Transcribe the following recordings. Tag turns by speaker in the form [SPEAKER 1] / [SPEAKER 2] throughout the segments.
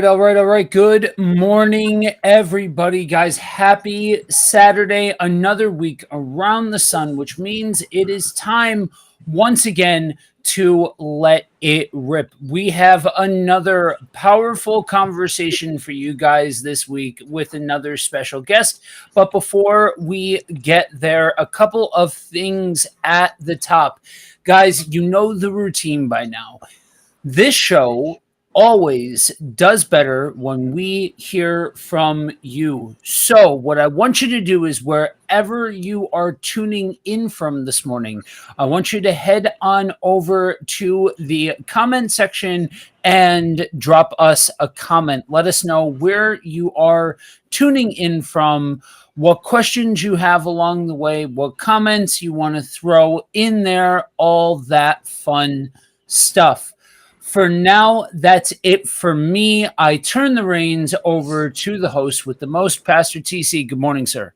[SPEAKER 1] All right. Good morning, everybody, guys. Happy Saturday. Another week around the sun, which means it is time once again to let it rip. We have another powerful conversation for you guys this week with another special guest. But before we get there, a couple of things at the top. Guys, you know the routine by now. This show always does better when we hear from you. So, what I want you to do is wherever you are tuning in from this morning, I want you to head on over to the comment section and drop us a comment. Let us know where you are tuning in from, what questions you have along the way, what comments you want to throw in there, all that fun stuff. For now, that's it for me. I turn the reins over to the host with the most, Pastor TC. Good morning, sir.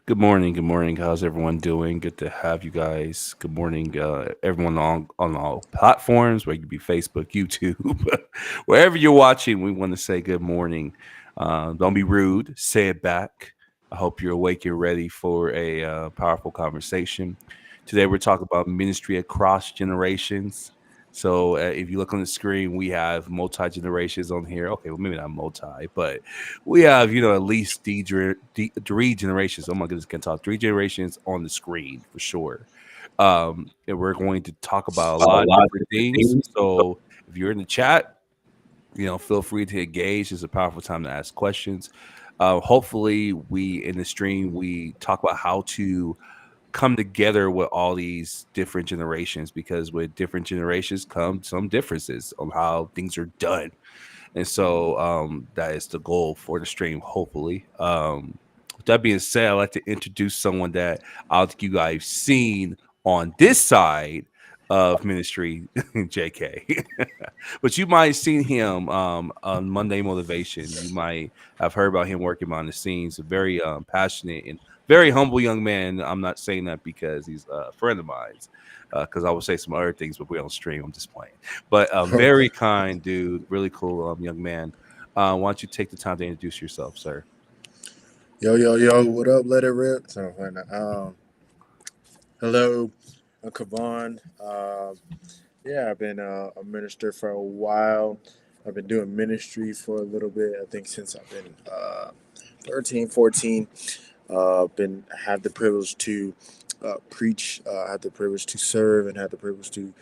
[SPEAKER 2] Good morning. Good morning. How's everyone doing? Good to have you guys. Good morning, everyone on all platforms, where you could be Facebook, YouTube, wherever you're watching. We want to say good morning. Don't be rude. Say it back. I hope you're awake. You're ready for a powerful conversation. Today, we're talking about ministry across generations. So, if you look on the screen, we have multi generations on here. Okay, well, maybe not multi, but we have, at least three generations. Oh my goodness, can talk. Three generations on the screen for sure. And we're going to talk about a lot of different things. So if you're in the chat, feel free to engage. It's a powerful time to ask questions. Hopefully, we in the stream we talk about how to come together with all these different generations, because with different generations come some differences on how things are done. And so that is the goal for the stream, hopefully. With that being said, I'd like to introduce someone that I don't think you guys seen on this side of ministry, JK. But you might have seen him on Monday Motivation. You might have heard about him working behind the scenes. A very passionate and very humble young man. I'm not saying that because he's a friend of mine, because I would say some other things, but we're on stream. I'm just playing. But very kind dude, really cool young man. Why don't you take the time to introduce yourself, sir?
[SPEAKER 3] Yo, what up? Let it rip. Hello, I'm Kevon. Yeah, I've been a minister for a while. I've been doing ministry for a little bit. I think since I've been 13, 14. Been Had the privilege to preach. Had the privilege to serve, and had the privilege to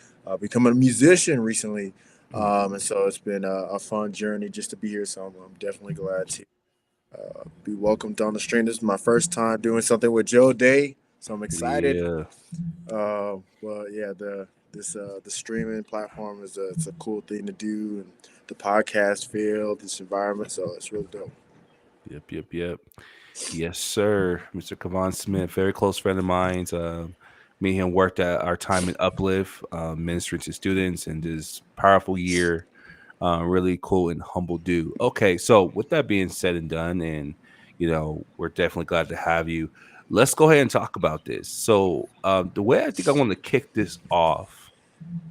[SPEAKER 3] become a musician recently. And so it's been a fun journey just to be here. So I'm definitely glad to be welcomed on the stream. This is my first time doing something with Joe Day, so I'm excited.
[SPEAKER 2] Yeah.
[SPEAKER 3] Well, yeah, the streaming platform is it's a cool thing to do, and the podcast field, this environment, so it's really dope.
[SPEAKER 2] Yep. Yes, sir. Mr. Kevon Smith, very close friend of mine. Me and him worked at our time in Uplift, ministering to students in this powerful year. Really cool and humble dude. Okay, so with that being said and done, and we're definitely glad to have you. Let's go ahead and talk about this. So, the way I think I want to kick this off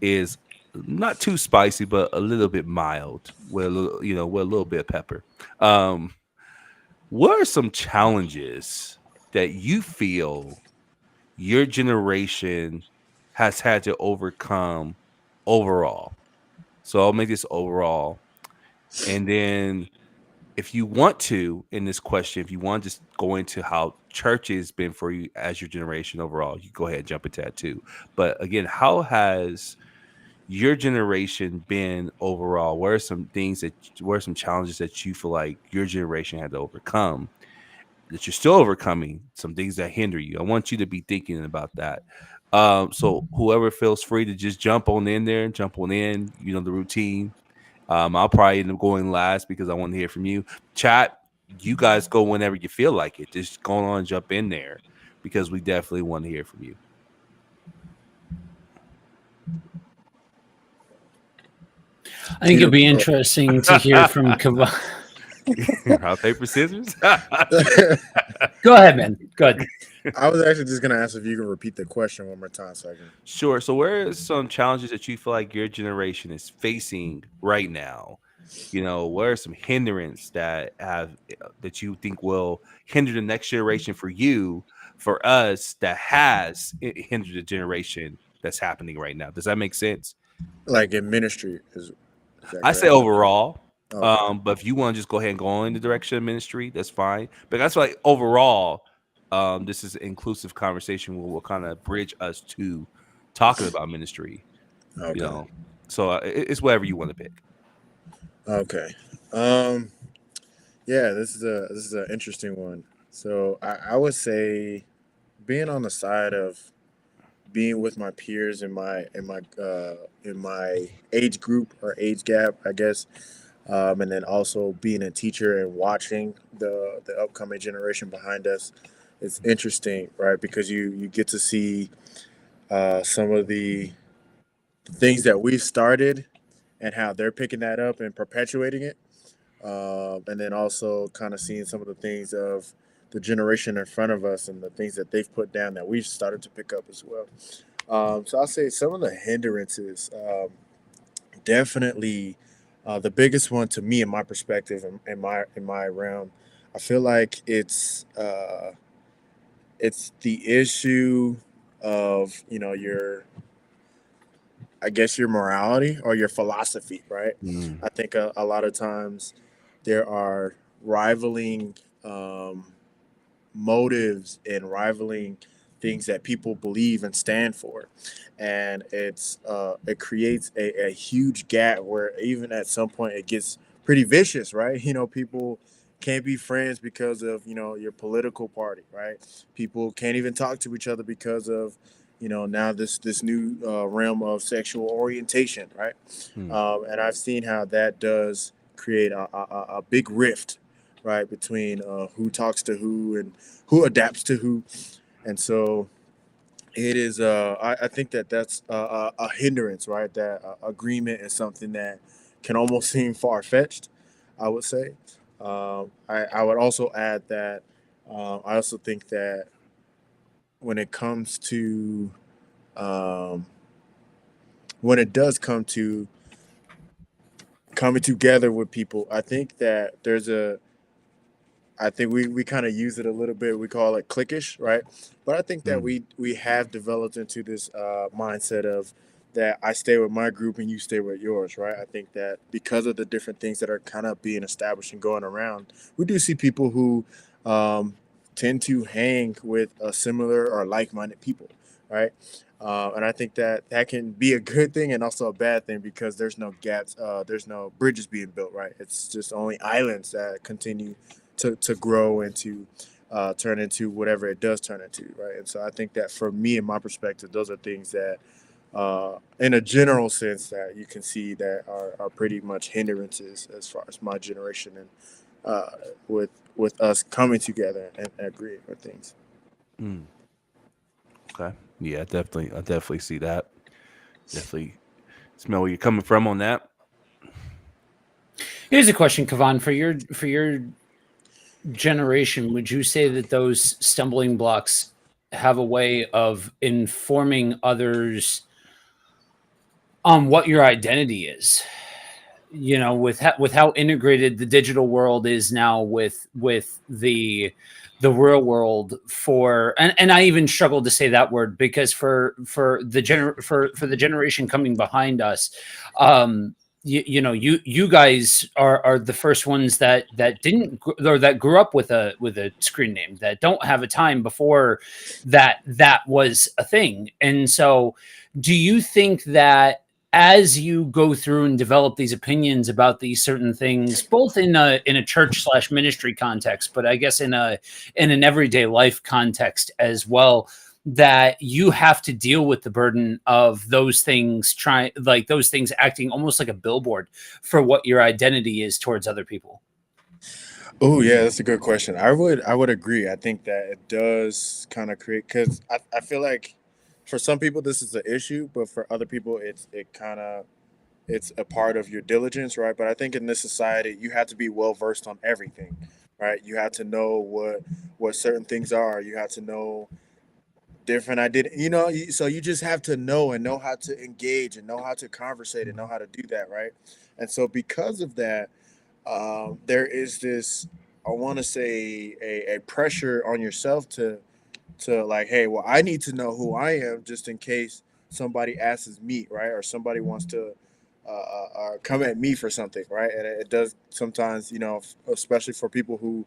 [SPEAKER 2] is not too spicy, but a little bit mild, with a little, with a little bit of pepper. Um, what are some challenges that you feel your generation has had to overcome overall? So I'll make this overall. And then if you want to, in this question, if you want to just go into how church has been for you as your generation overall, you go ahead and jump into that too. But again, how has your generation been overall? What are some challenges that you feel like your generation had to overcome, that you're still overcoming, some things that hinder you? I want you to be thinking about that. So whoever feels free to just jump on in there, jump on in, the routine. I'll probably end up going last because I want to hear from you. Chat, you guys go whenever you feel like it. Just go on and jump in there, because we definitely want to hear from you.
[SPEAKER 1] I think it'll be interesting to hear from Kavah.
[SPEAKER 2] Rock, paper, scissors.
[SPEAKER 1] Go ahead, man. Go ahead.
[SPEAKER 3] I was actually just gonna ask if you can repeat the question one more time, so I can.
[SPEAKER 2] Sure. So, where are some challenges that you feel like your generation is facing right now what are some hindrance that you think will hinder the next generation for us that has hindered the generation that's happening right now? Does that make sense?
[SPEAKER 3] Like in ministry, is that
[SPEAKER 2] I say
[SPEAKER 3] correct?
[SPEAKER 2] overall.
[SPEAKER 3] Okay.
[SPEAKER 2] But if you want to just go ahead and go in the direction of ministry, that's fine. But that's like overall, this is an inclusive conversation where we'll kind of bridge us to talking about ministry, you
[SPEAKER 3] Okay.
[SPEAKER 2] know. So it's whatever you want to pick.
[SPEAKER 3] Okay. Um. Yeah. This is an interesting one. So I would say being on the side of being with my peers in my age group or age gap, I guess, and then also being a teacher and watching the upcoming generation behind us. It's interesting, right? Because you get to see some of the things that we've started and how they're picking that up and perpetuating it, and then also kind of seeing some of the things of the generation in front of us and the things that they've put down that we've started to pick up as well. So I'll say some of the hindrances, definitely, the biggest one to me, in my perspective, in my realm, I feel like it's the issue of your, I guess, your morality or your philosophy, right?
[SPEAKER 2] Mm.
[SPEAKER 3] I think a lot of times there are rivaling um, motives and rivaling things that people believe and stand for, and it creates a huge gap where even at some point it gets pretty vicious, right? People can't be friends because of your political party, right? People can't even talk to each other because of now this new realm of sexual orientation, right?
[SPEAKER 2] Mm.
[SPEAKER 3] And I've seen how that does create a big rift, right, between who talks to who and who adapts to who. And so it is, I think that that's a hindrance, right? That agreement is something that can almost seem far fetched, I would say. I would also add that I also think that when it comes to, um, when it does come to coming together with people, I think that I think we kind of use it a little bit. We call it cliquish, right? But I think that
[SPEAKER 2] Mm.
[SPEAKER 3] we have developed into this mindset of that I stay with my group and you stay with yours, right? I think that because of the different things that are kind of being established and going around, we do see people who um, tend to hang with similar or like-minded people, right? And I think that that can be a good thing and also a bad thing because there's no gaps, there's no bridges being built, right? It's just only islands that continue to grow and to turn into whatever it does turn into, right? And so I think that for me, in my perspective, those are things that, in a general sense, that you can see that are pretty much hindrances as far as my generation and uh, with us coming together and agreeing with things.
[SPEAKER 2] Mm. Okay. Yeah, I definitely see that. Definitely smell where you're coming from on that.
[SPEAKER 1] Here's a question, Kavan, for your generation. Would you say that those stumbling blocks have a way of informing others on what your identity is? With how integrated the digital world is now with the real world, and I even struggle to say that word because for the generation coming behind us, you guys are the first ones that didn't or that grew up with a screen name, that don't have a time before that was a thing. And so do you think that as you go through and develop these opinions about these certain things, both in a church slash ministry context, but I guess in an everyday life context as well, that you have to deal with the burden of those things, those things acting almost like a billboard for what your identity is towards other people?
[SPEAKER 3] Oh yeah, that's a good question. I would agree. I think that it does kind of create because I feel like for some people this is an issue, but for other people it's a part of your diligence, right? But I think in this society, you have to be well versed on everything, right? You have to know what certain things are. You have to know different identity. So you just have to know how to engage and know how to conversate and know how to do that, right? And so because of that, there is this, I want to say, a pressure on yourself to like, hey, well, I need to know who I am just in case somebody asks me, right, or somebody wants to come at me for something, right? And it does sometimes, especially for people who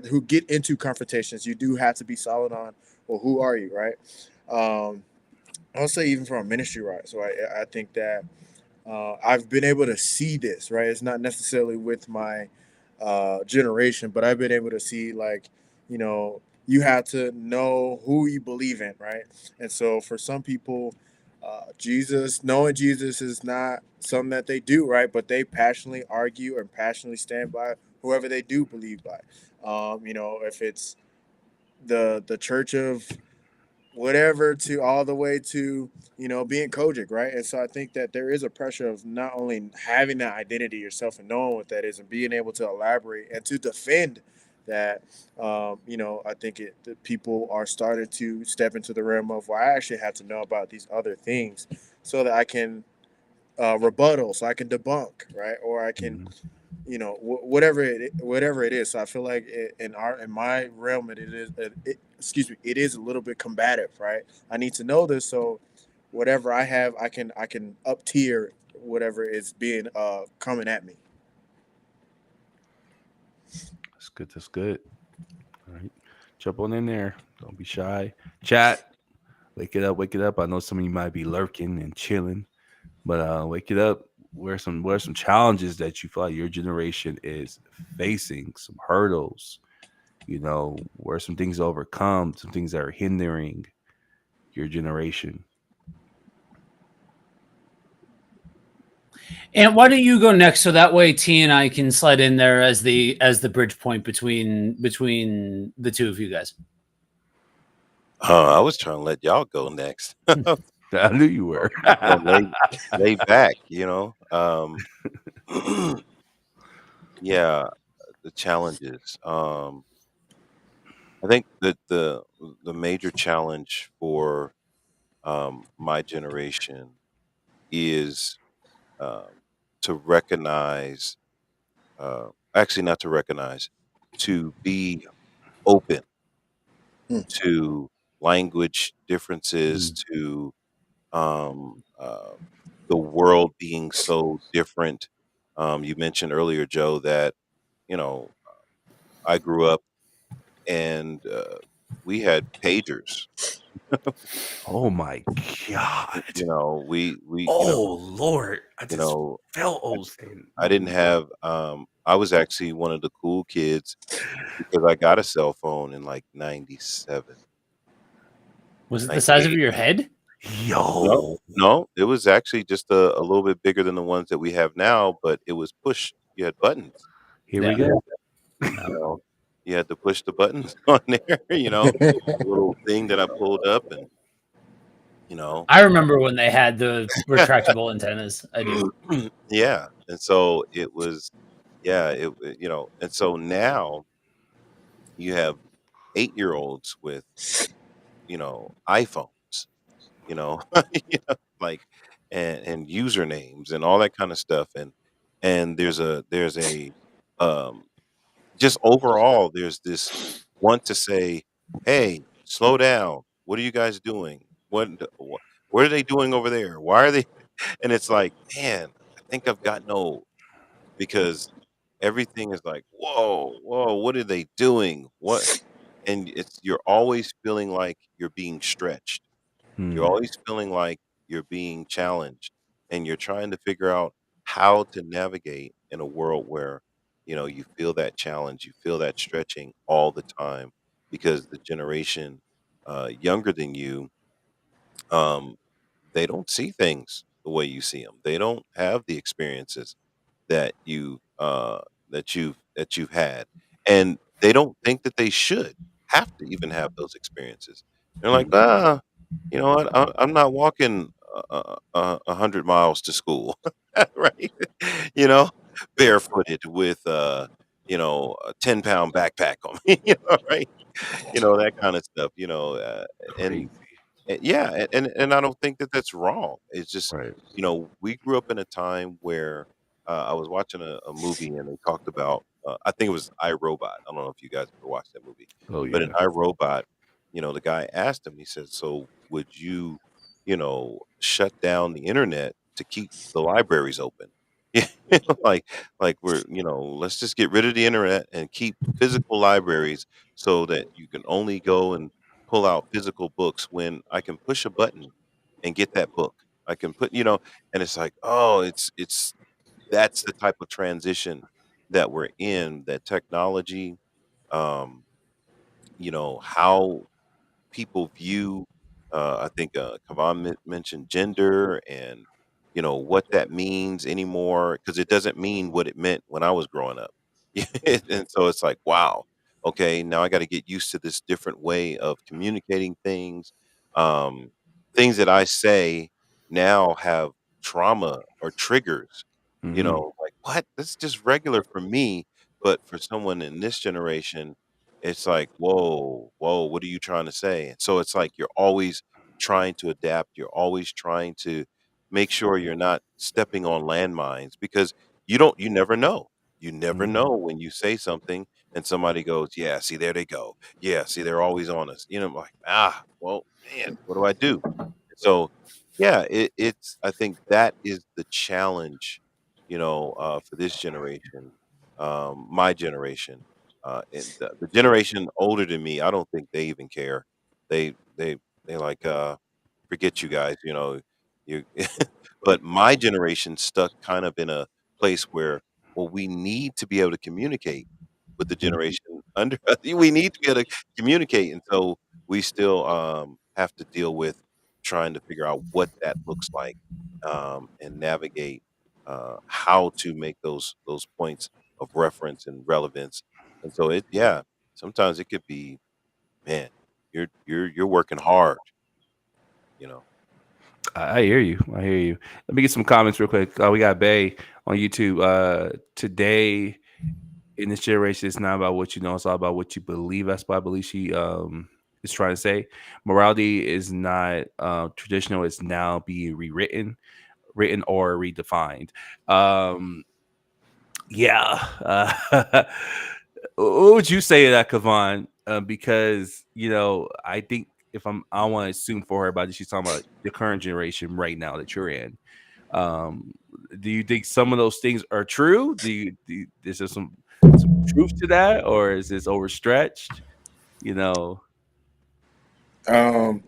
[SPEAKER 3] who get into confrontations. You do have to be solid on, well, who are you, right? Um, I'll say even from a ministry, right? So I think that I've been able to see this, right? It's not necessarily with my generation, but I've been able to see, like, you have to know who you believe in, right? And so for some people, knowing Jesus is not something that they do, right? But they passionately argue and passionately stand by whoever they do believe by. If it's the Church of whatever to all the way to being Kojic, right? And so I think that there is a pressure of not only having that identity yourself and knowing what that is and being able to elaborate and to defend that. I think the people are starting to step into the realm of, well, I actually have to know about these other things so that I can rebuttal, so I can debunk, right? Or I can,
[SPEAKER 2] Mhm.
[SPEAKER 3] whatever it is. So I feel like in my realm, excuse me, it is a little bit combative, right? I need to know this, so whatever I have, I can up tier whatever is being coming at me.
[SPEAKER 2] That's good. That's good. All right. Jump on in there. Don't be shy. Chat. Wake it up. Wake it up. I know some of you might be lurking and chilling, but wake it up. What are some challenges that you feel like your generation is facing? Some hurdles. What are some things to overcome? Some things that are hindering your generation.
[SPEAKER 1] And why don't you go next so that way T and I can slide in there as the bridge point between the two of you guys.
[SPEAKER 4] I was trying to let y'all go next.
[SPEAKER 2] I knew you were.
[SPEAKER 4] Just gonna lay back. Yeah, the challenges. I think that the major challenge for my generation is um, to recognize, actually not to recognize, to be open
[SPEAKER 3] Mm.
[SPEAKER 4] to language differences,
[SPEAKER 2] Mm.
[SPEAKER 4] to um, uh, the world being so different. You mentioned earlier, Joe, that you know I grew up and we had pagers.
[SPEAKER 2] Oh my God.
[SPEAKER 4] We
[SPEAKER 2] Oh Lord. I
[SPEAKER 4] you
[SPEAKER 2] just
[SPEAKER 4] know
[SPEAKER 2] felt
[SPEAKER 4] I,
[SPEAKER 2] old saying.
[SPEAKER 4] I didn't have. I was actually one of the cool kids because I got a cell phone in like 97,
[SPEAKER 1] Was it the size of
[SPEAKER 4] 98.
[SPEAKER 1] your head?
[SPEAKER 4] No,
[SPEAKER 2] Yo.
[SPEAKER 4] no, it was actually just a little bit bigger than the ones that we have now, but it was push. You had buttons.
[SPEAKER 2] Here we
[SPEAKER 1] Yeah.
[SPEAKER 2] go.
[SPEAKER 4] You know, you had to push the buttons on there. A little thing that I pulled up, and you know,
[SPEAKER 1] I remember when they had the retractable antennas. I do.
[SPEAKER 4] yeah. And so it was, yeah. And so now you have 8-year-olds with iPhones. You know, like and usernames and all that kind of stuff, and there's a um just overall, there's this want to say, "Hey, slow down. What are you guys doing? What are they doing over there? Why are they?" And it's like, man, I think I've gotten old because everything is like, "Whoa, whoa, what are they doing? What?" And you're always feeling like you're being stretched. You're
[SPEAKER 2] Hmm.
[SPEAKER 4] always feeling like you're being challenged, and you're trying to figure out how to navigate in a world where, you feel that challenge, you feel that stretching all the time because the generation younger than you, um, they don't see things the way you see them. They don't have the experiences that you've had, and they don't think that they should have to even have those experiences. They're like,
[SPEAKER 2] Hmm.
[SPEAKER 4] what? I'm not walking 100 miles to school, right? you know, barefooted with a 10-pound backpack on me, right? That kind of stuff, and
[SPEAKER 2] Crazy.
[SPEAKER 4] yeah, and I don't think that that's wrong. It's just,
[SPEAKER 2] Right.
[SPEAKER 4] we grew up in a time where I was watching a movie and they talked about, I think it was iRobot. I don't know if you guys ever watched that movie,
[SPEAKER 2] Oh
[SPEAKER 4] but in
[SPEAKER 2] yeah.
[SPEAKER 4] iRobot, the guy asked him, he said, "So would you, shut down the internet to keep the libraries open?" Yeah, like let's just get rid of the internet and keep physical libraries so that you can only go and pull out physical books when I can push a button and get that book. I can put, and it's like, oh, it's that's the type of transition that we're in, that technology, um, how people view, I think, Kavan mentioned gender and, what that means anymore, because it doesn't mean what it meant when I was growing up. And so it's like, wow, okay, now I got to get used to this different way of communicating things. Um, Things that I say now have trauma or triggers,
[SPEAKER 2] Hmm.
[SPEAKER 4] like, what? That's just regular for me. But for someone in this generation, it's like, "Whoa, whoa, what are you trying to say?" And so it's like you're always trying to adapt, you're always trying to make sure you're not stepping on landmines, because you never know. You never
[SPEAKER 2] Hmm.
[SPEAKER 4] know when you say something and somebody goes, "Yeah, see, there they go. Yeah, see, they're always on us." I'm like, well, man, what do I do?" So, yeah, it's I think that is the challenge, for this generation, my generation. And the generation older than me, I don't think they even care. They like, forget you guys, you. But my generation stuck kind of in a place where, well, we need to be able to communicate with the generation under. We need to be able to communicate, and so we still have to deal with trying to figure out what that looks like, and navigate how to make those points of reference and relevance. And so yeah, sometimes it could be, man, you're working hard, you know.
[SPEAKER 2] I hear you. I hear you. Let me get some comments real quick. We got Bay on YouTube. Today in this generation, it's not about what you know; it's all about what you believe. That's what I believe she is trying to say. Morality is not traditional; it's now being rewritten, written or redefined. Um, yeah. What would you say to that, Kavan? Because I think I want to assume for her, but she's talking about the current generation right now that you're in. Um, do you think some of those things are true? Is there some truth to that, or is this overstretched? You know,
[SPEAKER 3] Um,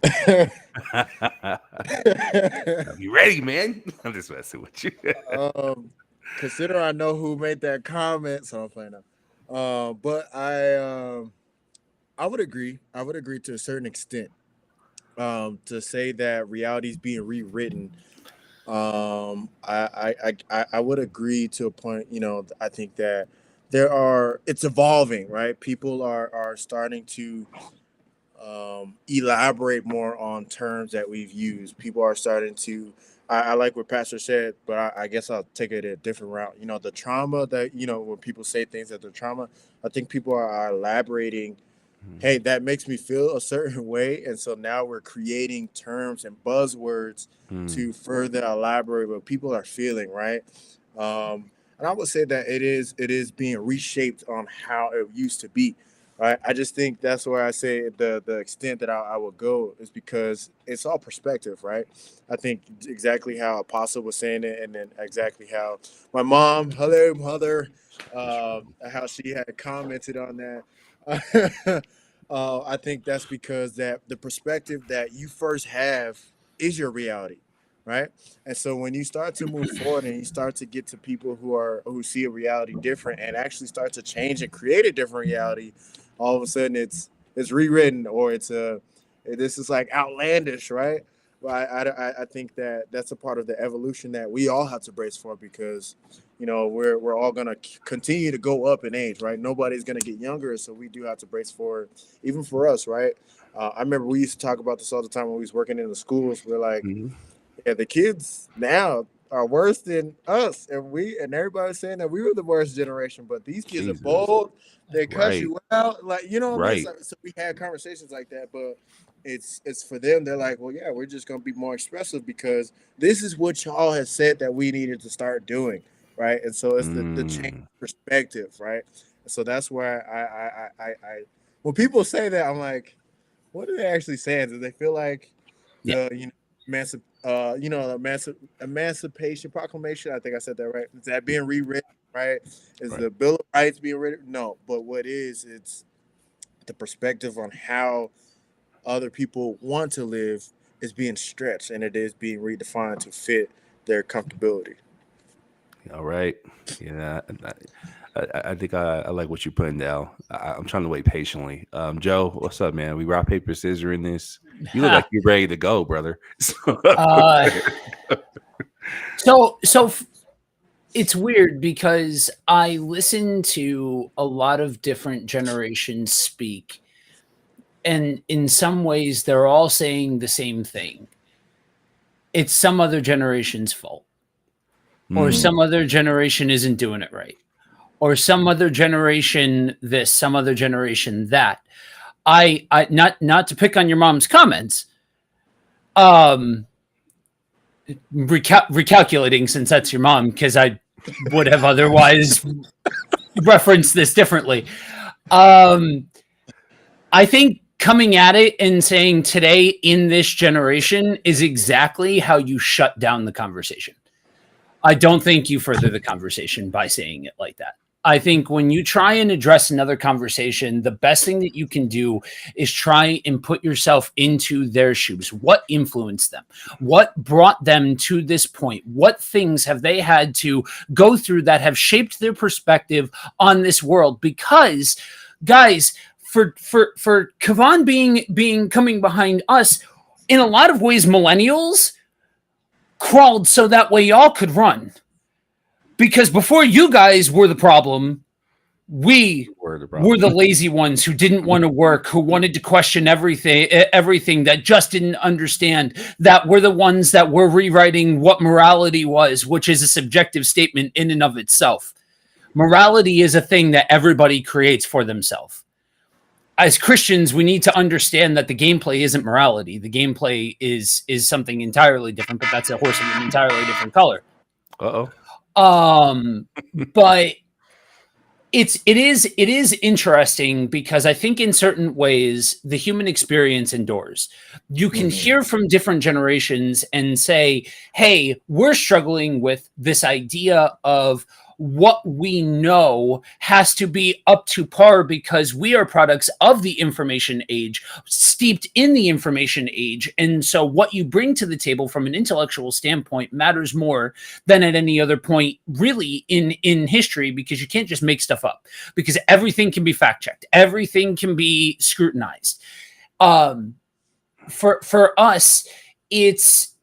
[SPEAKER 2] you ready, man? I'm just messing with you.
[SPEAKER 3] um, consider I know who made that comment, so I'm playing now. But I would agree. I would agree to a certain extent. To say that reality is being rewritten, I would agree to a point. I think that it's evolving, right? People are starting to elaborate more on terms that we've used. People are starting to. I like what Pastor said, but I guess I'll take it a different route. The trauma that when people say things that they're trauma, I think people are elaborating. Hey, that makes me feel a certain way, and so now we're creating terms and buzzwords
[SPEAKER 2] Mm,
[SPEAKER 3] to further elaborate what people are feeling, right? And I would say that it is being reshaped on how it used to be. Right. I just think that's where I say the extent that I would go is because it's all perspective, right? I think exactly how Apostle was saying it, and then exactly how my mom, hello mother, how she had commented on that. I think that's because that the perspective that you first have is your reality, right? And so when you start to move forward and you start to get to people who see a reality different and actually start to change and create a different reality, all of a sudden it's rewritten, or this is like outlandish, right? But I think that that's a part of the evolution that we all have to brace for, because we're all gonna continue to go up in age, right? Nobody's gonna get younger, so we do have to brace for it, even for us, right? I remember we used to talk about this all the time when we was working in the schools. We're like,
[SPEAKER 2] mhm.
[SPEAKER 3] yeah, the kids now are worse than us, and everybody's saying that we were the worst generation. But these kids are
[SPEAKER 2] Jesus.
[SPEAKER 3] bold. They cuss
[SPEAKER 2] Right.
[SPEAKER 3] you out, like you know what I mean.
[SPEAKER 2] Right.
[SPEAKER 3] So we had conversations like that, but it's for them. They're like, well, yeah, we're just gonna be more expressive because this is what y'all have said that we needed to start doing, right? And so it's the change
[SPEAKER 2] Mm.
[SPEAKER 3] perspective, right? So that's where I when people say that, I'm like, what are they actually saying? Do they feel like
[SPEAKER 1] Yeah.
[SPEAKER 3] the Emancipation Proclamation? I think I said that right. Is that being rewritten? Right? Is
[SPEAKER 2] Right.
[SPEAKER 3] the Bill of Rights being written? No, but what is it's the perspective on how other people want to live is being stretched, and it is being redefined to fit their comfortability.
[SPEAKER 2] All right. Yeah. I think I like what you're putting down. I'm trying to wait patiently. Joe, what's up, man? We rock, paper, scissors in this. You look like you're ready to go, brother.
[SPEAKER 1] Uh, so it's weird because I listen to a lot of different generations speak, and in some ways they're all saying the same thing. It's some other generation's fault, or
[SPEAKER 2] Mm.
[SPEAKER 1] some other generation isn't doing it right, or some other generation this, some other generation that. I not to pick on your mom's comments, um recalculating since that's your mom, because I would have otherwise referenced this differently. um I think coming at it and saying today in this generation is exactly how you shut down the conversation. I don't think you further the conversation by saying it like that. I think when you try and address another conversation, the best thing that you can do is try and put yourself into their shoes. What influenced them? What brought them to this point? What things have they had to go through that have shaped their perspective on this world? Because, guys, for Kevon being coming behind us, in a lot of ways, millennials crawled so that way y'all could run. Because before you guys were the problem, we were the lazy ones who didn't want to work, who wanted to question everything, that just didn't understand, that we're the ones that were rewriting what morality was, which is a subjective statement in and of itself. Morality is a thing that everybody creates for themselves. As Christians, we need to understand that the gameplay isn't morality. The gameplay is something entirely different, but that's a horse of an entirely different color.
[SPEAKER 2] Uh-oh.
[SPEAKER 1] But it is interesting because I think in certain ways the human experience endures. You can hear from different generations and say, hey, we're struggling with this idea of what we know has to be up to par because we are products of the information age, steeped in the information age. And so what you bring to the table from an intellectual standpoint matters more than at any other point really in history, because you can't just make stuff up, because everything can be fact checked. Everything can be scrutinized. For us, it's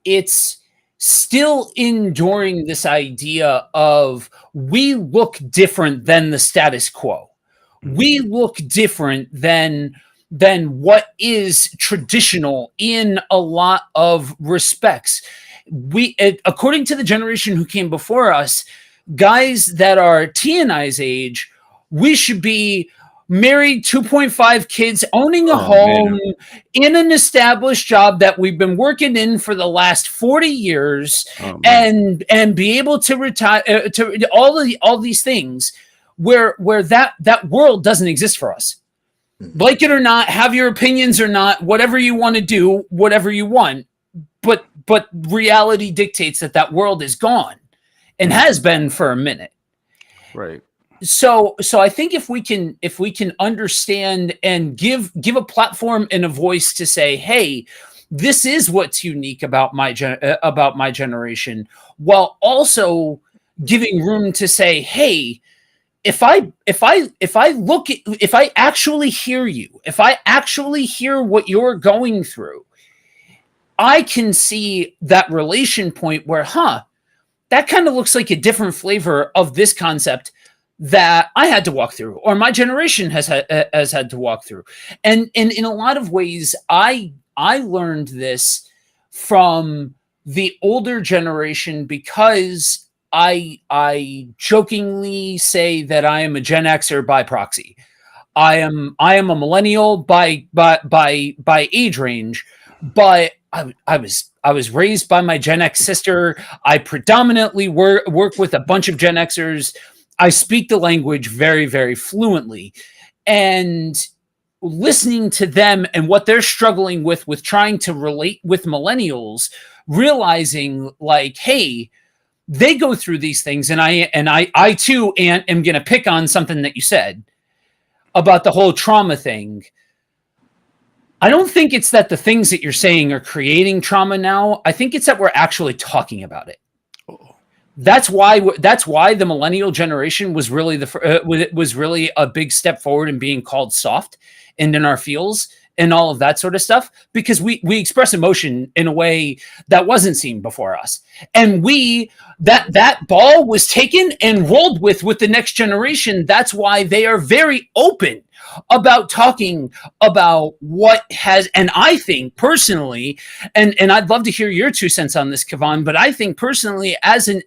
[SPEAKER 1] still enduring this idea of we look different than the status quo. We look different than what is traditional in a lot of respects. According to the generation who came before us, guys that are T and I's age, we should be married, 2.5 kids, owning a home, man, in an established job that we've been working in for the last 40 years, and be able to retire to all these things where that world doesn't exist for us. Like it or not, have your opinions or not, whatever you want to do, whatever you want, but reality dictates that world is gone and has been for a minute.
[SPEAKER 2] Right.
[SPEAKER 1] So I think if we can understand and give a platform and a voice to say, hey, this is what's unique about my generation, while also giving room to say, hey, if I actually hear you, if I actually hear what you're going through, I can see that relation point where, that kind of looks like a different flavor of this concept that I had to walk through, or my generation has had to walk through. And in a lot of ways, I learned this from the older generation, because I jokingly say that I am a Gen Xer by proxy. I am a millennial by age range, but I was raised by my Gen X sister. I predominantly work with a bunch of Gen Xers. I speak the language very, very fluently. And listening to them and what they're struggling with trying to relate with millennials, realizing like, hey, they go through these things, and I too am going to pick on something that you said about the whole trauma thing. I don't think it's that the things that you're saying are creating trauma now. I think it's that we're actually talking about it. That's why the millennial generation was really was really a big step forward in being called soft and in our feels and all of that sort of stuff, because we express emotion in a way that wasn't seen before us, and that ball was taken and rolled with the next generation. That's why they are very open about talking about what has, and I think personally, and I'd love to hear your 2 cents on this, Kevon, but I think personally, as an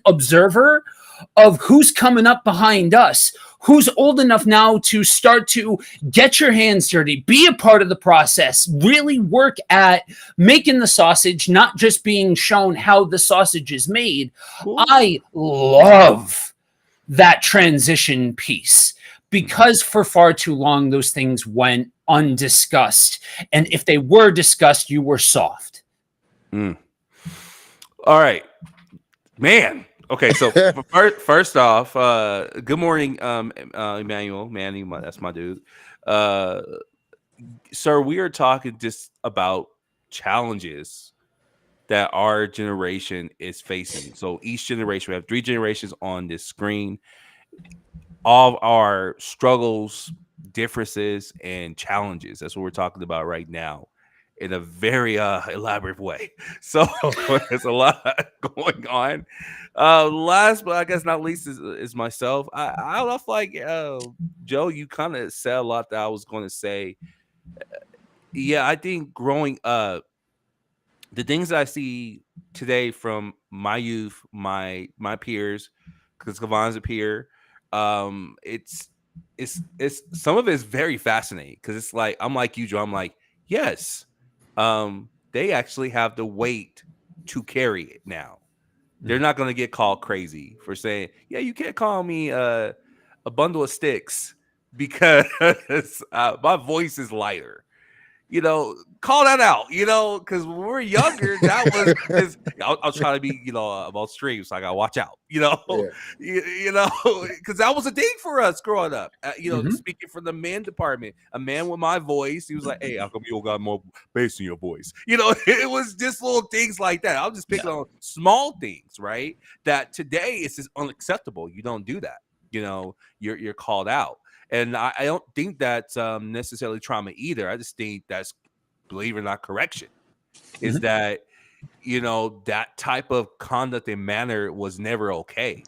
[SPEAKER 1] observer of who's coming up behind us, who's old enough now to start to get your hands dirty, be a part of the process, really work at making the sausage, not just being shown how the sausage is made. Cool. I love that transition piece, because for far too long those things went undiscussed, and if they were discussed, you were soft.
[SPEAKER 2] All right, man. Okay, so first off, good morning, Emmanuel Manning. That's my dude. Sir, we are talking just about challenges that our generation is facing. So each generation, we have 3 generations on this screen. All of our struggles, differences, and challenges. That's what we're talking about right now, in a very elaborate way. So there's a lot going on. Last but I guess not least is myself. I feel like Joe, you kind of said a lot that I was going to say. Yeah, I think growing up, the things I see today from my youth, my peers, because Kevon's a peer, it's some of it's very fascinating, because it's like, I'm like you, Joe. I'm like, yes, they actually have the weight to carry it now. They're not going to get called crazy for saying, yeah, you can't call me a bundle of sticks because my voice is lighter. Call that out, because when we were younger, that was just, I'll try to be, about streams, so I got to watch out,
[SPEAKER 3] Yeah.
[SPEAKER 2] because that was a thing for us growing up. Speaking from the men department, a man with my voice, he was like, hey, how come you don't got more bass in your voice? It was just little things like that. I'm just picking on small things, right? That today is just unacceptable. You don't do that. You're called out. And I don't think that's necessarily trauma either. I just think that's, believe it or not, correction. Is that, that type of conduct and manner was never okay.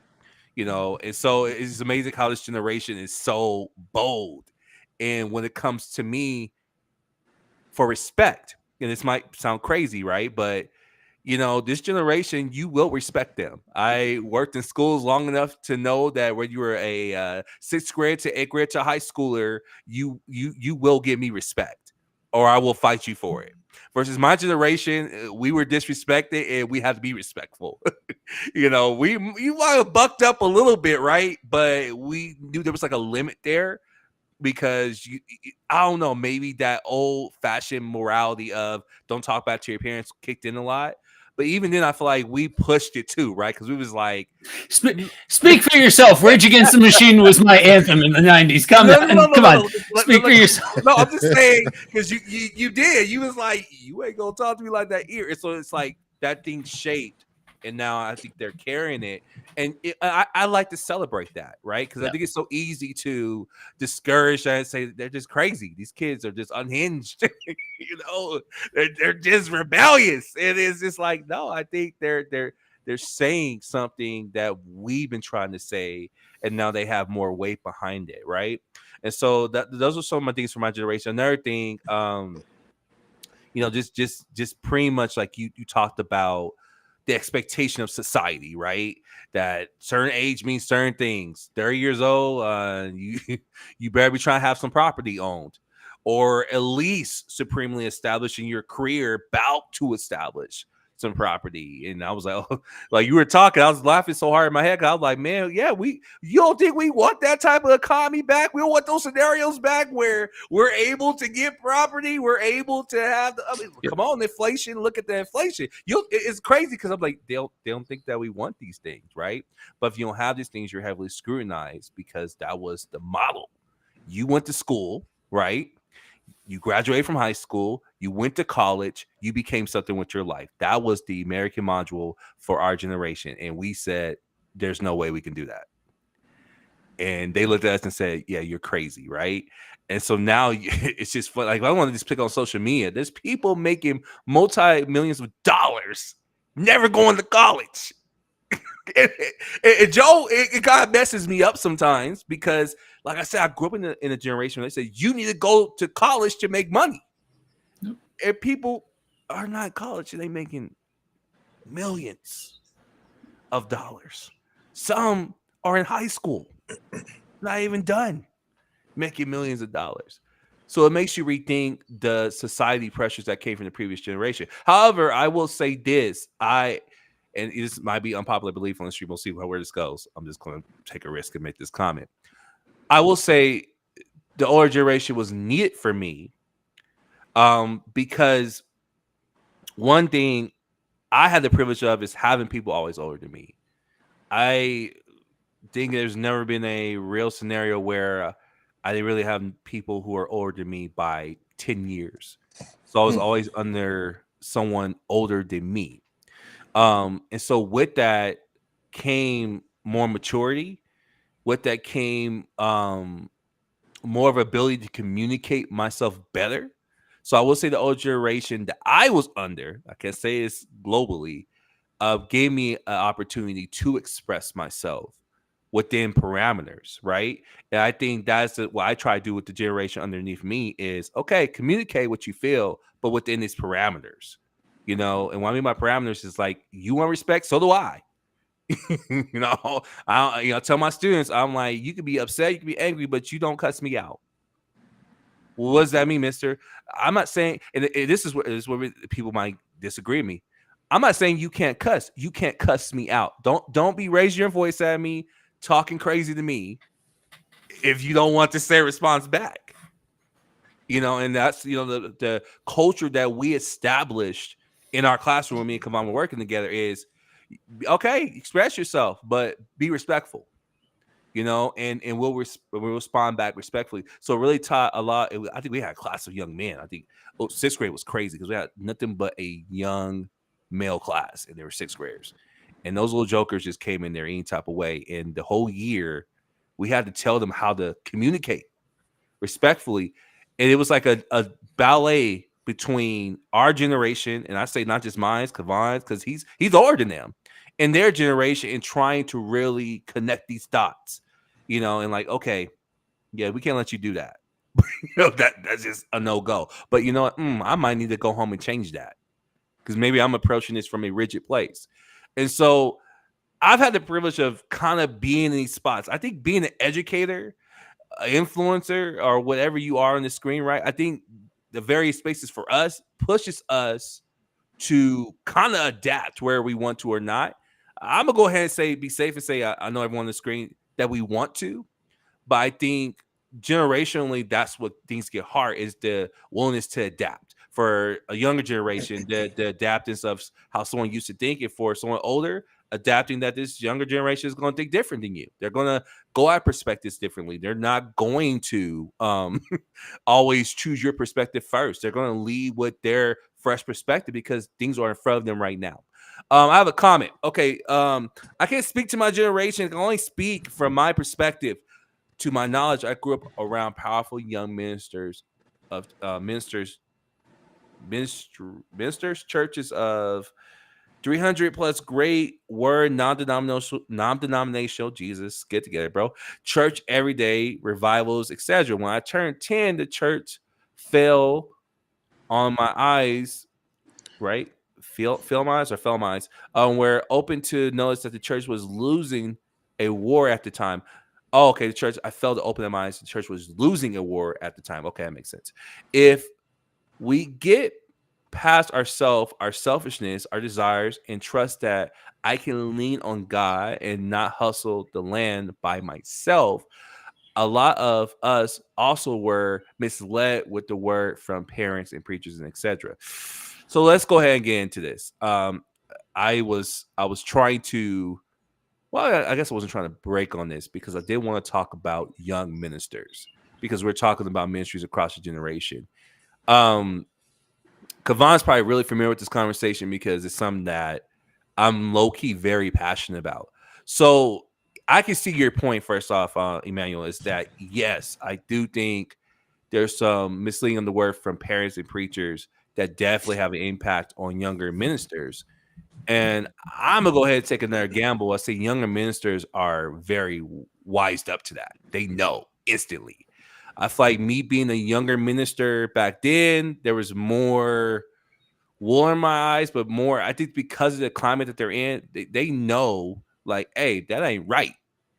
[SPEAKER 2] And so it's amazing how this generation is so bold. And when it comes to me, for respect, and this might sound crazy, right? But this generation, you will respect them. I worked in schools long enough to know that when you were a 6th grade to 8th grade to high schooler, you will give me respect, or I will fight you for it. Versus my generation, we were disrespected and we had to be respectful. We might have bucked up a little bit, right? But we knew there was like a limit there. Because I don't know, maybe that old-fashioned morality of don't talk back to your parents kicked in a lot. But even then, I feel like we pushed it too, right? Because we was like,
[SPEAKER 1] speak for yourself. Rage Against the Machine was my anthem in the 90s. Come on. Speak for yourself.
[SPEAKER 2] No, I'm just saying, because you did. You was like, you ain't gonna talk to me like that here. And so it's like that thing shaped. And now I think they're carrying it. And I like to celebrate that, right? Because I think it's so easy to discourage and say they're just crazy. These kids are just unhinged. They're just rebellious. And it's just like, no, I think they're saying something that we've been trying to say, and now they have more weight behind it, right? And so those are some of my things for my generation. Another thing, just pretty much like you talked about the expectation of society, right? That certain age means certain things. 30 years old, you you better be trying to have some property owned, or at least supremely establishing your career, about to establish some property. And I was like, oh, like you were talking, I was laughing so hard in my head. I was like, man, yeah, you don't think we want that type of economy back? We don't want those scenarios back where we're able to get property, we're able to have the. I mean, come on, inflation. Look at the inflation. It's crazy because I'm like, they don't think that we want these things, right? But if you don't have these things, you're heavily scrutinized because that was the model. You went to school, right? You graduated from high school, you went to college, you became something with your life. That was the American module for our generation. And we said, there's no way we can do that. And they looked at us and said, yeah, you're crazy, right? And so now it's just fun. Like, I want to just pick on social media. There's people making multi-millions of dollars, never going to college. And Joe, it kind of messes me up sometimes because, like I said, I grew up in a generation where they said you need to go to college to make money. Yep. And people are not in college and they making millions of dollars. Some are in high school, not even done, making millions of dollars. So it makes you rethink the society pressures that came from the previous generation. However, I will say this, and this might be unpopular belief on the street. We'll see where this goes. I'm just going to take a risk and make this comment. I will say the older generation was needed for me because one thing I had the privilege of is having people always older than me. I think there's never been a real scenario where I didn't really have people who are older than me by 10 years. So I was always under someone older than me. And so with that came more maturity. With that came more of ability to communicate myself better. So I will say the old generation that I was under, I can say it's globally, gave me an opportunity to express myself within parameters, right? And I think that's what I try to do with the generation underneath me is, okay, communicate what you feel, but within these parameters. And what I mean by parameters is like, you want respect, so do I. I tell my students, I'm like, you can be upset, you can be angry, but you don't cuss me out. Well, what does that mean, mister? I'm not saying, and this is where people might disagree with me. I'm not saying you can't cuss. You can't cuss me out. Don't be raising your voice at me, talking crazy to me if you don't want to say a response back. And that's the culture that we established in our classroom when me and Kevon were working together is, okay, express yourself, but be respectful, and we'll respond back respectfully. So it really taught a lot. I think we had a class of young men. I think sixth grade was crazy because we had nothing but a young male class, and they were sixth graders. And those little jokers just came in there any type of way. And the whole year, we had to tell them how to communicate respectfully. And it was like a ballet between our generation, and I say not just mine, Kevon's, because he's older than them, and their generation, and trying to really connect these dots, and like, okay, yeah, we can't let you do that. That's just a no-go. But you know what? I might need to go home and change that because maybe I'm approaching this from a rigid place. And so I've had the privilege of kind of being in these spots. I think being an educator, influencer, or whatever you are on the screen, right? I think the various spaces for us pushes us to kind of adapt where we want to or not. I'm gonna go ahead and say, be safe and say, I know everyone on the screen that we want to, but I think generationally, that's what things get hard, is the willingness to adapt. For a younger generation, the adaptance of how someone used to think, and for someone older, adapting that this younger generation is going to think different than you. They're going to go at perspectives differently. They're not going to always choose your perspective first. They're going to lead with their fresh perspective because things are in front of them right now. I have a comment. Okay. I can't speak to my generation. I can only speak from my perspective. To my knowledge, I grew up around powerful young ministers of ministers, churches of 300 plus great word, non-denominational, Jesus, get together, bro. Church every day, revivals, etc. When I turned 10, the church fell on my eyes, right? Feel my eyes or fell my eyes, were open to notice that the church was losing a war at the time. Oh, okay. The church, I felt to open my eyes. The church was losing a war at the time. Okay, that makes sense. If we get past ourself, our selfishness, our desires, and trust that I can lean on God and not hustle the land by myself, a lot of us also were misled with the word from parents and preachers and etc. So let's go ahead and get into this. I was trying to, well, I guess I wasn't trying to break on this because I did want to talk about young ministers because we're talking about ministries across the generation. Um, Kevon's probably really familiar with this conversation because it's something that I'm low key very passionate about. So I can see your point first off, Emmanuel, is that yes, I do think there's some misleading on the word from parents and preachers that definitely have an impact on younger ministers. And I'm gonna go ahead and take another gamble. I say younger ministers are very wised up to that. They know instantly. I feel like me being a younger minister back then, there was more wool in my eyes, but more, I think because of the climate that they're in, they know, like, hey, that ain't right.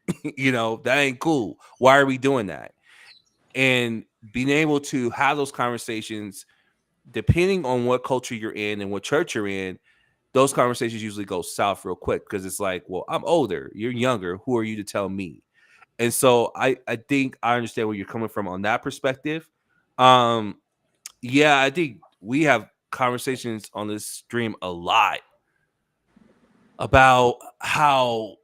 [SPEAKER 2] That ain't cool. Why are we doing that? And being able to have those conversations, depending on what culture you're in and what church you're in, those conversations usually go south real quick because it's like, well, I'm older, you're younger. Who are you to tell me? And so I think I understand where you're coming from on that perspective. Um, yeah, I think we have conversations on this stream a lot about how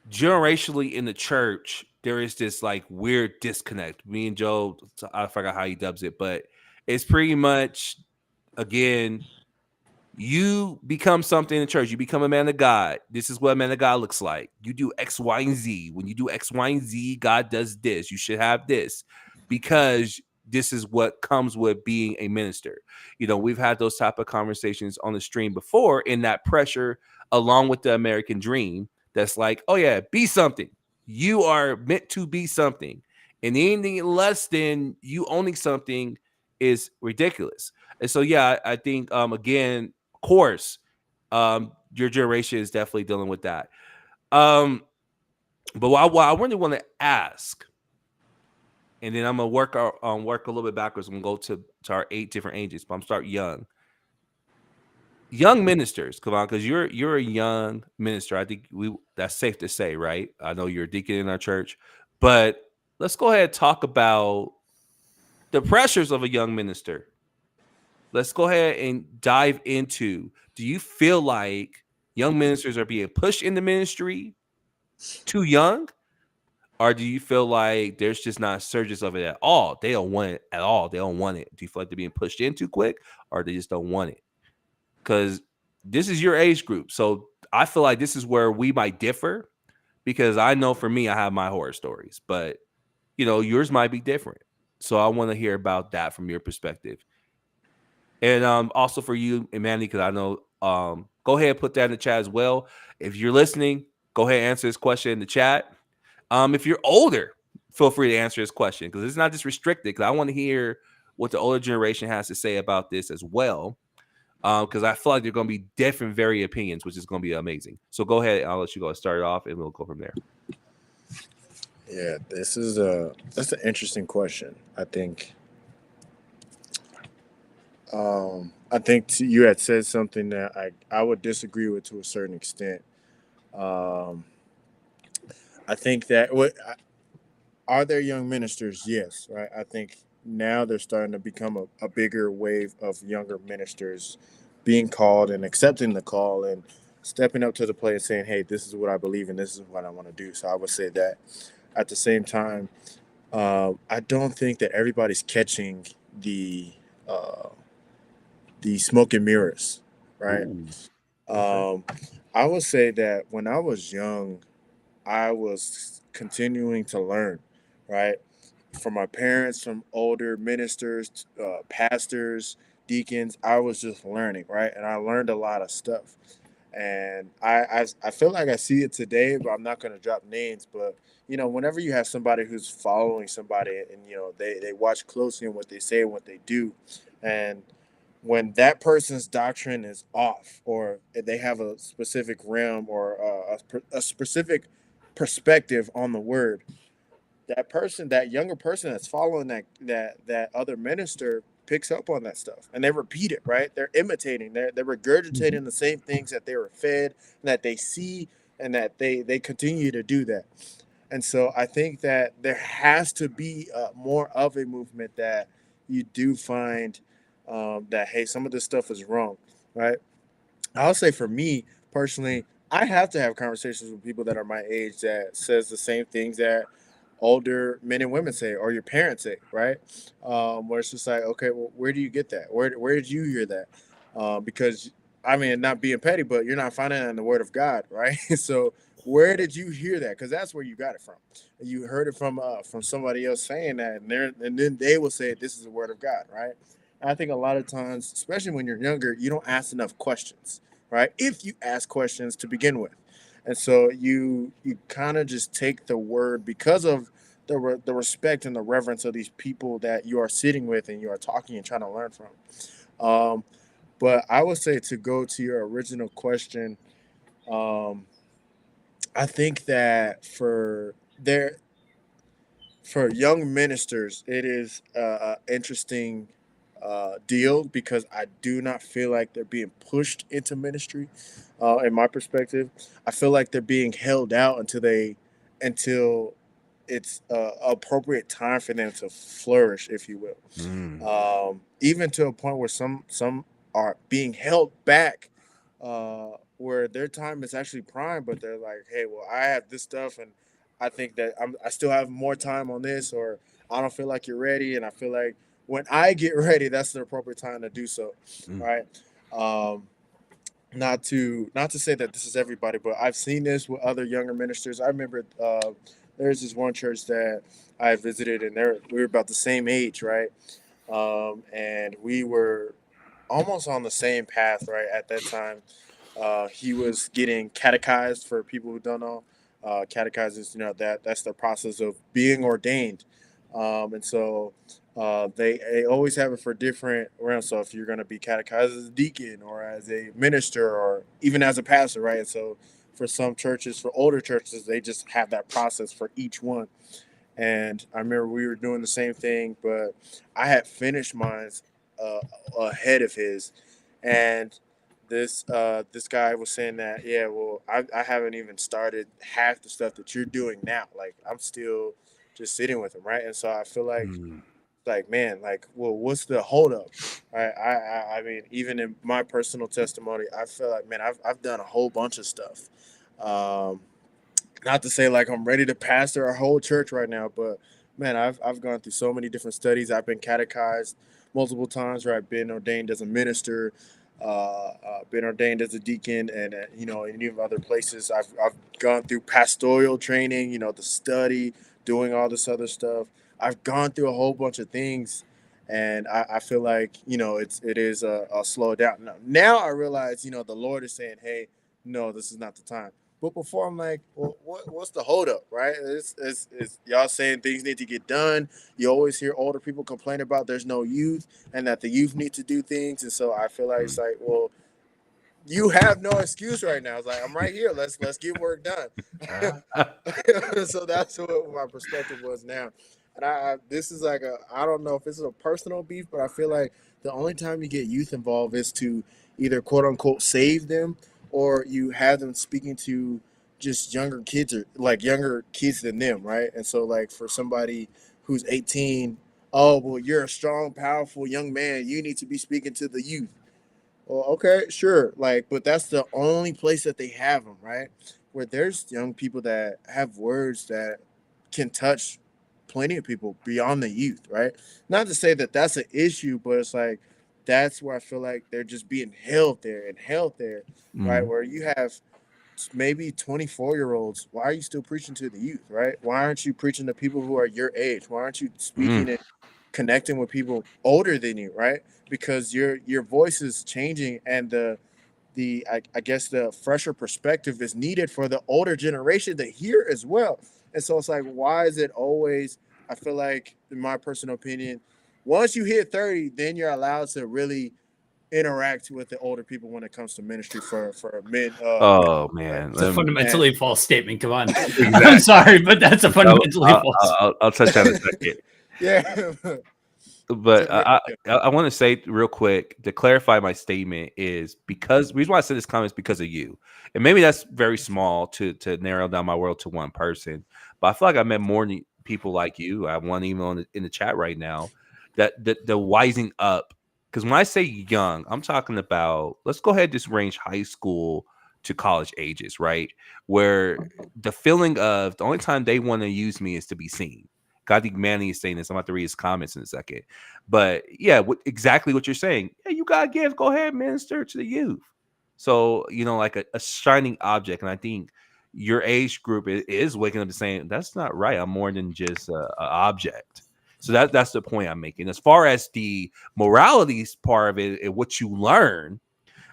[SPEAKER 2] generationally in the church there is this like weird disconnect. Me and Joe, I forgot how he dubs it, but it's pretty much, again, you become something in the church. You become a man of God. This is what a man of God looks like. You do X, Y, and Z. When you do X, Y, and Z, God does this. You should have this because this is what comes with being a minister. We've had those type of conversations on the stream before, in that pressure along with the American dream that's like, oh yeah, be something. You are meant to be something. And anything less than you owning something is ridiculous. And so, yeah, I think, again, course, your generation is definitely dealing with that. But what I really want to ask, and then I'm gonna work a little bit backwards. I'm gonna go to our 8 different ages, but I'm start young. Young ministers, come on, because you're a young minister. I think that's safe to say, right? I know you're a deacon in our church, but let's go ahead and talk about the pressures of a young minister. Let's go ahead and dive into, do you feel like young ministers are being pushed into ministry too young? Or do you feel like there's just not a surges of it at all? They don't want it at all. They don't want it. Do you feel like they're being pushed in too quick, or they just don't want it? Because this is your age group. So I feel like this is where we might differ, because I know for me, I have my horror stories, but yours might be different. So I want to hear about that from your perspective. And also for you, Manny, because I know, go ahead and put that in the chat as well. If you're listening, go ahead and answer this question in the chat. If you're older, feel free to answer this question, because it's not just restricted, because I want to hear what the older generation has to say about this as well. Because I feel like there are going to be different varied opinions, which is going to be amazing. So go ahead. I'll let you go start it off, and we'll go from there.
[SPEAKER 3] Yeah, that's an interesting question. You had said something that I would disagree with to a certain extent. Um, I think that are there young ministers? Yes, right. I think now they're starting to become a bigger wave of younger ministers being called and accepting the call and stepping up to the plate and saying, "Hey, this is what I believe in. This is what I want to do." So I would say that. At the same time, I don't think that everybody's catching the uh, the smoke and mirrors, right?
[SPEAKER 2] Ooh, okay.
[SPEAKER 3] Um, I would say that when I was young, I was continuing to learn, right? From my parents, from older ministers, pastors, deacons. I was just learning, right? And I learned a lot of stuff. And I feel like I see it today, but I'm not going to drop names. But whenever you have somebody who's following somebody, and they watch closely on what they say and what they do, and when that person's doctrine is off, or they have a specific realm or a specific perspective on the word, that younger person that's following that other minister picks up on that stuff, and they repeat it, right? They're imitating, they're
[SPEAKER 1] Mhm.
[SPEAKER 3] regurgitating the same things that they were fed and that they see, and that they continue to do that. And so I think that there has to be more of a movement that you do find that, hey, some of this stuff is wrong, right? I'll say for me personally, I have to have conversations with people that are my age that says the same things that older men and women say, or your parents say, right? Where it's just like, okay, well, where do you get that? Where did you hear that? Because I mean, not being petty, but you're not finding it in the Word of God, right? So where did you hear that? Because that's where you got it from. You heard it from somebody else saying that, and then they will say this is the Word of God, right? I think a lot of times, especially when you're younger, you don't ask enough questions, right? If you ask questions to begin with, and so you kind of just take the word because of the respect and the reverence of these people that you are sitting with and you are talking and trying to learn from. Um, but I would say, to go to your original question, um, I think that for young ministers, it is a interesting deal, because I do not feel like they're being pushed into ministry. In my perspective, I feel like they're being held out until it's appropriate time for them to flourish, if you will.
[SPEAKER 2] Mm.
[SPEAKER 3] Even to a point where some are being held back, where their time is actually prime, but they're like, hey, well, I have this stuff, and I think that I still have more time on this, or I don't feel like you're ready, and I feel like when I get ready, that's the appropriate time to do so,
[SPEAKER 2] Mm.
[SPEAKER 3] right? Um, not to say that this is everybody, but I've seen this with other younger ministers. I remember there's this one church that I visited, and we were about the same age, right? And we were almost on the same path, right, at that time. He was getting catechized. For people who don't know, catechized is, that's the process of being ordained. And so they always have it for different realms. So if you're going to be catechized as a deacon, or as a minister, or even as a pastor, right? And so for some churches, for older churches, they just have that process for each one. And I remember we were doing the same thing, but I had finished mine uh, ahead of his. And this guy was saying that, yeah, well, I haven't even started half the stuff that you're doing now. Like, I'm still just sitting with him, right? And so I feel
[SPEAKER 2] Mm.
[SPEAKER 3] like, man, like, well, what's the holdup? I mean, even in my personal testimony, I feel like, man, I've done a whole bunch of stuff. Um, Not to say like I'm ready to pastor our whole church right now, but man, I've gone through so many different studies. I've been catechized multiple times, where I've been ordained as a minister, been ordained as a deacon, and in even other places. I've gone through pastoral training, the study, doing all this other stuff. I've gone through a whole bunch of things, and I feel like it is a slow down. Now I realize the Lord is saying, hey, no, this is not the time. But before, I'm like, well, what's the holdup, right? It's y'all saying things need to get done. You always hear older people complain about there's no youth, and that the youth need to do things. And so I feel like it's
[SPEAKER 2] Mm.
[SPEAKER 3] like, well, you have no excuse right now. It's like, I'm right here. Let's get work done. So that's what my perspective was now. And this is like I don't know if this is a personal beef, but I feel like the only time you get youth involved is to either quote unquote save them, or you have them speaking to just younger kids, or like younger kids than them, right? And so, like, for somebody who's 18, oh, well, you're a strong, powerful young man, you need to be speaking to the youth. Well, okay, sure. Like, but that's the only place that they have them, right? Where there's young people that have words that can touch plenty of people beyond the youth, right? Not to say that that's an issue, but it's like that's where I feel like they're just being held there, right?
[SPEAKER 2] Mm.
[SPEAKER 3] Where you have maybe 24-year-olds. Why are you still preaching to the youth, right? Why aren't you preaching to people who are your age? Why aren't you
[SPEAKER 2] Mm.
[SPEAKER 3] speaking and connecting with people older than you, right? Because your voice is changing, and I guess the fresher perspective is needed for the older generation to hear as well. And so it's like, why is it always? I feel like, in my personal opinion, once you hit 30, then you're allowed to really interact with the older people when it comes to ministry for men.
[SPEAKER 2] Oh
[SPEAKER 3] Right?
[SPEAKER 2] man,
[SPEAKER 1] It's a fundamentally false statement. Come on.
[SPEAKER 2] exactly.
[SPEAKER 1] I'm sorry, but that's a fundamentally false.
[SPEAKER 2] I'll touch on it in a second.
[SPEAKER 3] Yeah.
[SPEAKER 2] But
[SPEAKER 3] So, yeah,
[SPEAKER 2] I want to say real quick to clarify my statement is because the reason why I said this comment is because of you, and maybe that's very small to narrow down my world to one person. But I feel like I met more people like you. I have one email in the chat right now that the wising up. Because when I say young, I'm talking about, let's go ahead and just range high school to college ages, right? Where the feeling of the only time they want to use me is to be seen. I think Manny is saying this. I'm about to read his comments in a second. But yeah, exactly what you're saying. Yeah, you got to give. Go ahead, minister to the youth. So, like a shining object. And I think your age group is waking up to saying, that's not right. I'm more than just an object. So that's the point I'm making. As far as the morality part of it and what you learn,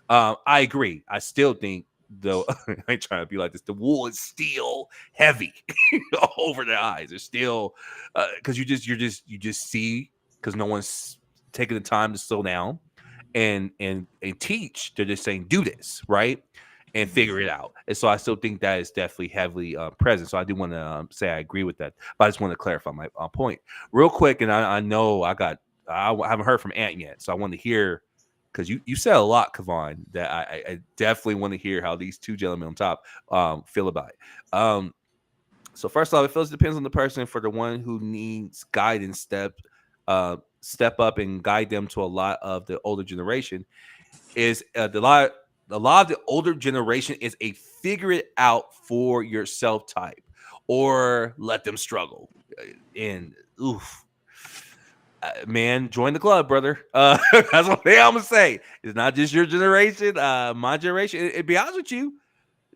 [SPEAKER 2] I agree. I still think though I ain't trying to be like this. The wool is still heavy over their eyes. They're still because you just see because no one's taking the time to slow down and teach. They're just saying do this right and figure it out. And so I still think that is definitely heavily present. So I do want to say I agree with that, but I just want to clarify my point real quick. And I know I haven't heard from Ant yet, so I want to hear. Because you said a lot, Kevon, that I definitely want to hear how these two gentlemen on top feel about it. So first off, it feels depends on the person. For the one who needs guidance, step up and guide them to a lot of the older generation. Is a lot of the older generation is a figure it out for yourself type, or let them struggle. And oof. Man, join the club, brother. That's what I'm gonna say. It's not just your generation, my generation. It be honest with you,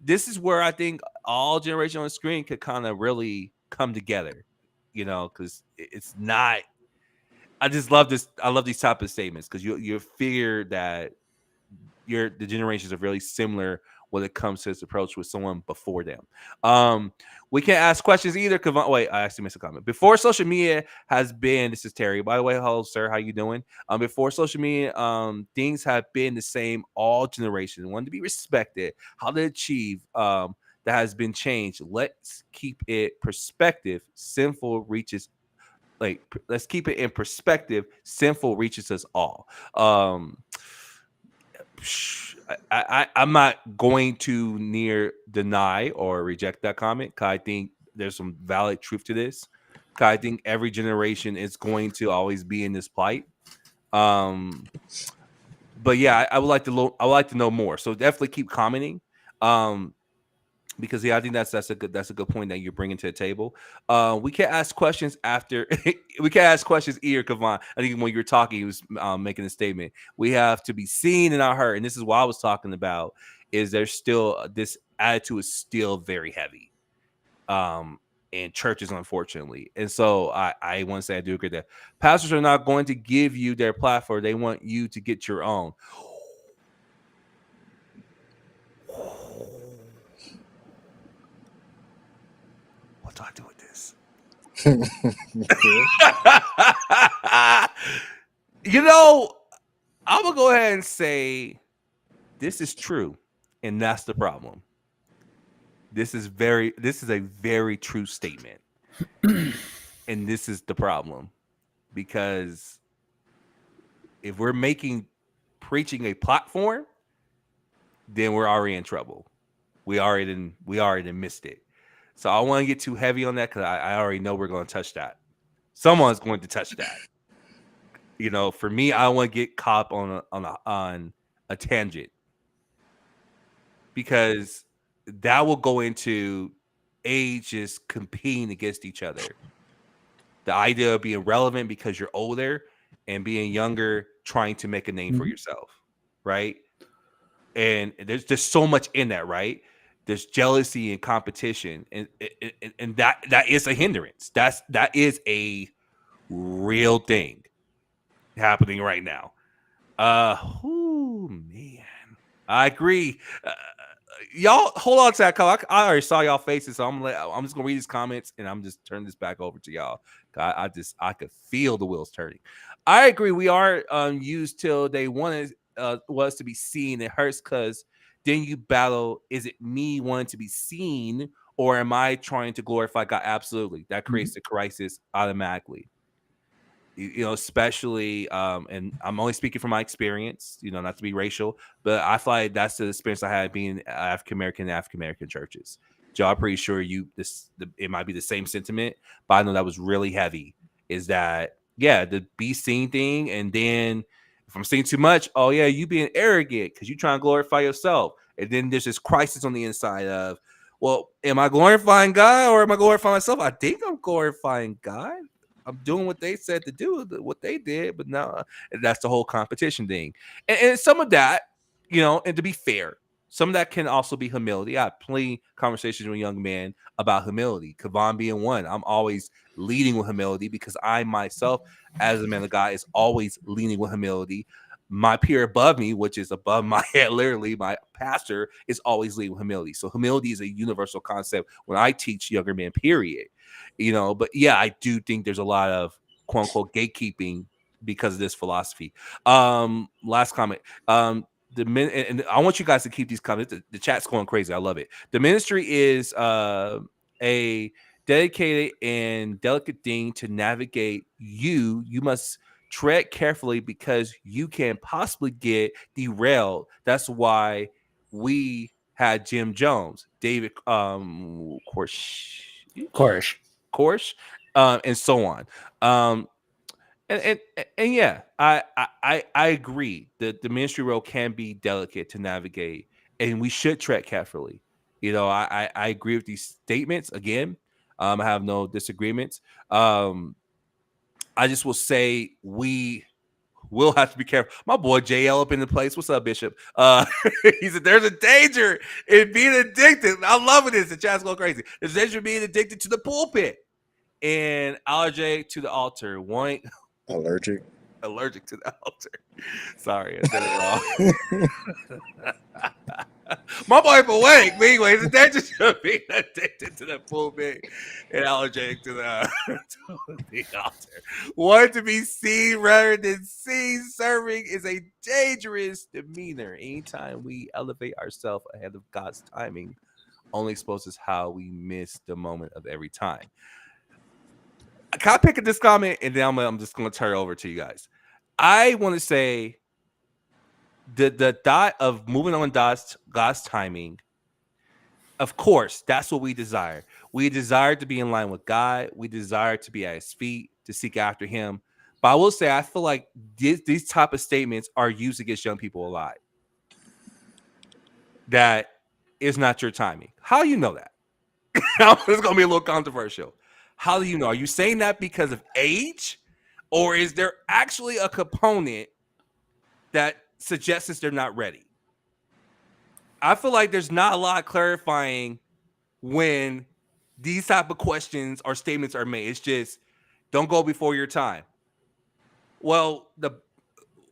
[SPEAKER 2] this is where I think all generation on the screen could kind of really come together. Because it's not. I just love this. I love these type of statements because you figure that the generations are really similar when it comes to this approach with someone before them. We can't ask questions either. Wait, I actually missed a comment. Before social media has been, this is Terry. By the way, hello, sir. How you doing? Before social media, things have been the same all generations. One to be respected, how to achieve. That has been changed. Let's keep it perspective. Sinful reaches. Let's keep it in perspective. Sinful reaches us all. I'm not going to deny or reject that comment. I think there's some valid truth to this. I think every generation is going to always be in this plight. But yeah, I would like to know more. So definitely keep commenting. Because I think that's a good point that you're bringing to the table. We can't ask questions after we can't ask questions either, Kevon. I think when you're talking, he was making a statement. We have to be seen and not heard, and this is what I was talking about. Is there's still this attitude is still very heavy, in churches, unfortunately, and so I want to say I do agree that pastors are not going to give you their platform; they want you to get your own. What do I do with this? I'm gonna go ahead and say this is true, and that's the problem. This is a very true statement, and this is the problem, because if we're making preaching a platform, then we're already in trouble. We already missed it. So I want to get too heavy on that because I already know we're going to touch that. Someone's going to touch that. For me, I want to get caught on a tangent, because that will go into ages competing against each other. The idea of being relevant because you're older and being younger, trying to make a name for yourself, right? And there's just so much in that, right? There's jealousy and competition, and that is a hindrance. That is a real thing happening right now. Man, I agree. Y'all hold on to that call. I already saw y'all faces, so I'm just gonna read these comments and I'm just turning this back over to y'all. I could feel the wheels turning. I agree. We are used till they wanted was to be seen. It hurts because then you battle. Is it me wanting to be seen, or am I trying to glorify God? Absolutely, that creates the crisis automatically. You know, especially and I'm only speaking from my experience, you know, not to be racial, but I feel like that's the experience I had being African American churches. Joe, I'm pretty sure it might be the same sentiment, but I know that was really heavy. Is that yeah, the be seen thing, and then if I'm seeing too much, oh yeah, you being arrogant because you trying to glorify yourself, and then there's this crisis on the inside of, well, am I glorifying God or am I glorifying myself? I think I'm glorifying God. I'm doing what they said to do, what they did, but now that's the whole competition thing. And some of that, you know, and to be fair, some of that can also be humility. I have plenty conversations with young men about humility. Kevon being one. I'm always leading with humility because I myself, as a man of God, is always leading with humility. My peer above me, which is above my head, literally, my pastor is always leading with humility. So humility is a universal concept when I teach younger men, period. You know, but yeah, I do think there's a lot of quote unquote gatekeeping because of this philosophy. Last comment. And I want you guys to keep these comments. The chat's going crazy. I love it. The ministry is a dedicated and delicate thing to navigate. You must tread carefully because you can possibly get derailed. That's why we had Jim Jones, David
[SPEAKER 1] Korish.
[SPEAKER 2] course, and so on. Um, and yeah, I agree that the ministry role can be delicate to navigate, and we should tread carefully. You know, I agree with these statements again. I have no disagreements. I just will say we will have to be careful. My boy JL up in the place. What's up, Bishop? He said there's a danger in being addicted. I'm loving this. The chat's going crazy. There's a danger in being addicted to the pulpit and allergic to the altar. One
[SPEAKER 3] Allergic.
[SPEAKER 2] allergic to the altar. Sorry, I said it wrong. My boy awake. Anyway, he's addicted to being addicted to the pulpit and allergic to the altar. Want to be seen rather than seen serving is a dangerous demeanor. Anytime we elevate ourselves ahead of God's timing, only exposes how we miss the moment of every time. Can I pick at this comment and then I'm just going to turn it over to you guys. I want to say the dot of moving on God's timing. Of course, that's what we desire. We desire to be in line with God. We desire to be at His feet, to seek after Him. But I will say, I feel like these type of statements are used against young people a lot. That is not your timing. How do you know that? It's going to be a little controversial. How do you know? Are you saying that because of age? Or is there actually a component that suggests they're not ready? I feel like there's not a lot of clarifying when these type of questions or statements are made. It's just don't go before your time. Well,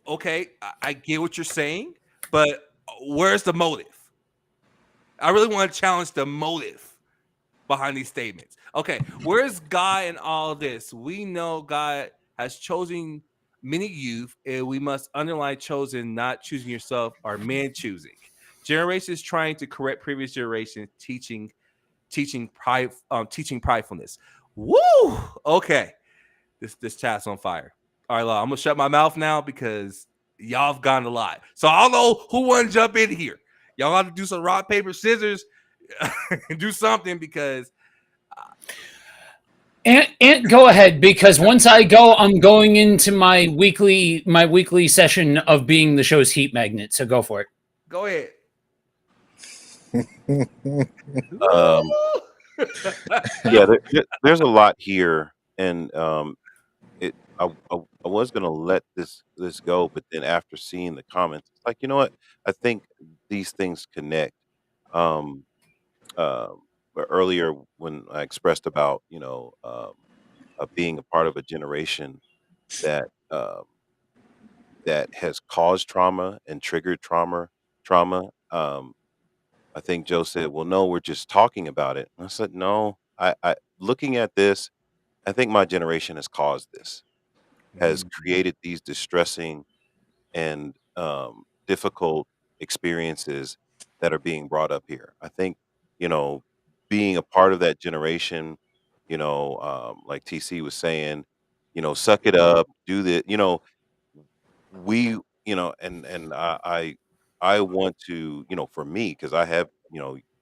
[SPEAKER 2] I get what you're saying, but where's the motive? I really want to challenge the motive behind these statements. Okay, where's God in all this? We know God has chosen many youth, and we must underline chosen, not choosing yourself, or man choosing. Generations trying to correct previous generations, teaching pridefulness. Woo! Okay, this chat's on fire. All right, I'm gonna shut my mouth now because y'all have gone a lot. So I don't know who want to jump in here. Y'all got to do some rock paper scissors and do something because
[SPEAKER 1] And go ahead because once I go, I'm going into my weekly session of being the show's heat magnet. So go for it.
[SPEAKER 2] go ahead.
[SPEAKER 4] Um, yeah, there's a lot here, and I was gonna let this go, but then after seeing the comments, it's like, you know what? I think these things connect. Um, but earlier when I expressed about being a part of a generation that that has caused trauma and triggered trauma, trauma. I think Joe said, "Well, no, we're just talking about it." And I said, "No, I looking at this, I think my generation has caused this, has
[SPEAKER 2] Mm,
[SPEAKER 4] created these distressing and difficult experiences that are being brought up here. I think, you know, being a part of that generation, like TC was saying, suck it up, do the, we, and I want to, for me, because I have,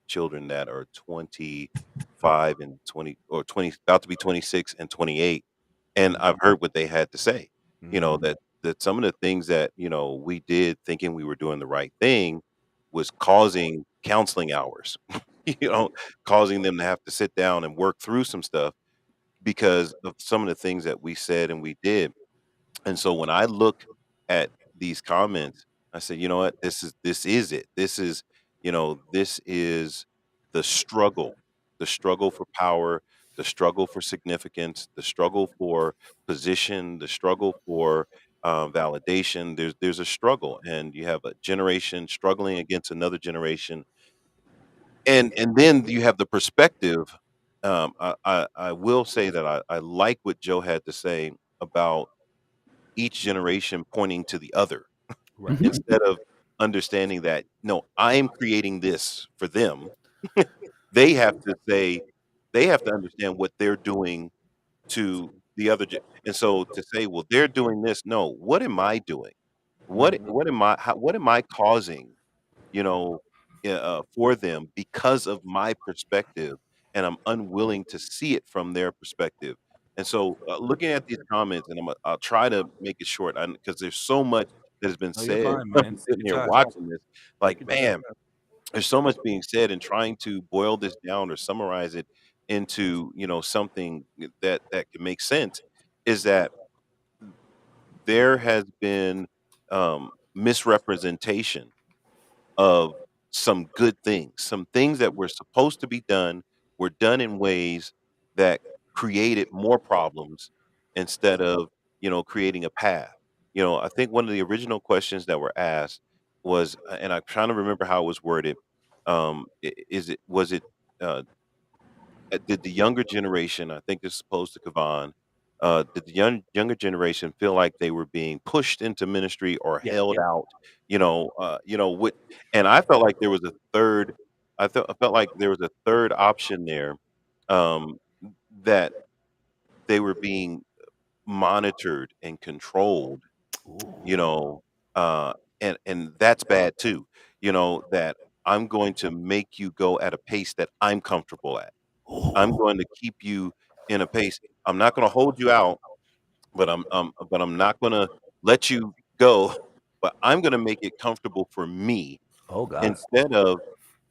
[SPEAKER 4] children that are 25 and 20 or 20, about to be 26 and 28. And I've heard what they had to say,
[SPEAKER 2] mm,
[SPEAKER 4] that some of the things that, we did thinking we were doing the right thing was causing counseling hours, you know, causing them to have to sit down and work through some stuff because of some of the things that we said and we did. And so when I look at these comments, I say, you know what? This is it. This is the struggle for power, the struggle for significance, the struggle for position, the struggle for validation. There's a struggle, and you have a generation struggling against another generation, and then you have the perspective. I will say that I like what Joe had to say about each generation pointing to the other
[SPEAKER 2] right.
[SPEAKER 1] Mhm.
[SPEAKER 4] instead of understanding that, no, I'm creating this for them. They have to say, they have to understand what they're doing to the other. And so to say, well, they're doing this. No, what am I doing? What am I causing? you know, for them because of my perspective, and I'm unwilling to see it from their perspective. And so, looking at these comments, and I'll try to make it short because there's so much that has been
[SPEAKER 2] No, you're
[SPEAKER 4] said.
[SPEAKER 2] fine,
[SPEAKER 4] I'm
[SPEAKER 2] man. Take
[SPEAKER 4] sitting
[SPEAKER 2] your
[SPEAKER 4] here
[SPEAKER 2] time.
[SPEAKER 4] watching this,
[SPEAKER 2] Take
[SPEAKER 4] like,
[SPEAKER 2] your time.
[SPEAKER 4] man, there's so much being said, and trying to boil this down or summarize it into something that can make sense is that there has been misrepresentation of some good things. Some things that were supposed to be done were done in ways that created more problems instead of, creating a path. I think one of the original questions that were asked was, and I'm trying to remember how it was worded. Is it was it did the younger generation, I think this is opposed to Kavan, did the younger generation feel like they were being pushed into ministry or
[SPEAKER 1] Yeah.
[SPEAKER 4] held out? What? And I felt like there was a third. I felt like there was a third option there, um, that they were being monitored and controlled. You
[SPEAKER 2] Ooh.
[SPEAKER 4] know, uh, and that's bad too. That I'm going to make you go at a pace that I'm comfortable at. I'm
[SPEAKER 2] Ooh.
[SPEAKER 4] going to keep you in a pace. I'm not gonna hold you out, but I'm not gonna let you go, but I'm gonna make it comfortable for me
[SPEAKER 2] Oh God.
[SPEAKER 4] instead of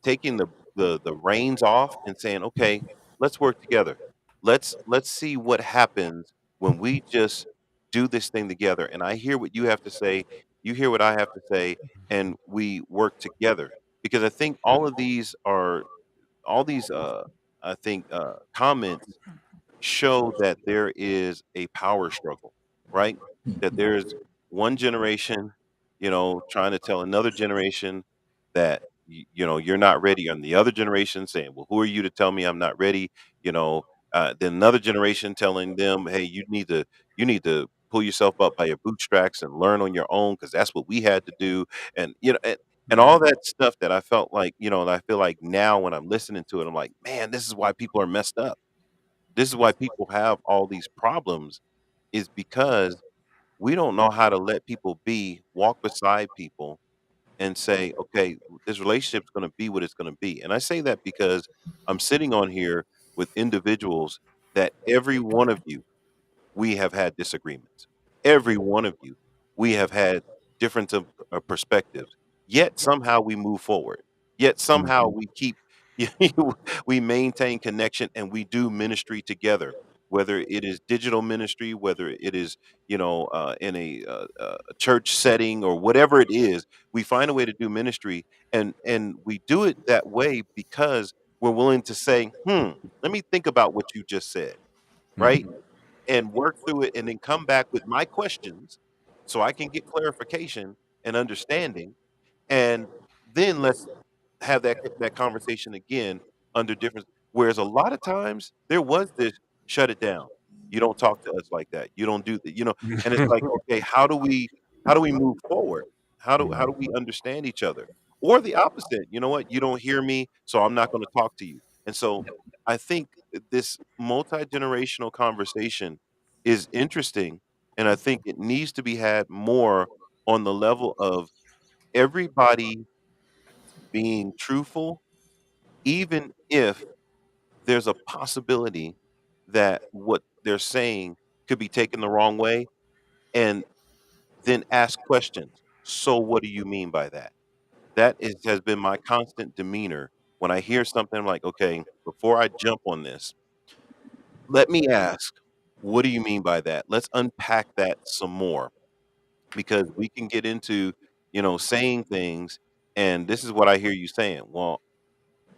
[SPEAKER 4] taking the reins off and saying, "Okay, let's work together. Let's see what happens when we just do this thing together." And I hear what you have to say, you hear what I have to say, and we work together. Because I think all these I think comments show that there is a power struggle, right? That there's one generation, trying to tell another generation that you're not ready, and the other generation saying, "Well, who are you to tell me I'm not ready?" Then another generation telling them, "Hey, you need to pull yourself up by your bootstraps and learn on your own because that's what we had to do." And and all that stuff that I felt like, and I feel like now when I'm listening to it, I'm like, man, this is why people are messed up. This is why people have all these problems, is because we don't know how to let people be, walk beside people and say, okay, this relationship's going to be what it's going to be. And I say that because I'm sitting on here with individuals that every one of you, we have had disagreements. Every one of you, we have had different perspectives. Yet somehow we move forward. Yet somehow
[SPEAKER 1] Mhm.
[SPEAKER 4] we keep, we maintain connection and we do ministry together. Whether it is digital ministry, whether it is in a church setting or whatever it is, we find a way to do ministry, and we do it that way because we're willing to say, let me think about what you just said, right?
[SPEAKER 1] Mhm.
[SPEAKER 4] And work through it and then come back with my questions so I can get clarification and understanding. And then let's have that conversation again under different. Whereas a lot of times there was this shut it down. You don't talk to us like that. You don't do that. And it's like, okay, how do we move forward? How do we understand each other? Or the opposite. You know what? You don't hear me, so I'm not going to talk to you. And so I think this multi-generational conversation is interesting, and I think it needs to be had more on the level of everybody being truthful, even if there's a possibility that what they're saying could be taken the wrong way, and then ask questions. So, what do you mean by that? Has been my constant demeanor when I hear something. I'm like, okay, before I jump on this, let me ask, what do you mean by that? Let's unpack that some more because we can get into, saying things, and this is what I hear you saying. Well,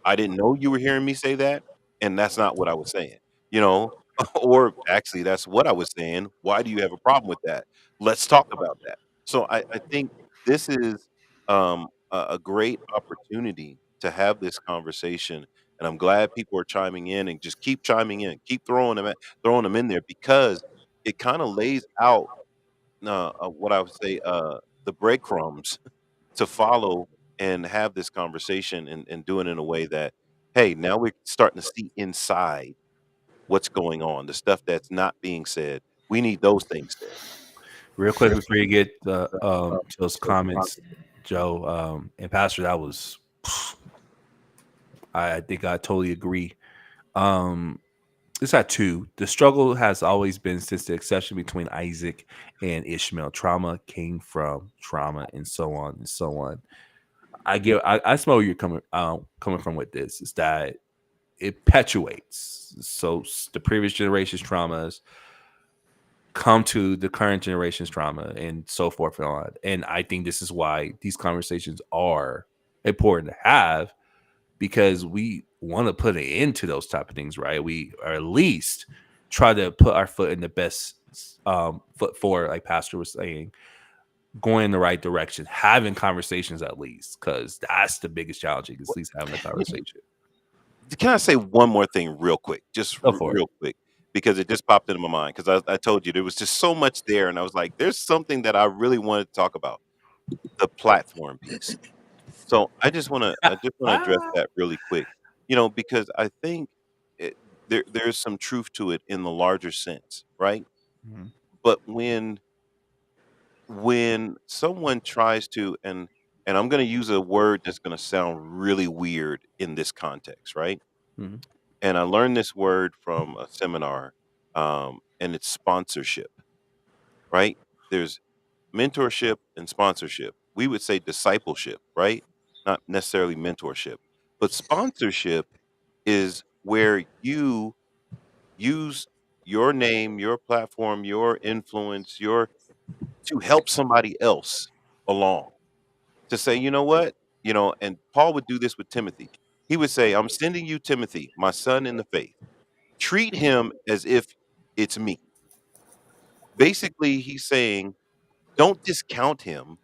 [SPEAKER 4] I didn't know you were hearing me say that, and that's not what I was saying, you know? Or actually, that's what I was saying. Why do you have a problem with that? Let's talk about that. So I think this is a great opportunity to have this conversation, and I'm glad people are chiming in and just keep chiming in, keep throwing them in there because it kind of lays out what I would say the breadcrumbs to follow and have this conversation and do it in a way that, hey, now we're starting to see inside what's going on, the stuff that's not being said. We need those things said.
[SPEAKER 2] Real quick before you get to those comments, Joe and Pastor, that was I think I totally agree. Um, it's at two. The struggle has always been since the exception between Isaac and Ishmael. Trauma came from trauma, and so on and so on. I smell where you're coming from with this. Is that it perpetuates. So the previous generation's traumas come to the current generation's trauma and so forth and on. And I think this is why these conversations are important to have because we want to put an end to those type of things, right? We or at least try to put our foot in the best foot forward, like Pastor was saying, going in the right direction, having conversations at least, because that's the biggest challenge is at least having a conversation.
[SPEAKER 4] Can I say one more thing real quick? Just
[SPEAKER 2] Go for it.
[SPEAKER 4] real quick. Because it just popped into my mind. Because I told you there was just so much there, and I was like, "There's something that I really wanted to talk about: the platform piece." So I just wanna address that really quick, because I think it, there's some truth to it in the larger sense, right?
[SPEAKER 2] Mhm.
[SPEAKER 4] But when someone tries to, and I'm going to use a word that's going to sound really weird in this context, right?
[SPEAKER 2] Mhm.
[SPEAKER 4] And I learned this word from a seminar, and it's sponsorship, right? There's mentorship and sponsorship. We would say discipleship, right? Not necessarily mentorship. But sponsorship is where you use your name, your platform, your influence, your to help somebody else along. To say, you know what? And Paul would do this with Timothy. He would say, I'm sending you Timothy, my son in the faith. Treat him as if it's me. Basically, he's saying, don't discount him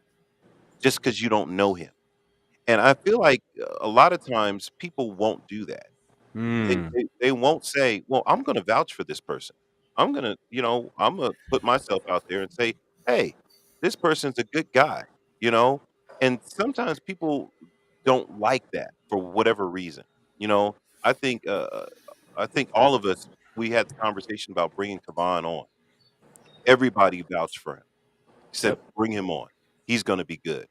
[SPEAKER 4] just because you don't know him. And I feel like a lot of times people won't do that. They
[SPEAKER 2] Mm.
[SPEAKER 4] they they won't say, "Well, I'm gonna vouch for this person. I'm gonna put myself out there and say, hey, this person's a good guy," you know? And sometimes people don't like that for whatever reason, you know? I think, I think all of us, we had the conversation about bringing Kevon on. Everybody vouched for him. Said,
[SPEAKER 2] Yep.
[SPEAKER 4] "Bring him on. He's gonna be good."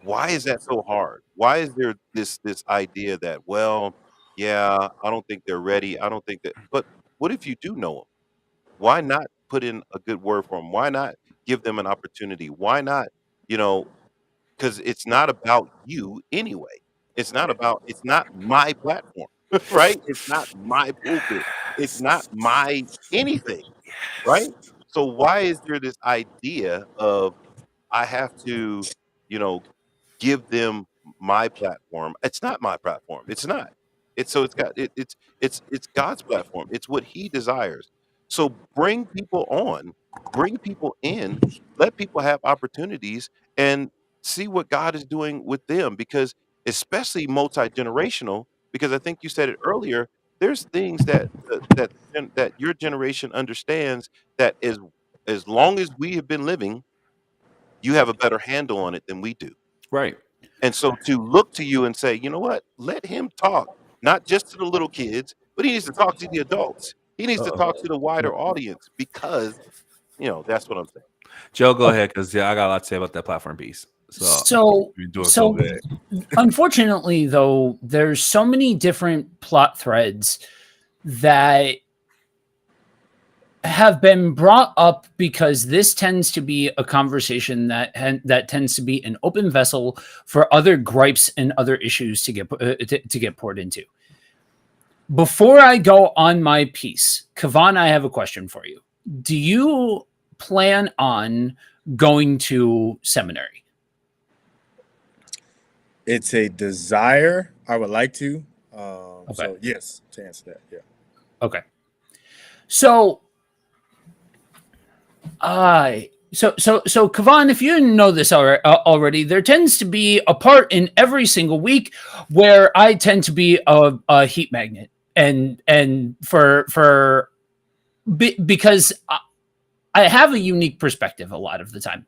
[SPEAKER 4] Why is that so hard? Why is there this idea that, well, yeah, I don't think they're ready. I don't think that, but what if you do know them? Why not put in a good word for them? Why not give them an opportunity? Why not, you know, because it's not about you anyway. It's not my platform, right? It's not my pulpit. It's not my anything, right? So why is there this idea of I have to, you know, give them my platform. It's not my platform. It's not. It's got it's God's platform. It's what He desires. So bring people on, bring people in, let people have opportunities, and see what God is doing with them, because especially multi-generational, because I think you said it earlier, there's things that that your generation understands, that is, as long as we have been living, you have a better handle on it than we do.
[SPEAKER 2] Right.
[SPEAKER 4] And so to look to you and say, "You know what? Let him talk, not just to the little kids, but he needs to talk to the adults. He needs to
[SPEAKER 2] Uh-oh.
[SPEAKER 4] talk to the wider audience," because, that's what I'm saying.
[SPEAKER 2] Joe, go ahead, because I got a lot to say about that platform piece.
[SPEAKER 1] So,
[SPEAKER 2] you're doing
[SPEAKER 1] so
[SPEAKER 2] good.
[SPEAKER 1] unfortunately, though, there's so many different plot threads that have been brought up because this tends to be a conversation that tends to be an open vessel for other gripes and other issues to get poured into. Before I go on my piece, Kevon, I have a question for you. Do you plan on going to seminary?
[SPEAKER 3] It's a desire. I would like to.
[SPEAKER 1] Okay.
[SPEAKER 3] So yes, to answer that, yeah.
[SPEAKER 1] Okay. So, Kevon, if you didn't know this already, there tends to be a part in every single week where I tend to be a heat magnet, because I have a unique perspective a lot of the time.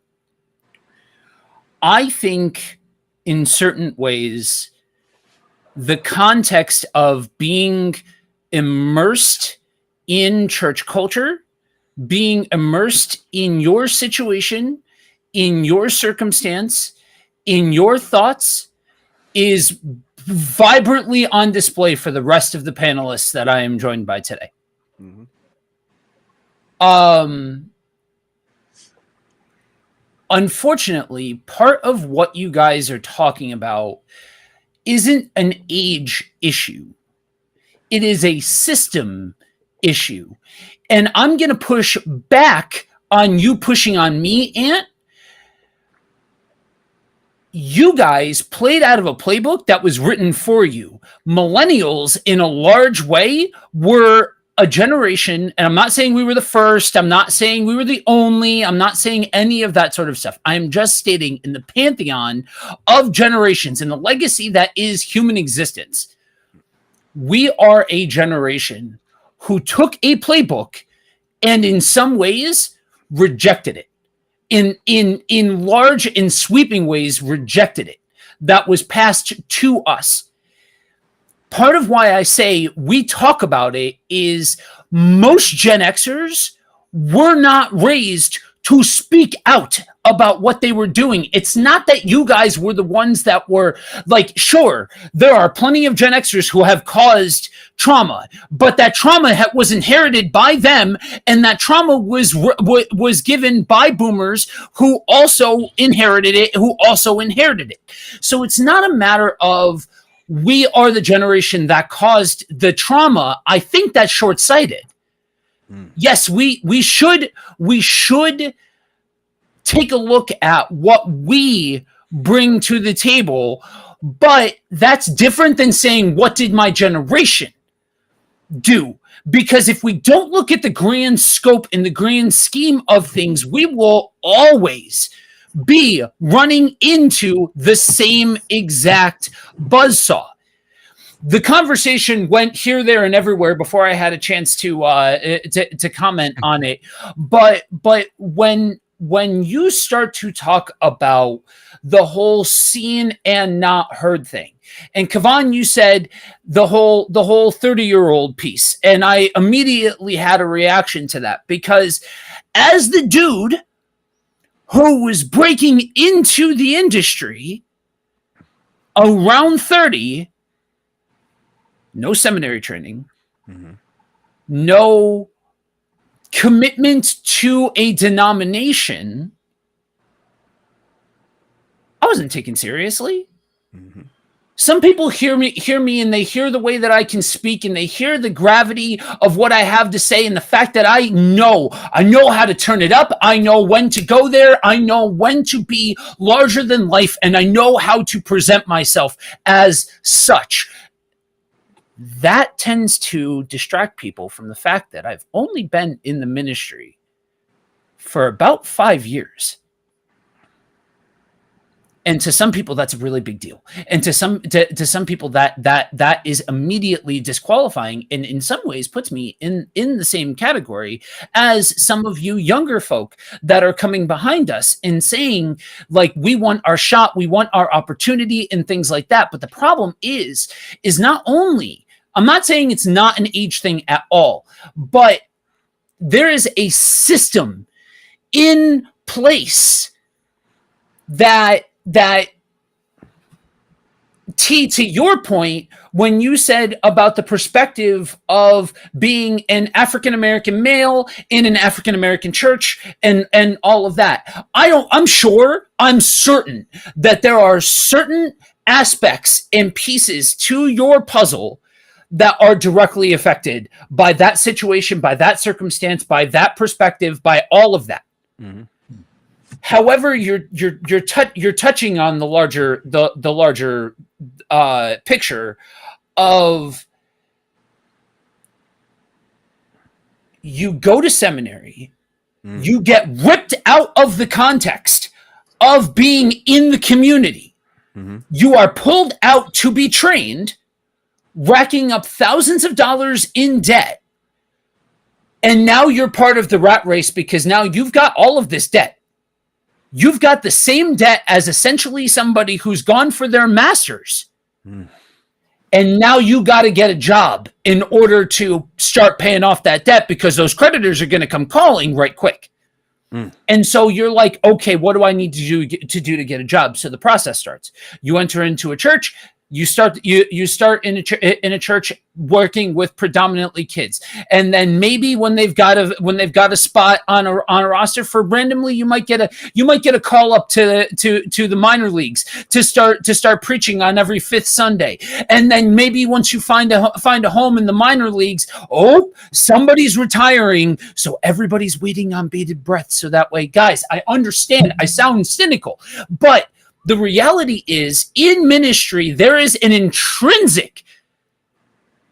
[SPEAKER 1] I think in certain ways, the context of being immersed in church culture, being immersed in your situation, in your circumstance, in your thoughts, is vibrantly on display for the rest of the panelists that I am joined by today.
[SPEAKER 2] Mm-hmm.
[SPEAKER 1] Unfortunately, part of what you guys are talking about isn't an age issue. It is a system issue. And I'm going to push back on you pushing on me, Ant. You guys played out of a playbook that was written for you. Millennials, in a large way, were a generation, and I'm not saying we were the first, I'm not saying we were the only, I'm not saying any of that sort of stuff. I am just stating, in the pantheon of generations, in the legacy that is human existence, we are a generation who took a playbook and in some ways rejected it. In large and sweeping ways rejected it. That was passed to us. Part of why I say we talk about it is most Gen Xers were not raised to speak out about what they were doing. It's not that you guys were the ones that were like, sure, there are plenty of Gen Xers who have caused trauma, but that trauma was inherited by them, and that trauma was given by boomers who also inherited it. So it's not a matter of we are the generation that caused the trauma. I think that's short-sighted. Yes, we should take a look at what we bring to the table, but that's different than saying, what did my generation do? Because if we don't look at the grand scope and the grand scheme of things, we will always be running into the same exact buzzsaw. The conversation went here, there, and everywhere before I had a chance to comment on it. But when you start to talk about the whole seen and not heard thing, and Kevon, you said the whole 30-year-old piece, and I immediately had a reaction to that, because as the dude who was breaking into the industry around 30, no seminary training, no commitment to a denomination, I wasn't taken seriously. Some people hear me and they hear the way that I can speak, and they hear the gravity of what I have to say, and the fact that I know how to turn it up. I know when to go there. I know when to be larger than life, and I know how to present myself as such. That tends to distract people from the fact that I've only been in the ministry for about 5 years. And to some people, that's a really big deal. And to some people, that is immediately disqualifying, and in some ways puts me in the same category as some of you younger folk that are coming behind us and saying, like, we want our shot, we want our opportunity, and things like that. But the problem is not only, I'm not saying it's not an age thing at all, but there is a system in place that T, to your point, when you said about the perspective of being an African-American male in an African-American church and all of that, I'm certain that there are certain aspects and pieces to your puzzle that are directly affected by that situation, by that circumstance, by that perspective, by all of that. Mm-hmm. However, you're touching on the larger picture of, you go to seminary, you get ripped out of the context of being in the community. Mm-hmm. You are pulled out to be trained, racking up thousands of dollars in debt. And now you're part of the rat race because now you've got all of this debt. You've got the same debt as essentially somebody who's gone for their master's. Mm. And now you got to get a job in order to start paying off that debt because those creditors are going to come calling right quick. Mm. And so you're like, okay, what do I need to do to get a job? So the process starts. You enter into a church. You start in a church working with predominantly kids, and then maybe when they've got a spot on a roster for randomly, you might get a call up to the minor leagues to start preaching on every fifth Sunday, and then maybe once you find a home in the minor leagues, somebody's retiring, so everybody's waiting on bated breath. So that way, guys, I understand I sound cynical, but the reality is, in ministry, there is an intrinsic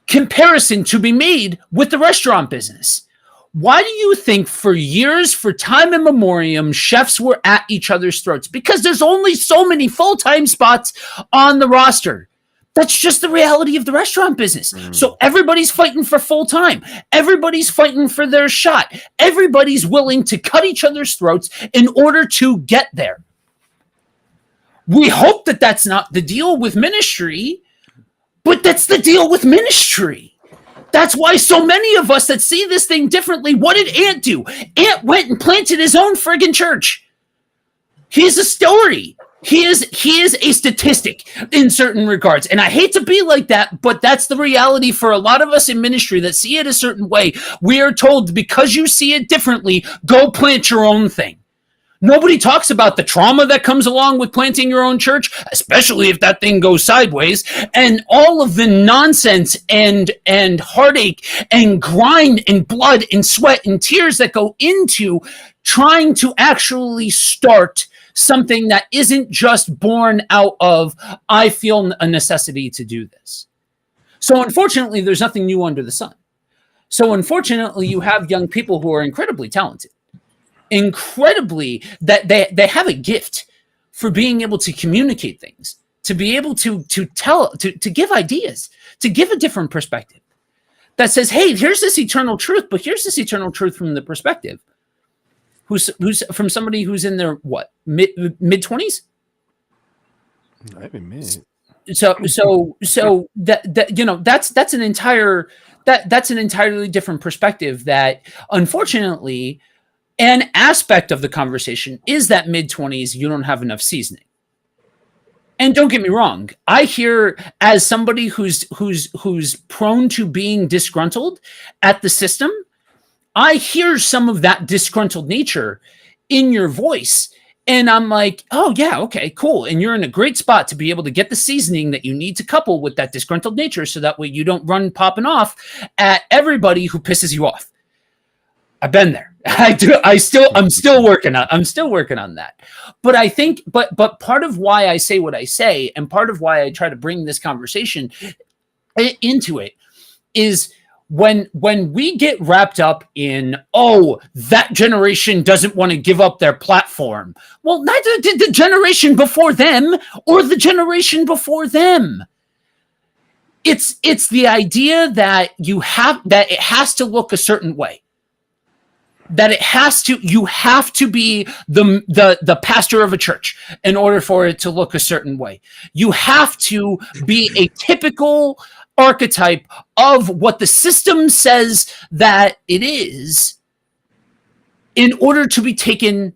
[SPEAKER 1] comparison to be made with the restaurant business. Why do you think for years, for time immemorial, chefs were at each other's throats? Because there's only so many full-time spots on the roster. That's just the reality of the restaurant business. Mm. So everybody's fighting for full-time. Everybody's fighting for their shot. Everybody's willing to cut each other's throats in order to get there. We hope that that's not the deal with ministry, but that's the deal with ministry. That's why so many of us that see this thing differently, what did Ant do? Ant went and planted his own friggin' church. He's a story. He is a statistic in certain regards. And I hate to be like that, but that's the reality for a lot of us in ministry that see it a certain way. We are told, because you see it differently, go plant your own thing. Nobody talks about the trauma that comes along with planting your own church, especially if that thing goes sideways, and all of the nonsense and heartache and grind and blood and sweat and tears that go into trying to actually start something that isn't just born out of, I feel a necessity to do this. So unfortunately, there's nothing new under the sun. So unfortunately, you have young people who are incredibly talented. Incredibly, that they have a gift for being able to communicate things, to be able to tell, to give ideas, to give a different perspective that says, hey, here's this eternal truth, but here's this eternal truth from the perspective who's from somebody who's in their mid 20s.
[SPEAKER 2] Maybe mid.
[SPEAKER 1] So that that's an entirely different perspective that, unfortunately, an aspect of the conversation is that mid-20s, you don't have enough seasoning. And don't get me wrong, I hear, as somebody who's prone to being disgruntled at the system, I hear some of that disgruntled nature in your voice. And I'm like, oh yeah, okay, cool. And you're in a great spot to be able to get the seasoning that you need to couple with that disgruntled nature, so that way you don't run popping off at everybody who pisses you off. I've been there. I'm still working on that. But I think, but part of why I say what I say, and part of why I try to bring this conversation into it, is when we get wrapped up in, oh, that generation doesn't want to give up their platform. Well, neither did the generation before them or the generation before them. It's the idea that it has to look a certain way. That you have to be the pastor of a church in order for it to look a certain way. You have to be a typical archetype of what the system says that it is in order to be taken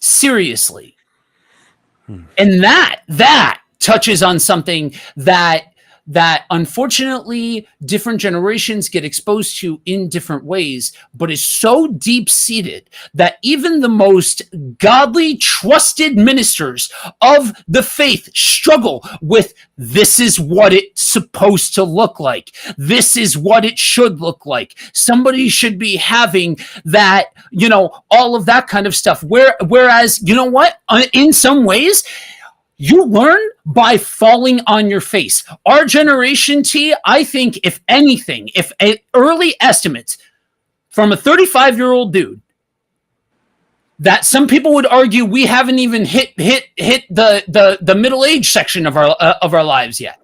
[SPEAKER 1] seriously. And that touches on something that unfortunately different generations get exposed to in different ways, but is so deep-seated that even the most godly, trusted ministers of the faith struggle with, this is what it's supposed to look like. This is what it should look like. Somebody should be having that, all of that kind of stuff. Whereas, you know what? In some ways, you learn by falling on your face. Our generation, T, I think, if anything, if early estimates from a 35-year-old dude, that some people would argue we haven't even hit the middle age section of our lives yet.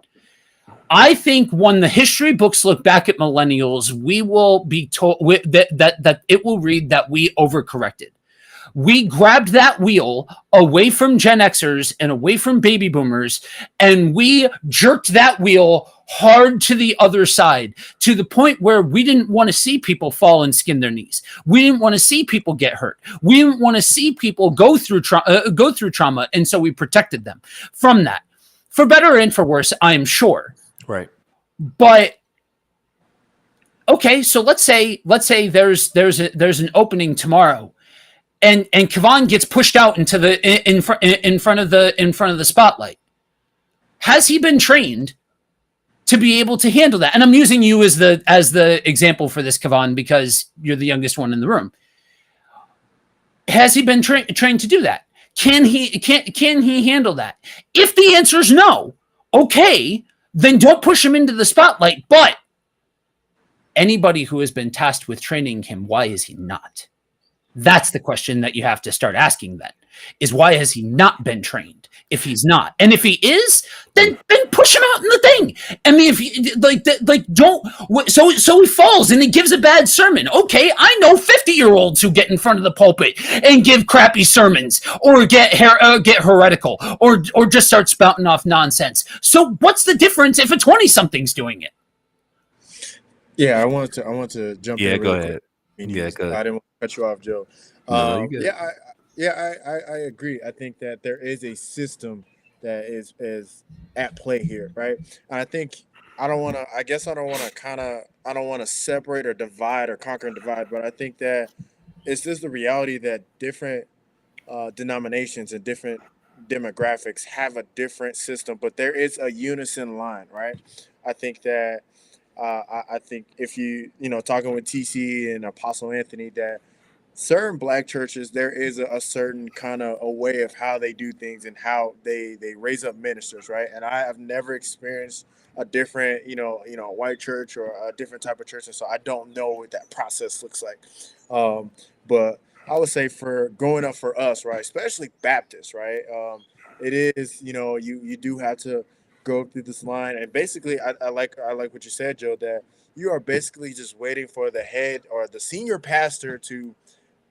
[SPEAKER 1] I think when the history books look back at millennials, we will be told that it will read that we overcorrected. We grabbed that wheel away from Gen Xers and away from baby boomers, and we jerked that wheel hard to the other side, to the point where we didn't want to see people fall and skin their knees. We didn't want to see people get hurt. We didn't want to see people go through trauma, and so we protected them from that, for better and for worse, I am sure.
[SPEAKER 2] Right.
[SPEAKER 1] But okay, so let's say there's an opening tomorrow. And Kevon gets pushed out into in front of the spotlight. Has he been trained to be able to handle that? And I'm using you as the example for this, Kevon, because you're the youngest one in the room. Has he been trained to do that? Can he handle that? If the answer is no, okay, then don't push him into the spotlight. But anybody who has been tasked with training him, why is he not? That's the question that you have to start asking then, is why has he not been trained if he's not? And if he is, then push him out in the thing. I mean, if you don't, so he falls and he gives a bad sermon. Okay, I know 50-year-olds who get in front of the pulpit and give crappy sermons or get heretical or just start spouting off nonsense. So what's the difference if a 20-something's doing it?
[SPEAKER 3] Yeah, I want to jump in.
[SPEAKER 2] Yeah, go
[SPEAKER 3] really
[SPEAKER 2] ahead.
[SPEAKER 3] quick.
[SPEAKER 2] Yeah, go ahead.
[SPEAKER 3] I didn't want to cut you off, Joe.
[SPEAKER 2] No, you good.
[SPEAKER 3] I agree. I think that there is a system that is at play here, right? And I think I don't want to separate or divide or conquer and divide, but I think that it's just the reality that different denominations and different demographics have a different system, but there is a unison line, right? I think that I think if talking with TC and Apostle Anthony, that certain black churches, there is a certain kind of a way of how they do things and how they raise up ministers, right? And I have never experienced a different, white church or a different type of church, and so I don't know what that process looks like. But I would say for growing up for us, right, especially Baptists, right, it is, you do have to go through this line, and basically, I like what you said, Joe, that you are basically just waiting for the head or the senior pastor to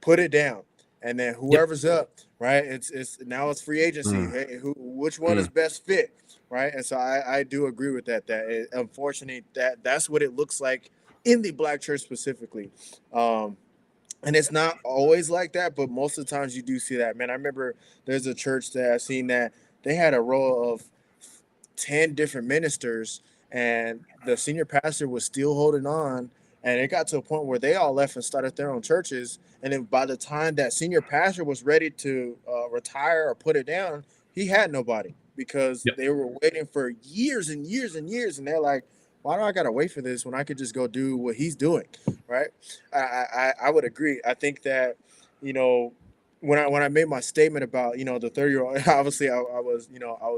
[SPEAKER 3] put it down, and then whoever's up, right? It's now it's free agency. Hey, which one is best fit, right? And so I do agree with that. Unfortunately, that's what it looks like in the black church specifically. And it's not always like that, but most of the times you do see that. Man, I remember there's a church that I've seen that they had a row of 10 different ministers, and the senior pastor was still holding on, and it got to a point where they all left and started their own churches. And then by the time that senior pastor was ready to retire or put it down, he had nobody, because they were waiting for years and years and years, and they're like, why do I gotta wait for this when I could just go do what he's doing, right? I would agree. I think that, when I made my statement about, the 30-year-old, obviously I was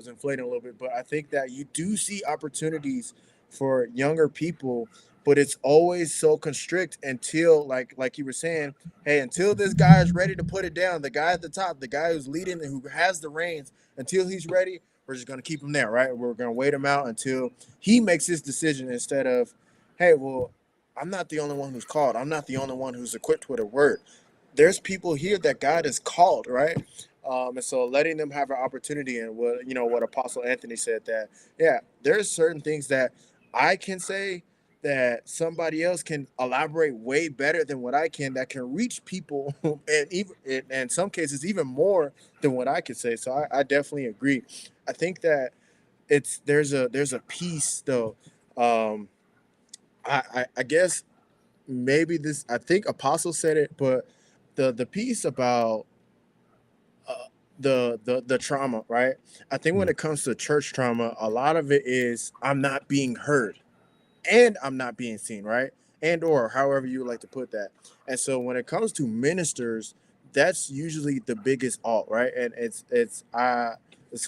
[SPEAKER 3] inflating a little bit, but I think that you do see opportunities for younger people but it's always so constrict until like you were saying, hey, until this guy is ready to put it down, the guy at the top, the guy who's leading and who has the reins, until he's ready, we're just gonna keep him there, right? We're gonna wait him out until he makes his decision instead of, hey, well, I'm not the only one who's called. I'm not the only one who's equipped with a word. There's people here that God has called, right? And so letting them have an opportunity, and what Apostle Anthony said, that yeah, there's certain things that I can say that somebody else can elaborate way better than what I can, that can reach people and even in some cases even more than what I could say. So I definitely agree. I think that there's a piece though. Um, I guess maybe this, I think Apostle said it, but the piece about the trauma, right? I think when it comes to church trauma, a lot of it is I'm not being heard and I'm not being seen, right? And or however you would like to put that. And so when it comes to ministers, that's usually the biggest alt, right? And it's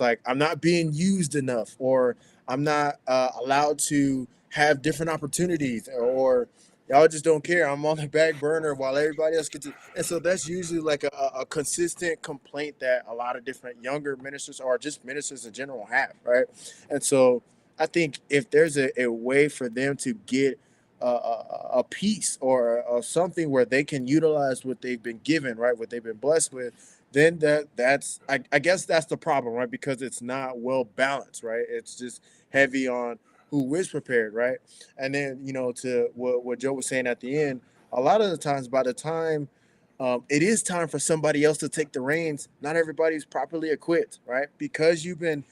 [SPEAKER 3] like I'm not being used enough, or I'm not allowed to have different opportunities, or y'all just don't care. I'm on the back burner while everybody else gets to. And so that's usually like a consistent complaint that a lot of different younger ministers or just ministers in general have, right? And so I think if there's a way for them to get a piece or something where they can utilize what they've been given, right, what they've been blessed with, then that's I guess that's the problem, right? Because it's not well balanced, right? It's just heavy on who is prepared, right? And then to what Joe was saying at the end, a lot of the times by the time it is time for somebody else to take the reins, not everybody's properly equipped, right? Because you've been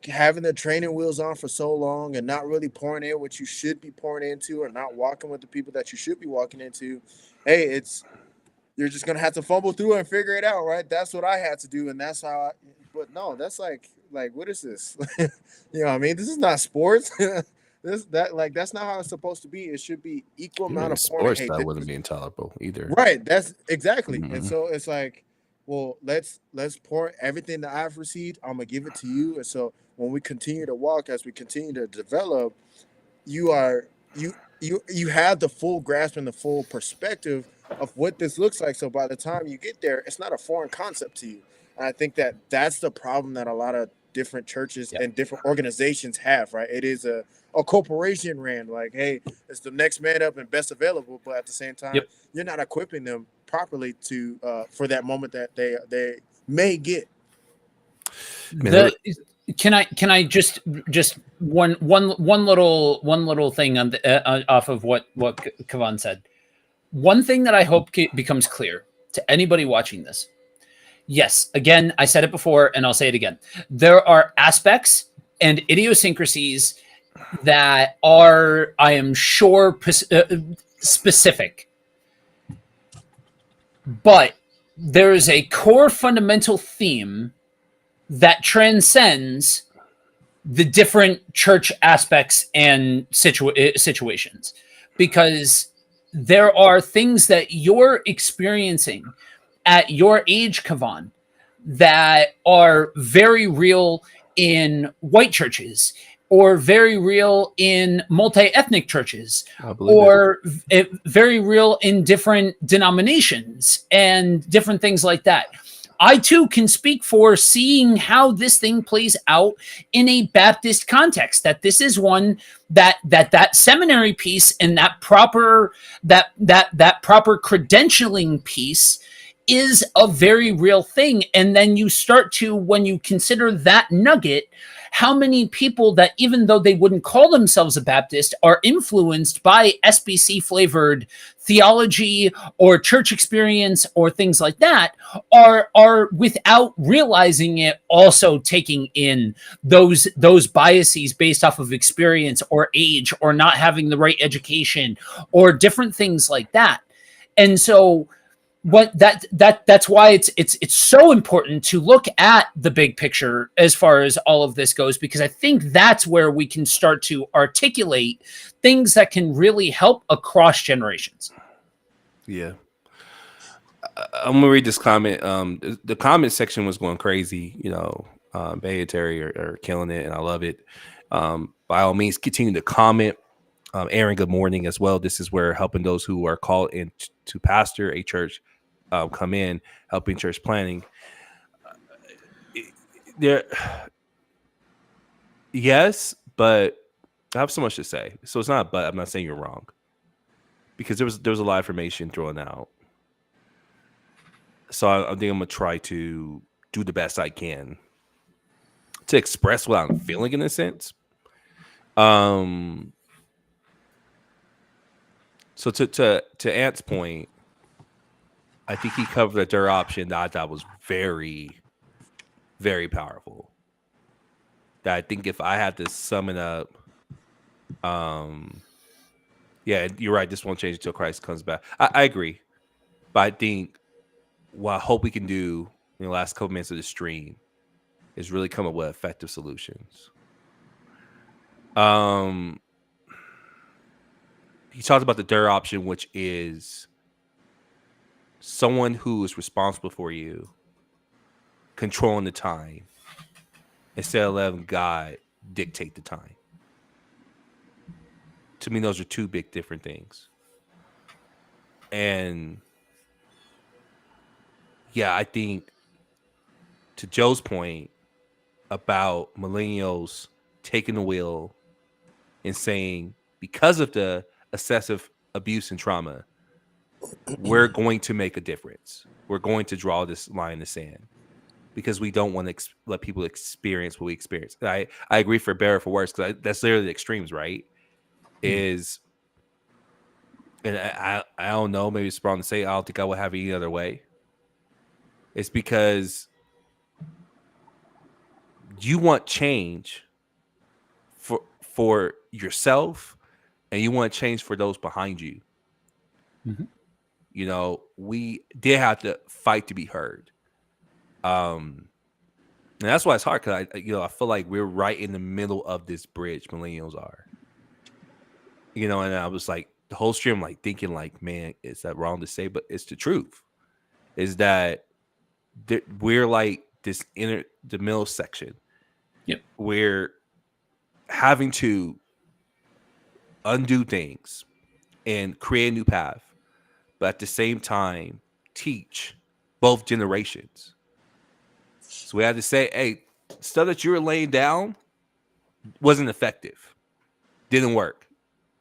[SPEAKER 3] having the training wheels on for so long and not really pouring in what you should be pouring into, or not walking with the people that you should be walking into. Hey, you're just gonna have to fumble through and figure it out, right? That's what I had to do, and that's how. But no, that's like what is this? What I mean? This is not sports. That's not how it's supposed to be. It should be equal
[SPEAKER 2] Even
[SPEAKER 3] amount
[SPEAKER 2] in
[SPEAKER 3] of pouring.
[SPEAKER 2] sports,
[SPEAKER 3] Hey,
[SPEAKER 2] that wouldn't be intolerable either.
[SPEAKER 3] right. That's exactly. And
[SPEAKER 2] Mhm.
[SPEAKER 3] so it's like, well, let's pour everything that I've received. I'm gonna give it to you. And so when we continue to walk, as we continue to develop, you are you have the full grasp and the full perspective of what this looks like. So by the time you get there, it's not a foreign concept to you. And I think that that's the problem that a lot of different churches
[SPEAKER 1] Yep.
[SPEAKER 3] and different organizations have, right? It is a corporation ran like, hey, it's the next man up and best available, but at the same time,
[SPEAKER 1] Yep.
[SPEAKER 3] you're not equipping them properly to for that moment that they may get.
[SPEAKER 2] Man,
[SPEAKER 1] The can I just one little thing on off of what Kevon said. One thing that I hope becomes clear to anybody watching this. Yes, again, I said it before and I'll say it again. There are aspects and idiosyncrasies that are, I am sure, specific, but there is a core fundamental theme that transcends the different church aspects and situations, because there are things that you're experiencing at your age, Kevon, that are very real in white churches, or very real in multi-ethnic churches,
[SPEAKER 2] I believe it.
[SPEAKER 1] or very real in different denominations and different things like that. I too can speak for seeing how this thing plays out in a Baptist context. That this is one that seminary piece and that proper credentialing piece is a very real thing. And then you start to, when you consider that nugget, how many people that, even though they wouldn't call themselves a Baptist, are influenced by SBC flavored theology or church experience or things like that, are without realizing it also taking in those biases based off of experience or age or not having the right education or different things like that. And so that's why it's so important to look at the big picture as far as all of this goes, because I think that's where we can start to articulate things that can really help across generations.
[SPEAKER 2] Yeah. I'm gonna read this comment. The comment section was going crazy. Bay and Terry are killing it, and I love it. By all means, continue to comment. Aaron, good morning as well. This is where helping those who are called in to pastor a church come in, helping church planning. There, yes, but I have so much to say. So it's not, but I'm not saying you're wrong because there was a lot of information thrown out. So I think I'm gonna try to do the best I can to express what I'm feeling in a sense. So to Ant's point, I think he covered a third option that I thought was very, very powerful. That I think if I had to sum it up, yeah, you're right. This won't change until Christ comes back. I agree, but I think what I hope we can do in the last couple minutes of the stream is really come up with effective solutions. He talked about the third option, which is someone who is responsible for you controlling the time instead of letting God dictate the time. To me, those are two big different things. And yeah, I think to Joe's point about millennials taking the wheel and saying, because of the excessive abuse and trauma, we're going to make a difference. We're going to draw this line in the sand because we don't want to let people experience what we experience. I agree for better or for worse, because that's literally the extremes, right? Is, and I don't know, maybe it's wrong to say, I don't think I would have it any other way. It's because you want change for yourself, and you want change for those behind you. Mm-hmm. You know, we did have to fight to be heard. And that's why it's hard, because I feel like we're right in the middle of this bridge. Millennials are, and I was like, the whole stream, like thinking, like, man, is that wrong to say? But it's the truth. Is that we're like this the middle section.
[SPEAKER 1] Yep.
[SPEAKER 2] We're having to undo things and create a new path, but at the same time teach both generations. So we had to say, hey, stuff that you were laying down wasn't effective, didn't work,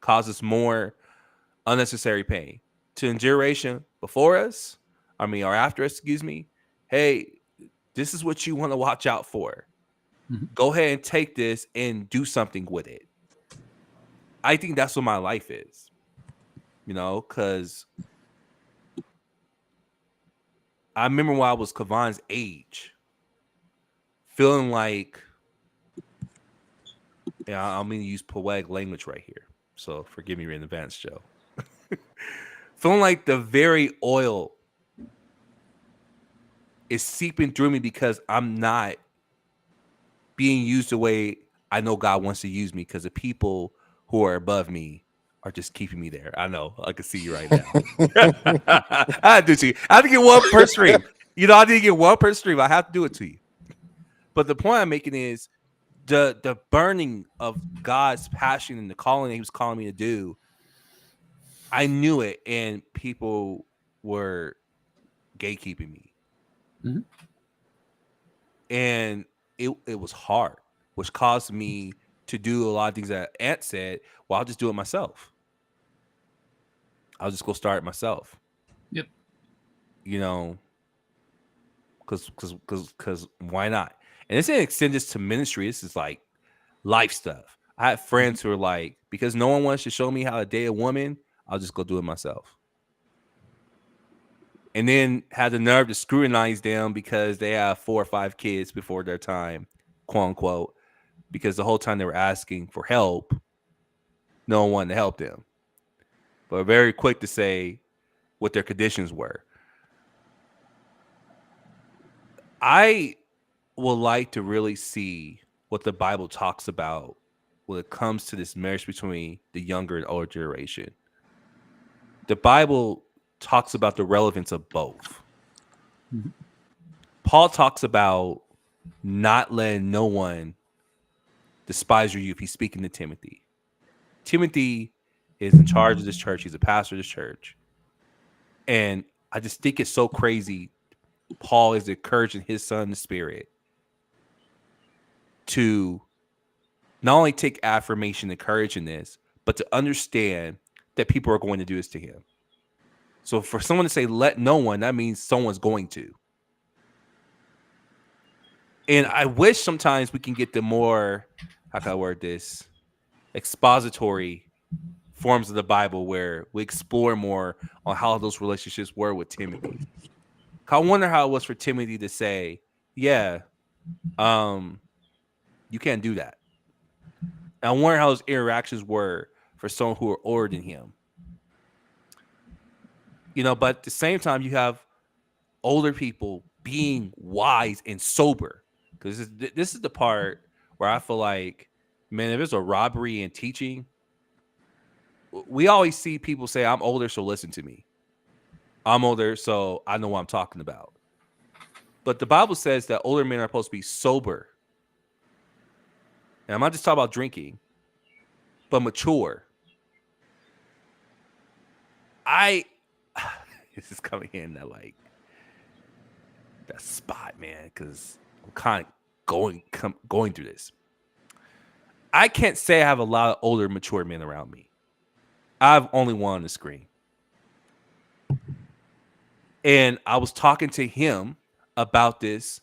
[SPEAKER 2] caused us more unnecessary pain. To the generation before us, or after us, excuse me, hey, this is what you want to watch out for. Mm-hmm. Go ahead and take this and do something with it. I think that's what my life is, because I remember when I was Kevon's age, feeling like, I'm going to use poetic language right here, so forgive me in advance, Joe. Feeling like the very oil is seeping through me because I'm not being used the way I know God wants to use me, because the people who are above me are just keeping me there. I know. I can see you right now. I have to get one per stream. I didn't get one per stream. I have to do it to you. But the point I'm making is the burning of God's passion and the calling that he was calling me to do. I knew it, and people were gatekeeping me. Mm-hmm. And it was hard, which caused me to do a lot of things that Ant said, well, I'll just do it myself. I'll just go start it myself.
[SPEAKER 1] Yep.
[SPEAKER 2] Because why not? And this didn't extend this to ministry. This is like life stuff. I have friends who are like, because no one wants to show me how to date a woman, I'll just go do it myself. And then had the nerve to scrutinize them because they have 4 or 5 kids before their time, quote unquote, because the whole time they were asking for help, no one wanted to help them. But very quick to say what their conditions were. I would like to really see what the Bible talks about when it comes to this marriage between the younger and older generation. The Bible talks about the relevance of both. Mm-hmm. Paul talks about not letting no one despise your youth. He's speaking to Timothy. Timothy is in charge of this church. He's a pastor of this church. And I just think it's so crazy. Paul is encouraging his son in the spirit to not only take affirmation and courage in this, but to understand that people are going to do this to him. So for someone to say, let no one, that means someone's going to. And I wish sometimes we can get the more, how can I word this, expository forms of the Bible where we explore more on how those relationships were with Timothy. I wonder how it was for Timothy to say, yeah, you can't do that. And I wonder how his interactions were for someone who were older than him. But at the same time, you have older people being wise and sober. Because this is the part where I feel like, man, if there's a robbery in teaching, we always see people say, I'm older, so listen to me. I'm older, so I know what I'm talking about. But the Bible says that older men are supposed to be sober. And I'm not just talking about drinking, but mature. This is coming in that spot, man, because I'm kind of going through this. I can't say I have a lot of older, mature men around me. I have only one on the screen. And I was talking to him about this,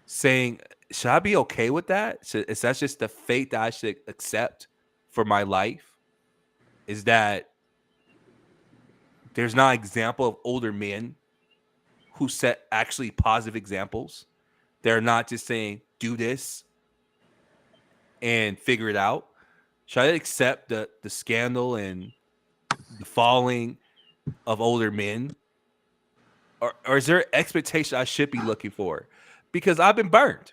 [SPEAKER 2] saying, should I be okay with that? Is that just the fate that I should accept for my life? Is that there's not an example of older men who set actually positive examples? They're not just saying, do this and figure it out. Should I accept the scandal and the falling of older men? Or is there an expectation I should be looking for? Because I've been burned.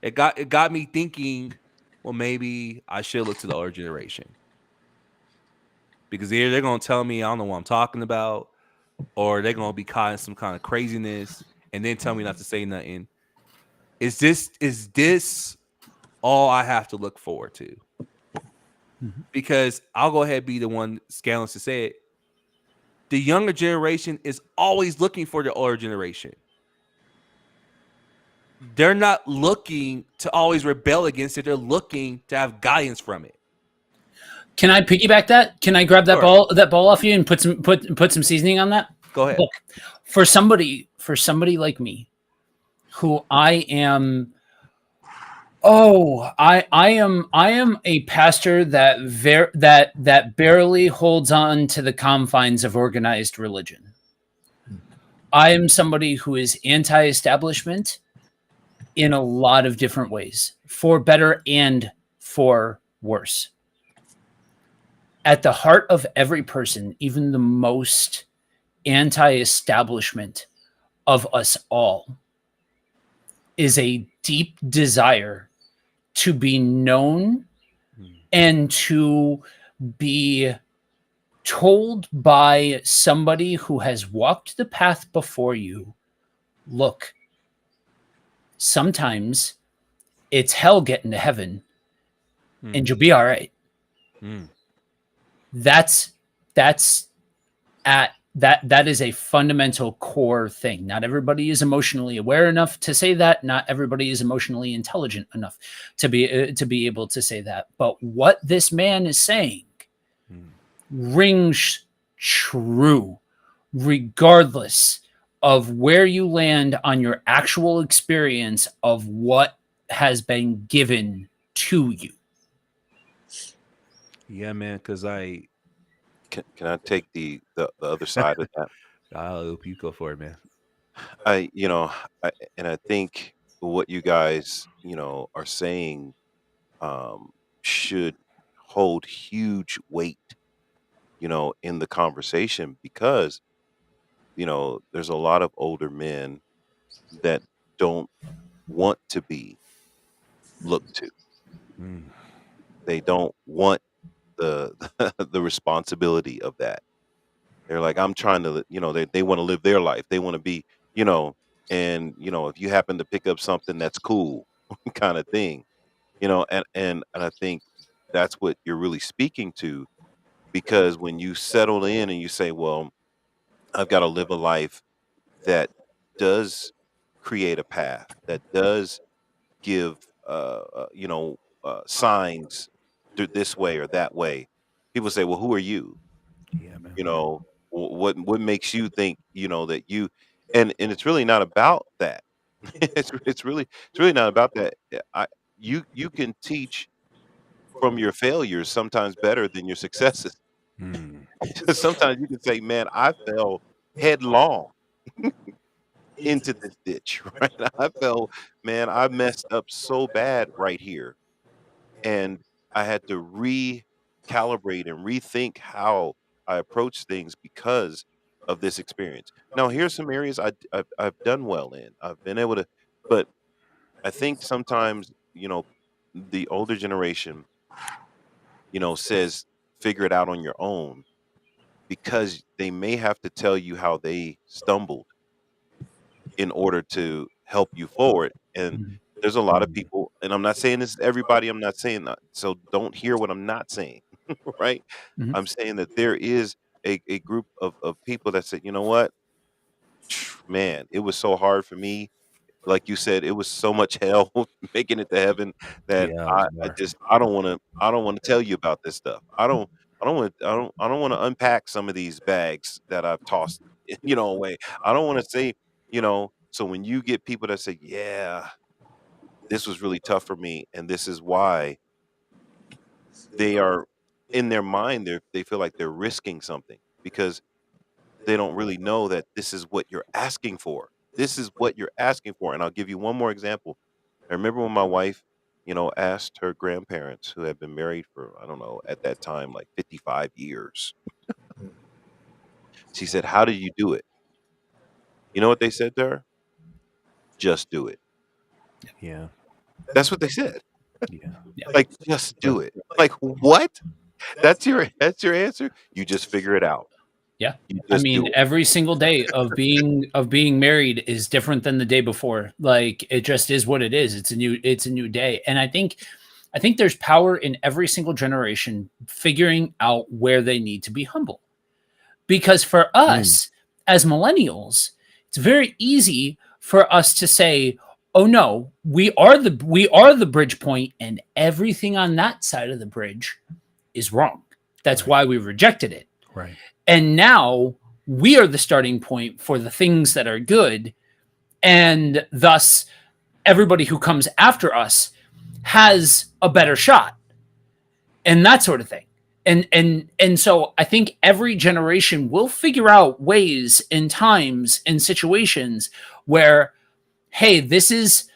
[SPEAKER 2] It got me thinking, well, maybe I should look to the older generation. Because either they're going to tell me I don't know what I'm talking about, or they're going to be caught in some kind of craziness and then tell me not to say nothing. Is this all I have to look forward to? Mm-hmm. Because I'll go ahead and be the one scandalous to say it. The younger generation is always looking for the older generation. They're not looking to always rebel against it. They're looking to have guidance from it.
[SPEAKER 1] Can I piggyback that? Can I grab that ball off you and put some seasoning on that?
[SPEAKER 2] Go ahead.
[SPEAKER 1] Look, for somebody like me, who I am a pastor that barely holds on to the confines of organized religion. I am somebody who is anti-establishment in a lot of different ways, for better and for worse. At the heart of every person, even the most anti-establishment of us all, is a deep desire to be known and to be told by somebody who has walked the path before you, look, sometimes it's hell getting to heaven and you'll be all right. That is a fundamental core thing. Not everybody is emotionally aware enough to say that. Not everybody is emotionally intelligent enough to be able to say that. But what this man is saying rings true, regardless of where you land on your actual experience of what has been given to you.
[SPEAKER 2] Yeah, man, because
[SPEAKER 4] Can I take the other side of that?
[SPEAKER 2] I'll hope you go for it, man.
[SPEAKER 4] I think what you guys are saying should hold huge weight in the conversation, because there's a lot of older men that don't want to be looked to. They don't want the the responsibility of that. They're like, I'm trying to, they want to live their life. They want to be, and if you happen to pick up something that's cool, kind of thing, and I think that's what you're really speaking to, because when you settle in and you say, well, I've got to live a life that does create a path, that does give, signs this way or that way. People say, well, who are you?
[SPEAKER 2] Yeah, man.
[SPEAKER 4] You know, what makes you think, that you, and it's really not about that. It's really not about that. You can teach from your failures sometimes better than your successes.
[SPEAKER 2] Mm.
[SPEAKER 4] Sometimes you can say, man, I fell headlong into this ditch, right? Man, I messed up so bad right here. And I had to recalibrate and rethink how I approach things because of this experience. Now, here's some areas I've done well in. I've been able to, but I think sometimes, the older generation, says figure it out on your own because they may have to tell you how they stumbled in order to help you forward. And
[SPEAKER 1] Mhm.
[SPEAKER 4] there's a lot of people, and I'm not saying this is everybody, I'm not saying that. So don't hear what I'm not saying, right?
[SPEAKER 1] Mhm.
[SPEAKER 4] I'm saying that there is a group of people that said, you know what, man, it was so hard for me. Like you said, it was so much hell making it to heaven that
[SPEAKER 2] Yeah, it was
[SPEAKER 4] I,
[SPEAKER 2] a
[SPEAKER 4] I
[SPEAKER 2] bar.
[SPEAKER 4] just I don't want to tell you about this stuff. I don't want to unpack some of these bags that I've tossed away. I don't want to say, so when you get people that say, yeah, this was really tough for me and this is why, they are in their mind, they feel like they're risking something because they don't really know that this is what you're asking for. This is what you're asking for. And I'll give you one more example. I remember when my wife, asked her grandparents who had been married for, I don't know, at that time, like 55 years. She said, how did you do it? You know what they said to her? Just do it.
[SPEAKER 2] Yeah,
[SPEAKER 4] That's what they said.
[SPEAKER 2] yeah,
[SPEAKER 1] Yeah.
[SPEAKER 4] Like, just do it. Like, what? That's your answer? You just figure it out.
[SPEAKER 1] Yeah.
[SPEAKER 4] You
[SPEAKER 1] I
[SPEAKER 4] just
[SPEAKER 1] mean,
[SPEAKER 4] do it.
[SPEAKER 1] every single day of being married is different than the day before. Like it just is what it is. It's a new day. And I think there's power in every single generation figuring out where they need to be humble. Because for
[SPEAKER 2] Mm.
[SPEAKER 1] us as millennials, it's very easy for us to say, "Oh no, we are the bridge point and everything on that side of the bridge is wrong." That's
[SPEAKER 2] Right.
[SPEAKER 1] why we rejected it.
[SPEAKER 2] Right.
[SPEAKER 1] And now we are the starting point for the things that are good. And thus, everybody who comes after us has a better shot and that sort of thing. And so I think every generation will figure out ways and times and situations where, hey, this is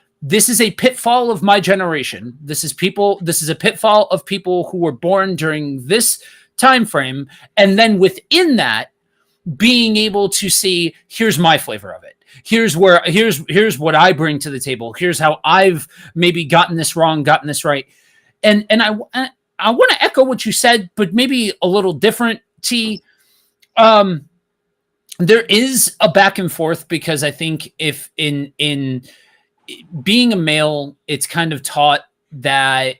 [SPEAKER 1] a pitfall of my generation. This is a pitfall of people who were born during this time frame. And then within that, being able to see, here's my flavor of it. Here's what I bring to the table. Here's how I've maybe gotten this wrong, gotten this right. And I want to echo what you said, but maybe a little different. Um, there is a back and forth because I think if in being a male, it's kind of taught that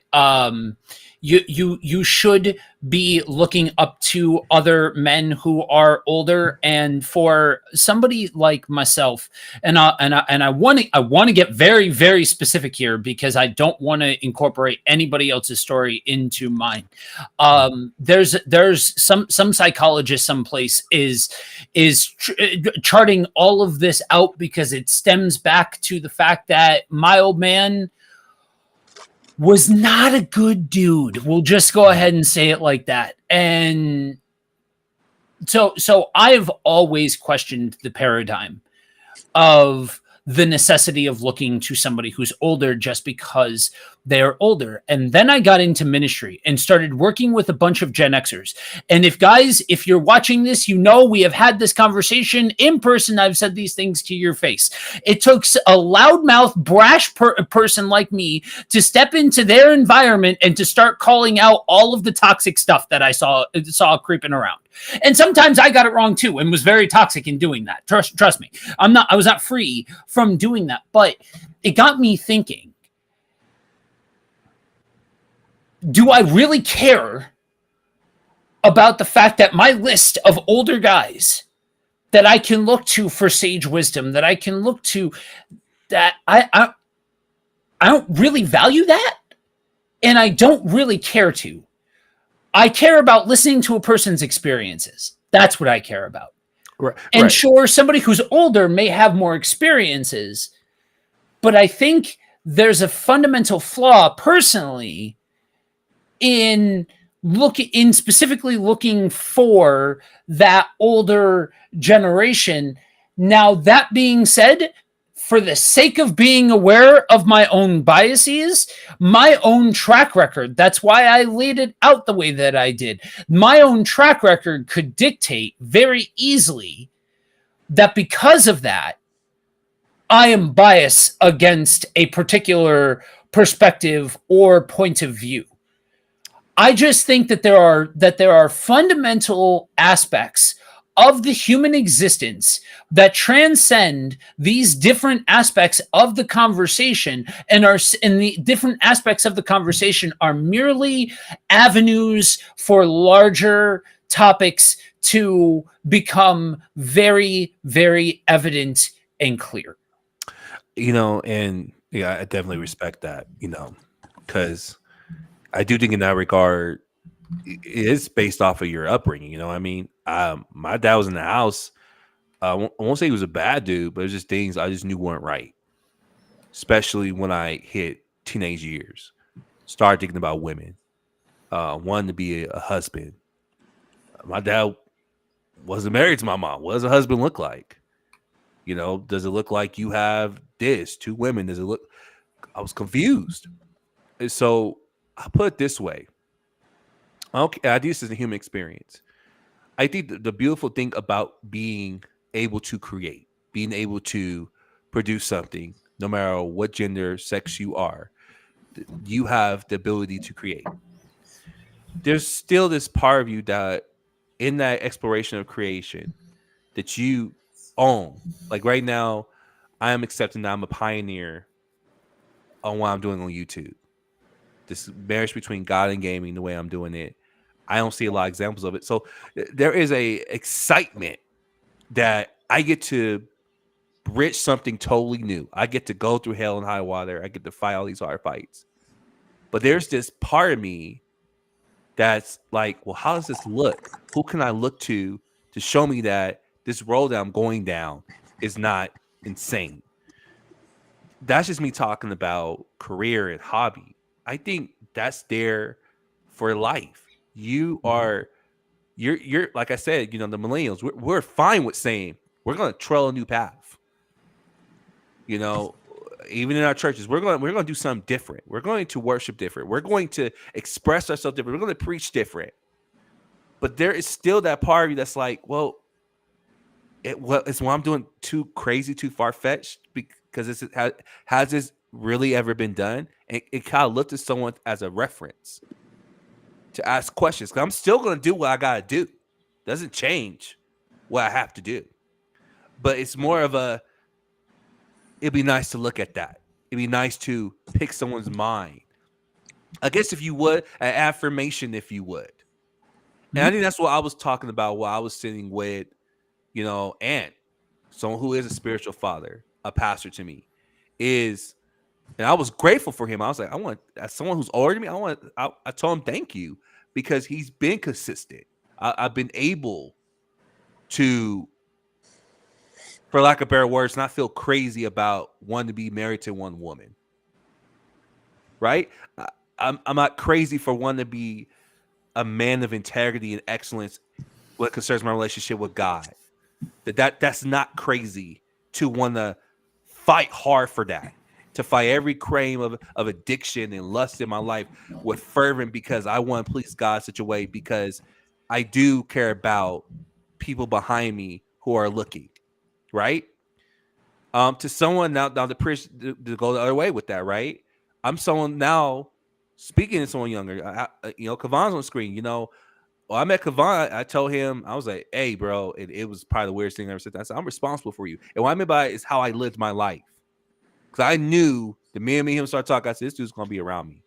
[SPEAKER 1] you should be looking up to other men who are older. And for somebody like myself, and I want to get very very specific here because I don't want to incorporate anybody else's story into mine. There's some psychologist someplace is charting all of this out because it stems back to the fact that my old man was not a good dude. We'll just go ahead and say it like that. And so I've always questioned the paradigm of the necessity of looking to somebody who's older just because they're older. And then I got into ministry and started working with a bunch of Gen Xers. And if you're watching this, we have had this conversation in person. I've said these things to your face. It took a loudmouth, brash person like me to step into their environment and to start calling out all of the toxic stuff that I saw creeping around. And sometimes I got it wrong too and was very toxic in doing that. Trust me. I was not free from doing that, but it got me thinking, do I really care about the fact that my list of older guys that I can look to for sage wisdom, that I can look to, that I don't really value that, and I don't really care to. I care about listening to a person's experiences. That's what I care about.
[SPEAKER 2] Right.
[SPEAKER 1] And sure, somebody who's older may have more experiences, but I think there's a fundamental flaw personally in specifically looking for that older generation. Now, that being said, for the sake of being aware of my own biases, my own track record, that's why I laid it out the way that I did. My own track record could dictate very easily that because of that, I am biased against a particular perspective or point of view. I just think that there are fundamental aspects of the human existence that transcend these different aspects of the conversation, and the different aspects of the conversation are merely avenues for larger topics to become very, very evident and clear.
[SPEAKER 2] And yeah, I definitely respect that, because I do think in that regard, it is based off of your upbringing. I mean, my dad was in the house. I won't say he was a bad dude, but it was just things I just knew weren't right, especially when I hit teenage years. Started thinking about women, wanting to be a husband. My dad wasn't married to my mom. What does a husband look like? Does it look like you have two women? Does it look? I was confused. And so I put it this way. Okay, I think this is a human experience. I think the beautiful thing about being able to create, being able to produce something, no matter what gender, sex you are, you have the ability to create. There's still this part of you that, in that exploration of creation, that you own. Like right now, I am accepting that I'm a pioneer on what I'm doing on YouTube. This marriage between God and gaming, the way I'm doing it, I don't see a lot of examples of it. So there is a excitement that I get to bridge something totally new. I get to go through hell and high water. I get to fight all these hard fights. But there's this part of me that's like, well, how does this look? Who can I look to show me that this road that I'm going down is not insane? That's just me talking about career and hobby. I think that's there for life. You're like I said, the millennials, we're fine with saying we're going to trail a new path. Even in our churches, we're going to do something different. We're going to worship different. We're going to express ourselves different. We're going to preach different. But there is still that part of you that's like, well, is what I'm doing too crazy, too far fetched? Because has this really ever been done? And it kind of looked at someone as a reference to ask questions. Because I'm still going to do what I got to do. Doesn't change what I have to do. But it's more of it'd be nice to look at that. It'd be nice to pick someone's mind. I guess if you would, an affirmation, if you would. And I think that's what I was talking about while I was sitting with, Ant, someone who is a spiritual father, a pastor to me, and I was grateful for him. I was like, as someone who's older than me, I told him thank you, because he's been consistent. I've been able to, for lack of better words, not feel crazy about wanting to be married to one woman. Right? I'm not crazy for wanting to be a man of integrity and excellence when it concerns my relationship with God. That's not crazy to want to fight hard for that, to fight every crime of addiction and lust in my life with fervent, because I want to please God such a way, because I do care about people behind me who are looking, right? To someone now to go the other way with that, right? I'm someone now speaking to someone younger. Kevon's on the screen. I met Kevon. I told him, I was like, hey, bro, it was probably the weirdest thing I ever said. I said, I'm responsible for you. And what I meant by it is how I lived my life. Because I knew the minute me and him started talking, I said, this dude's going to be around me.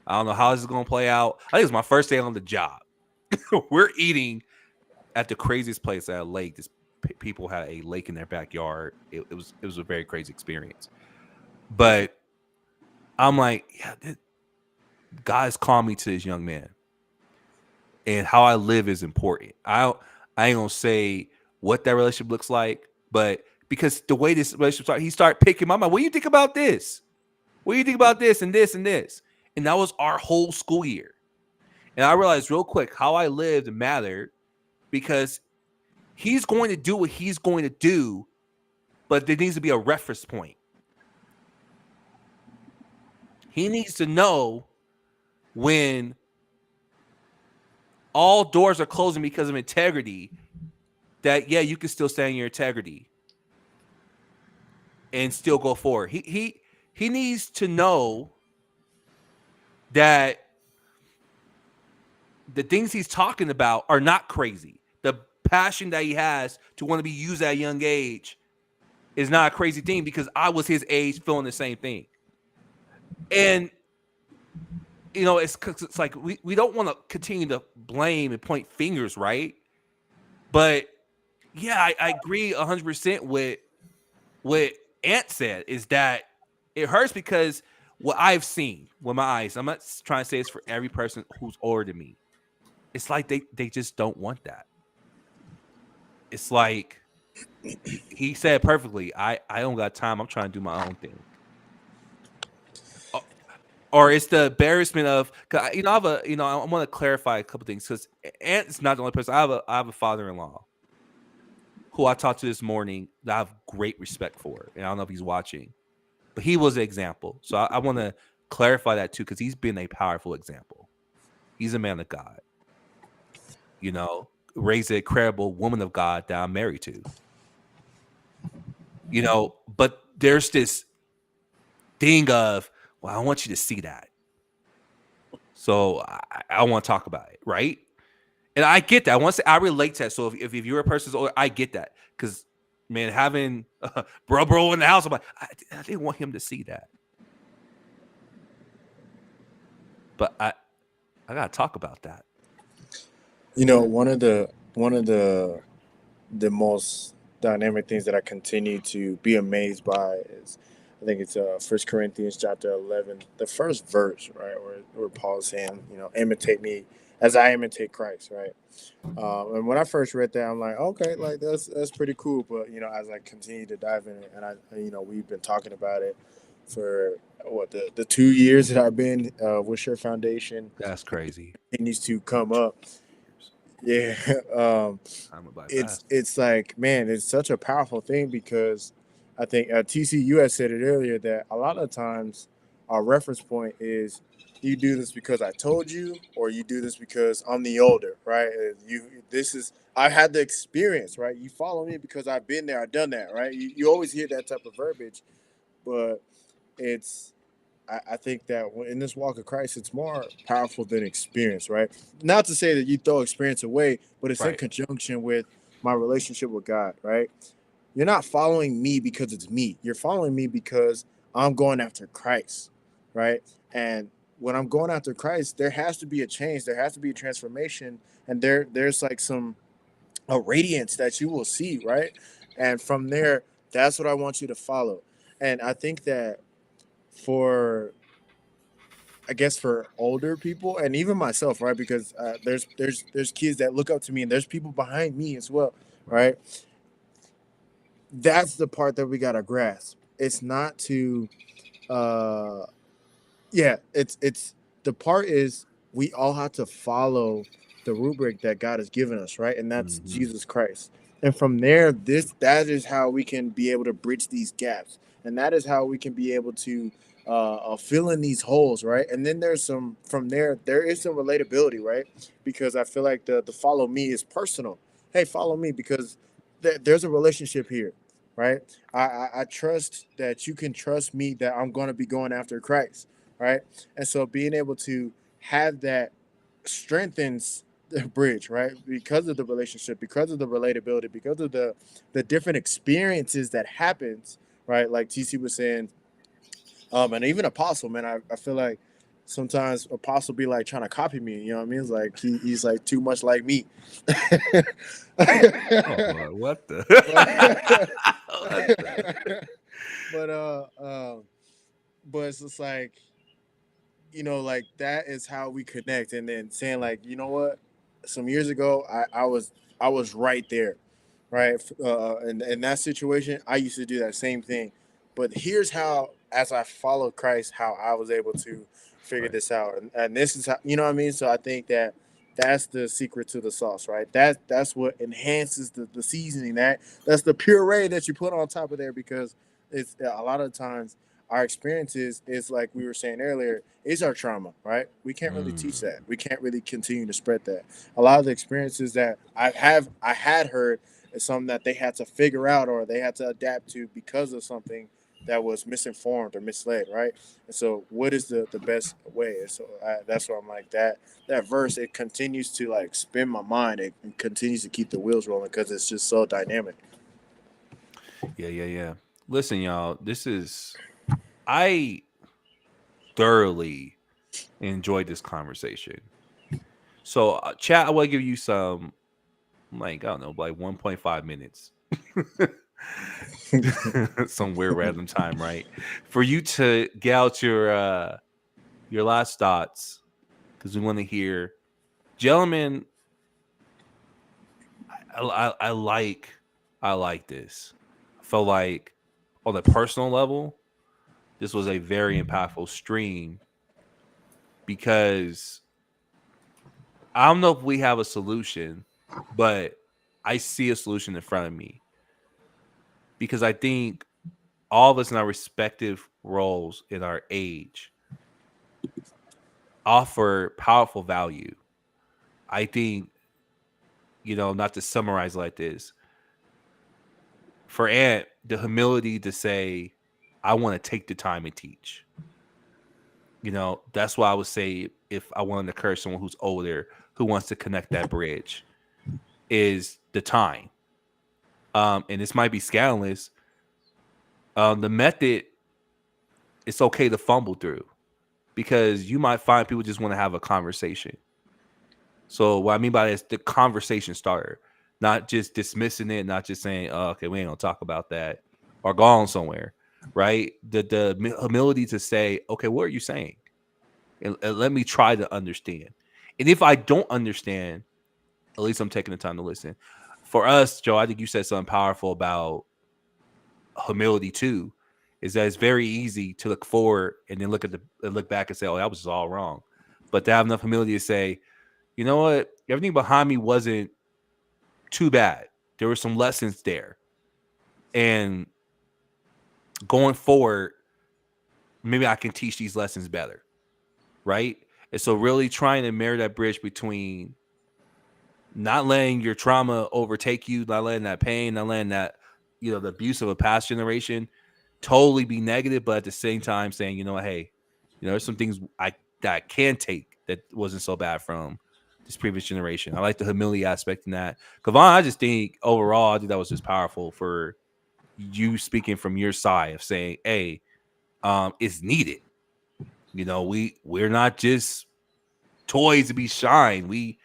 [SPEAKER 2] I don't know how this is going to play out. I think it was my first day on the job. We're eating at the craziest place at a lake. People had a lake in their backyard. It was a very crazy experience. But I'm like, yeah, God's called me to this young man, and how I live is important. I ain't gonna say what that relationship looks like, but because the way this relationship started, he started picking my mind. What do you think about this? What do you think about this and this and this? And that was our whole school year. And I realized real quick how I lived mattered because he's going to do what he's going to do, but there needs to be a reference point. He needs to know when all doors are closing because of integrity that, yeah, you can still stand in your integrity and still go forward. He needs to know that the things he's talking about are not crazy. The passion that he has to want to be used at a young age is not a crazy thing because I was his age feeling the same thing. And, it's like we don't want to continue to blame and point fingers, right? But, yeah, I agree 100% with what Ant said is that it hurts because what I've seen with my eyes, I'm not trying to say it's for every person who's older than me. It's like they just don't want that. It's like he said perfectly, I don't got time. I'm trying to do my own thing. Or it's the embarrassment of, I want to clarify a couple things because Ant's not the only person. I have a father-in-law who I talked to this morning that I have great respect for. And I don't know if he's watching, but he was an example. So I want to clarify that too because he's been a powerful example. He's a man of God. Raised a credible woman of God that I'm married to. But there's this thing of, well, I want you to see that. So I want to talk about it, right? And I get that. I relate to that. So if you're a person's older, I get that. Because, man, having bro in the house, I'm like, I didn't want him to see that. But I got to talk about that.
[SPEAKER 3] One of the most dynamic things that I continue to be amazed by is, I think it's 1 Corinthians chapter 11, the first verse, right, where Paul's saying, imitate me as I imitate Christ, right? And when I first read that, I'm like, okay, like that's pretty cool. But as I continue to dive in it, and we've been talking about it for the 2 years that I've been with Sure Foundation.
[SPEAKER 2] That's crazy.
[SPEAKER 3] It needs to come up. Yeah, it's like, man, it's such a powerful thing because I think TCU has said it earlier that a lot of times our reference point is you do this because I told you, or you do this because I'm the older, right? I had the experience, right? You follow me because I've been there, I've done that, right? You always hear that type of verbiage, but I think that in this walk of Christ, it's more powerful than experience, right? Not to say that you throw experience away, but it's in conjunction with my relationship with God, right? You're not following me because it's me. You're following me because I'm going after Christ, right? And when I'm going after Christ, there has to be a change. There has to be a transformation. And there's like a radiance that you will see, right? And from there, that's what I want you to follow. And I think that for older people and even myself, right? Because there's kids that look up to me and there's people behind me as well, right? That's the part that we gotta grasp. It's not to, it's the part is we all have to follow the rubric that God has given us, right? And that's Jesus Christ. And from there, that is how we can be able to bridge these gaps, and that is how we can be able to fill in these holes, right? And then there is some relatability, right? Because I feel like the follow me is personal. Hey, follow me because there's a relationship here, right? I trust that you can trust me that I'm going to be going after Christ, right? And so being able to have that strengthens the bridge, right? Because of the relationship, because of the relatability, because of the different experiences that happens, right? Like TC was saying, and even Apostle, man, I feel like sometimes Apostle be like trying to copy me. You know what I mean? It's like he's like too much like me.
[SPEAKER 2] Oh Lord, what the? What the?
[SPEAKER 3] but but it's just like, like that is how we connect. And then saying like, you know what, some years ago I was right there, right? In that situation, I used to do that same thing. But here's how, as I followed Christ, how I was able to figure
[SPEAKER 2] Right.
[SPEAKER 3] this out, and this is how, you know what I mean. So I think that that's the secret to the sauce, right? That's what enhances the seasoning. That's the puree that you put on top of there, because it's a lot of times our experiences is like we were saying earlier, is our trauma, right? We can't really teach
[SPEAKER 2] Mm,
[SPEAKER 3] that. We can't really continue to spread that. A lot of the experiences that I had heard is something that they had to figure out or they had to adapt to because of something that was misinformed or misled, right? And so, what is the best way? And so that's why I'm like that verse. It continues to like spin my mind. It continues to keep the wheels rolling because it's just so dynamic.
[SPEAKER 2] yeah. Listen, y'all. I thoroughly enjoyed this conversation. So, chat, I will give you some, like, I don't know, like 1.5 minutes, some weird random time, right? For you to get out your last thoughts, because we want to hear, gentlemen. I I like this. I felt like on a personal level, this was a very impactful stream because I don't know if we have a solution, but I see a solution in front of me because I think all of us in our respective roles in our age offer powerful value. I think, not to summarize like this, for Ant, the humility to say, I want to take the time and teach. That's why I would say if I wanted to encourage someone who's older, who wants to connect that bridge, is the time. And this might be scandalous. The method, it's okay to fumble through because you might find people just want to have a conversation. So what I mean by that is the conversation starter, not just dismissing it, not just saying, oh, okay, we ain't gonna talk about that or go on somewhere, right? The humility to say, okay, what are you saying? And let me try to understand. And if I don't understand, at least I'm taking the time to listen. For us, Joe, I think you said something powerful about humility too. Is that it's very easy to look forward and then look back and say, "Oh, that was all wrong," but to have enough humility to say, "You know what? Everything behind me wasn't too bad. There were some lessons there, and going forward, maybe I can teach these lessons better." Right? And so, really trying to marry that bridge between not letting your trauma overtake you, not letting that pain, not letting that, the abuse of a past generation totally be negative, but at the same time saying, hey, there's some things that I can take that wasn't so bad from this previous generation. I like the humility aspect in that. Kevon, I just think overall, I think that was just powerful for you speaking from your side of saying, hey, it's needed. We're not just toys to be shined. We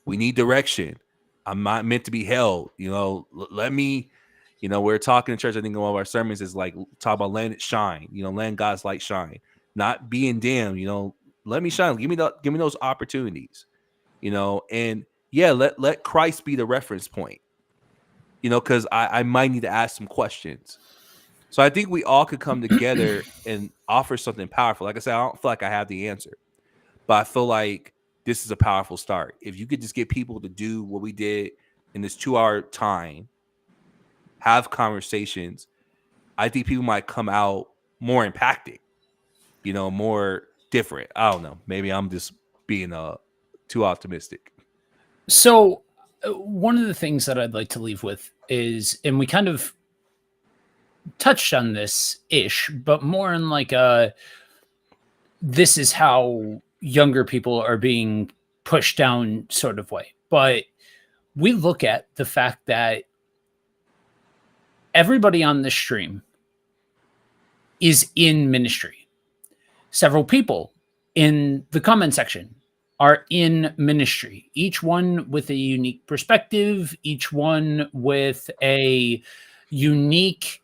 [SPEAKER 2] need direction. I'm not meant to be held. Let me, we're talking in church. I think in one of our sermons is like talk about letting it shine. Letting God's light shine, not being damned. Let me shine. Give me those opportunities. And yeah, let Christ be the reference point. Because I might need to ask some questions. So I think we all could come together and offer something powerful. Like I said, I don't feel like I have the answer, but I feel like this is a powerful start. If you could just get people to do what we did in this 2-hour time, have conversations, I think people might come out more impacted, more different. I don't know. Maybe I'm just being too optimistic.
[SPEAKER 1] So, one of the things that I'd like to leave with is, and we kind of touched on this ish, but more in like this is how younger people are being pushed down sort of way. But we look at the fact that everybody on this stream is in ministry. Several people in the comment section are in ministry, each one with a unique perspective, each one with a unique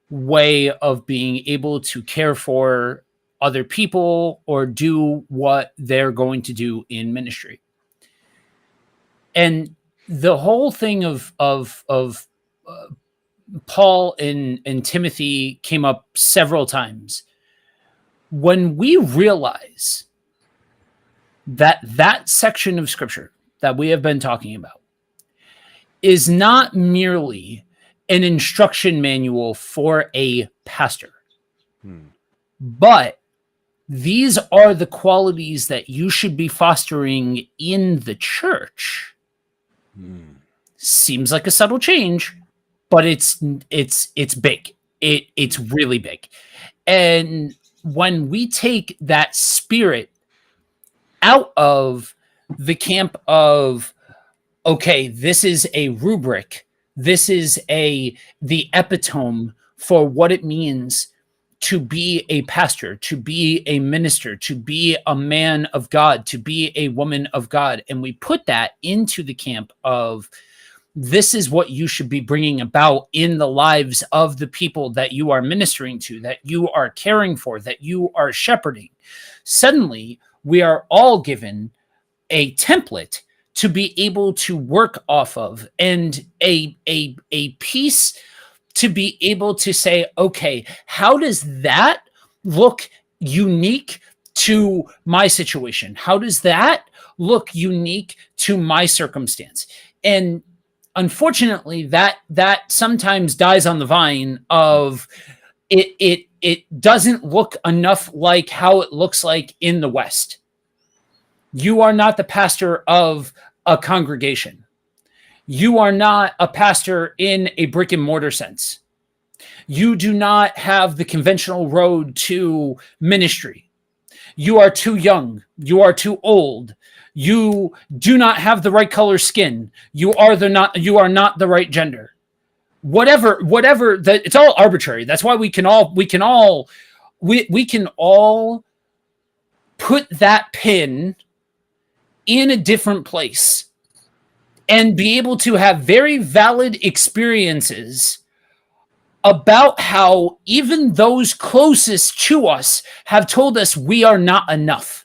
[SPEAKER 1] way of being able to care for other people or do what they're going to do in ministry. And the whole thing of Paul and Timothy came up several times. When we realize that section of scripture that we have been talking about is not merely an instruction manual for a pastor, but these are the qualities that you should be fostering in the church. Seems like a subtle change, but it's big. It's really big. And when we take that spirit out of the camp of, okay, this is a rubric, this is the epitome for what it means to be a pastor, to be a minister, to be a man of God, to be a woman of God, and we put that into the camp of, this is what you should be bringing about in the lives of the people that you are ministering to, that you are caring for, that you are shepherding. Suddenly, we are all given a template to be able to work off of, and a piece to be able to say, okay, how does that look unique to my situation? How does that look unique to my circumstance? And unfortunately, that sometimes dies on the vine of it doesn't look enough like how it looks like in the West. You are not the pastor of a congregation. You are not a pastor in a brick and mortar sense. You do not have the conventional road to ministry. You are too young. You are too old. You do not have the right color skin. You are not the right gender. Whatever that, it's all arbitrary. That's why we can all put that pin in a different place and be able to have very valid experiences about how even those closest to us have told us we are not enough.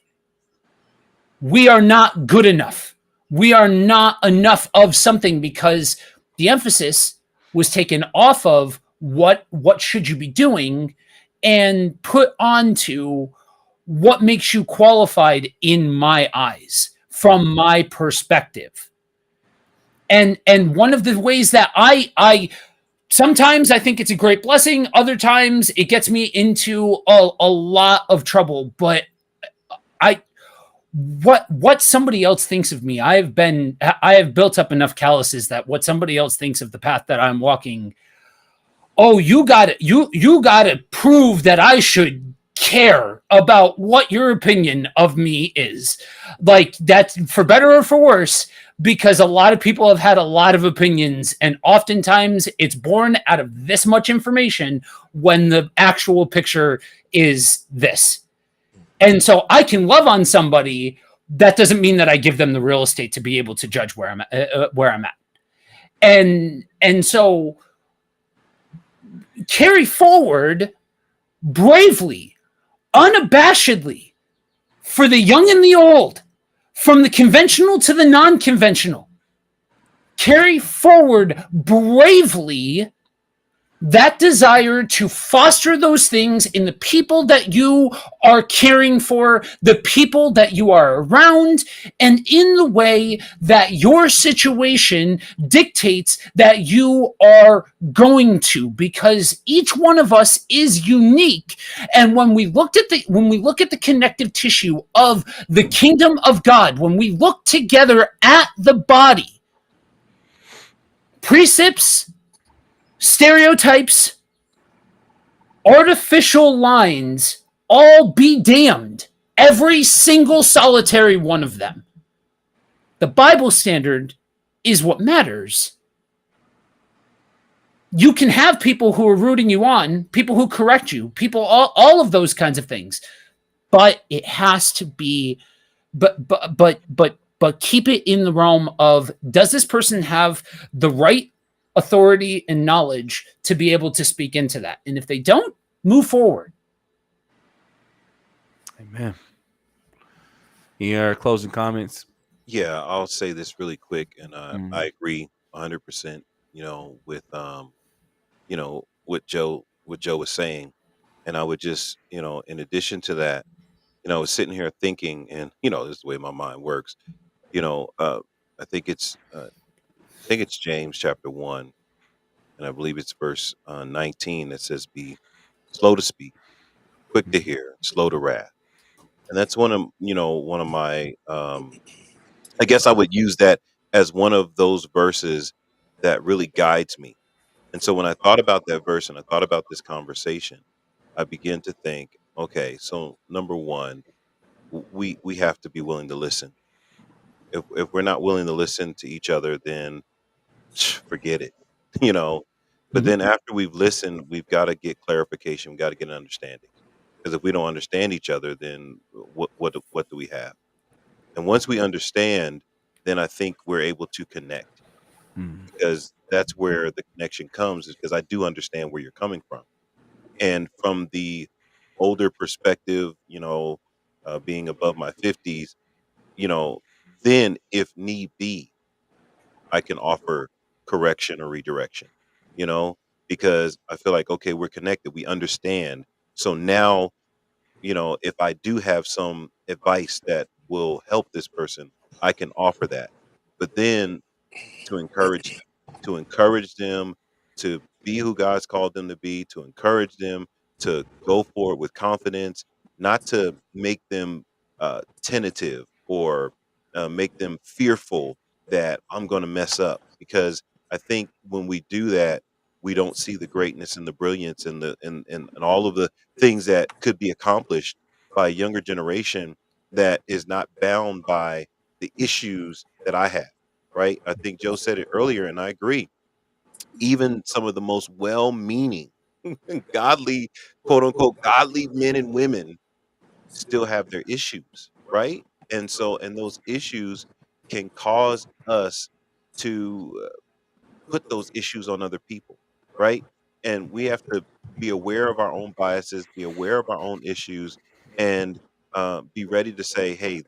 [SPEAKER 1] We are not good enough. We are not enough of something, because the emphasis was taken off of what should you be doing and put onto what makes you qualified in my eyes, from my perspective. And one of the ways that I sometimes I think it's a great blessing, other times it gets me into a lot of trouble, but what somebody else thinks of me, I have built up enough calluses that what somebody else thinks of the path that I'm walking, oh, you got to prove that I should care about what your opinion of me is. Like, that's for better or for worse, because a lot of people have had a lot of opinions, and oftentimes it's born out of this much information when the actual picture is this. And so I can love on somebody. That doesn't mean that I give them the real estate to be able to judge where I'm at. And so carry forward bravely, unabashedly, for the young and the old, from the conventional to the non-conventional. Carry forward bravely that desire to foster those things in the people that you are caring for, the people that you are around, and in the way that your situation dictates that you are going to, because each one of us is unique. And when we look at the connective tissue of the kingdom of God, when we look together at the body, precepts, stereotypes, artificial lines, all be damned. Every single solitary one of them. The Bible standard is what matters. You can have people who are rooting you on, people who correct you, people, all of those kinds of things. but it has to be, but keep it in the realm of, does this person have the right authority and knowledge to be able to speak into that? And if they don't, move forward.
[SPEAKER 2] Amen. Your closing comments?
[SPEAKER 4] Yeah, I'll say this really quick, and
[SPEAKER 2] Mm.
[SPEAKER 4] I agree 100%. With what Joe was saying, and I would just, in addition to that, I was sitting here thinking, and this is the way my mind works. You know, uh, I think it's James chapter 1, and I believe it's verse 19 that says, "Be slow to speak, quick to hear, slow to wrath." And that's one of my I guess I would use that as one of those verses that really guides me. And so when I thought about that verse and I thought about this conversation, I began to think, okay, so number one, we have to be willing to listen. If we're not willing to listen to each other, then forget it, you know. But
[SPEAKER 1] Mhm.
[SPEAKER 4] then after we've listened, we've got to get clarification. We've got to get an understanding. Because if we don't understand each other, then what do we have? And once we understand, then I think we're able to connect,
[SPEAKER 2] Mm.
[SPEAKER 4] because that's where the connection comes, is because I do understand where you're coming from. And from the older perspective, being above my 50s, you know, then if need be, I can offer correction or redirection, you know, because I feel like, okay, we're connected, we understand. So now, if I do have some advice that will help this person, I can offer that. But then to encourage them to be who God's called them to be, to encourage them to go forward with confidence, not to make them tentative or make them fearful that I'm going to mess up. Because I think when we do that, we don't see the greatness and the brilliance and and all of the things that could be accomplished by a younger generation that is not bound by the issues that I have, right? I think Joe said it earlier, and I agree. Even some of the most well-meaning, godly, quote unquote, godly men and women still have their issues, right? And those issues can cause us to put those issues on other people, right? And we have to be aware of our own biases, be aware of our own issues, and be ready to say, "Hey,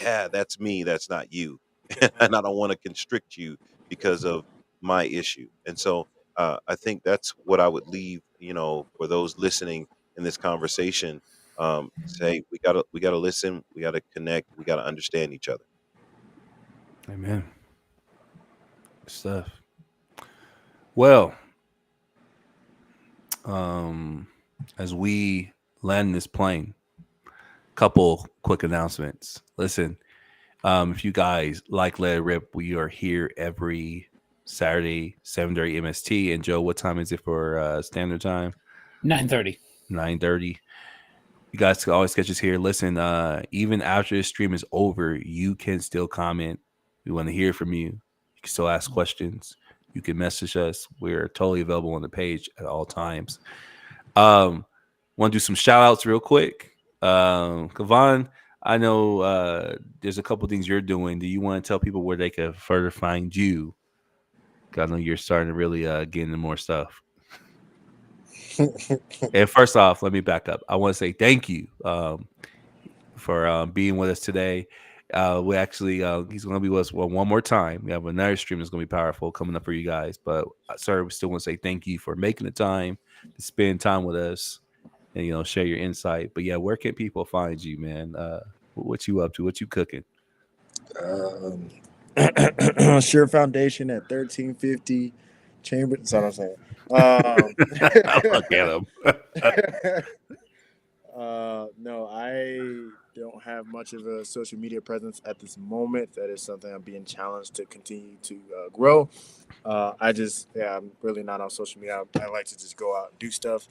[SPEAKER 4] yeah, that's me. That's not you, and I don't want to constrict you because of my issue." And so, I think that's what I would leave, for those listening in this conversation. Say we gotta listen, we gotta connect, we gotta understand each other.
[SPEAKER 2] Amen. Good stuff. Well, um, as we land this plane, couple quick announcements. Listen, if you guys like Let It Rip, we are here every Saturday, 7:30 MST. And Joe, what time is it for standard time?
[SPEAKER 1] 9:30.
[SPEAKER 2] 9:30. You guys can always catch us here. Listen, even after the stream is over, you can still comment. We want to hear from you. You can still ask questions. You can message us. We're totally available on the page at all times. Want to do some shout outs real quick. Kevon, I know there's a couple things you're doing. Do you want to tell people where they can further find you? 'Cause I know you're starting to really get into more stuff. And first off, let me back up. I want to say thank you for being with us today. We actually, he's going to be with us one more time. We have another stream that's going to be powerful coming up for you guys. But, sir, we still want to say thank you for making the time to spend time with us and, share your insight. But, yeah, where can people find you, man? What you up to? What you cooking?
[SPEAKER 3] Um, Sure Foundation at 1350 Chamber. That's what I'm saying.
[SPEAKER 2] Look at him.
[SPEAKER 3] No, I don't have much of a social media presence at this moment. That is something I'm being challenged to continue to grow. I'm really not on social media. I like to just go out and do stuff.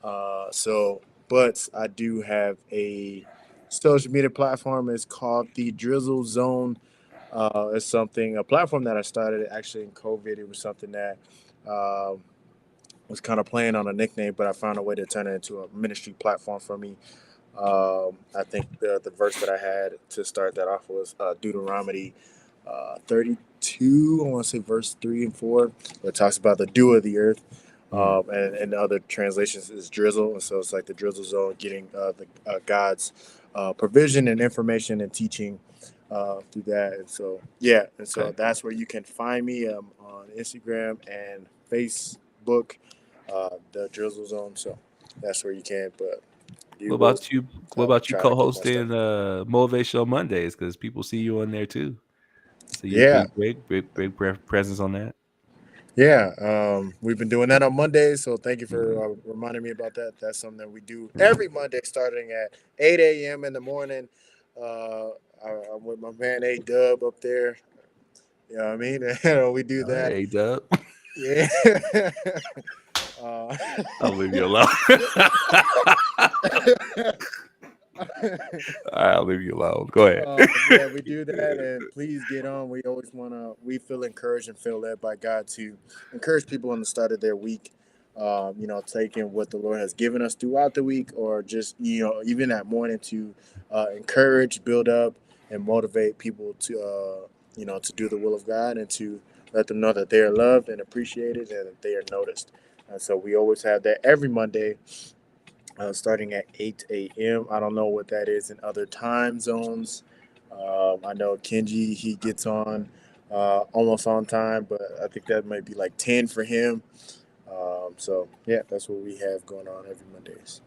[SPEAKER 3] But I do have a social media platform. It's called the Drizzle Zone. It's a platform that I started actually in COVID. It was something that was kind of playing on a nickname, but I found a way to turn it into a ministry platform for me. I think the verse that I had to start that off was Deuteronomy 32. I want to say verse 3 and 4. Where it talks about the dew of the earth. And other translations is drizzle, and so it's like the drizzle zone, getting the God's provision and information and teaching through that. And so and so
[SPEAKER 2] Okay.
[SPEAKER 3] that's where you can find me on Instagram and Facebook, the drizzle zone. So that's where you can. But
[SPEAKER 2] What
[SPEAKER 3] you will
[SPEAKER 2] about you? What about you
[SPEAKER 3] try to get my stuff.
[SPEAKER 2] co-hosting Motivational Mondays? Because people see you on there too. So you're
[SPEAKER 3] Yeah,
[SPEAKER 2] pretty big presence on that.
[SPEAKER 3] yeah. We've been doing that on Mondays, so thank you
[SPEAKER 2] Mhm.
[SPEAKER 3] for reminding me about that. That's something that we do every Monday, starting at 8 a.m. in the morning. I'm with my man A Dub up there. You know what I mean? We do
[SPEAKER 2] All right,
[SPEAKER 3] that.
[SPEAKER 2] A-Dub.
[SPEAKER 3] Yeah. uh,
[SPEAKER 2] I'll leave you alone. I'll leave you alone. Go ahead.
[SPEAKER 3] yeah, we do that, and please get on. We always want to. We feel encouraged and feel led by God to encourage people on the start of their week. Taking what the Lord has given us throughout the week, or just even that morning to encourage, build up, and motivate people to to do the will of God and to let them know that they are loved and appreciated and that they are noticed. And so we always have that every Monday starting at 8 a.m. I don't know what that is in other time zones. I know Kenji, he gets on almost on time, but I think that might be like 10 for him. Yeah, that's what we have going on every Mondays.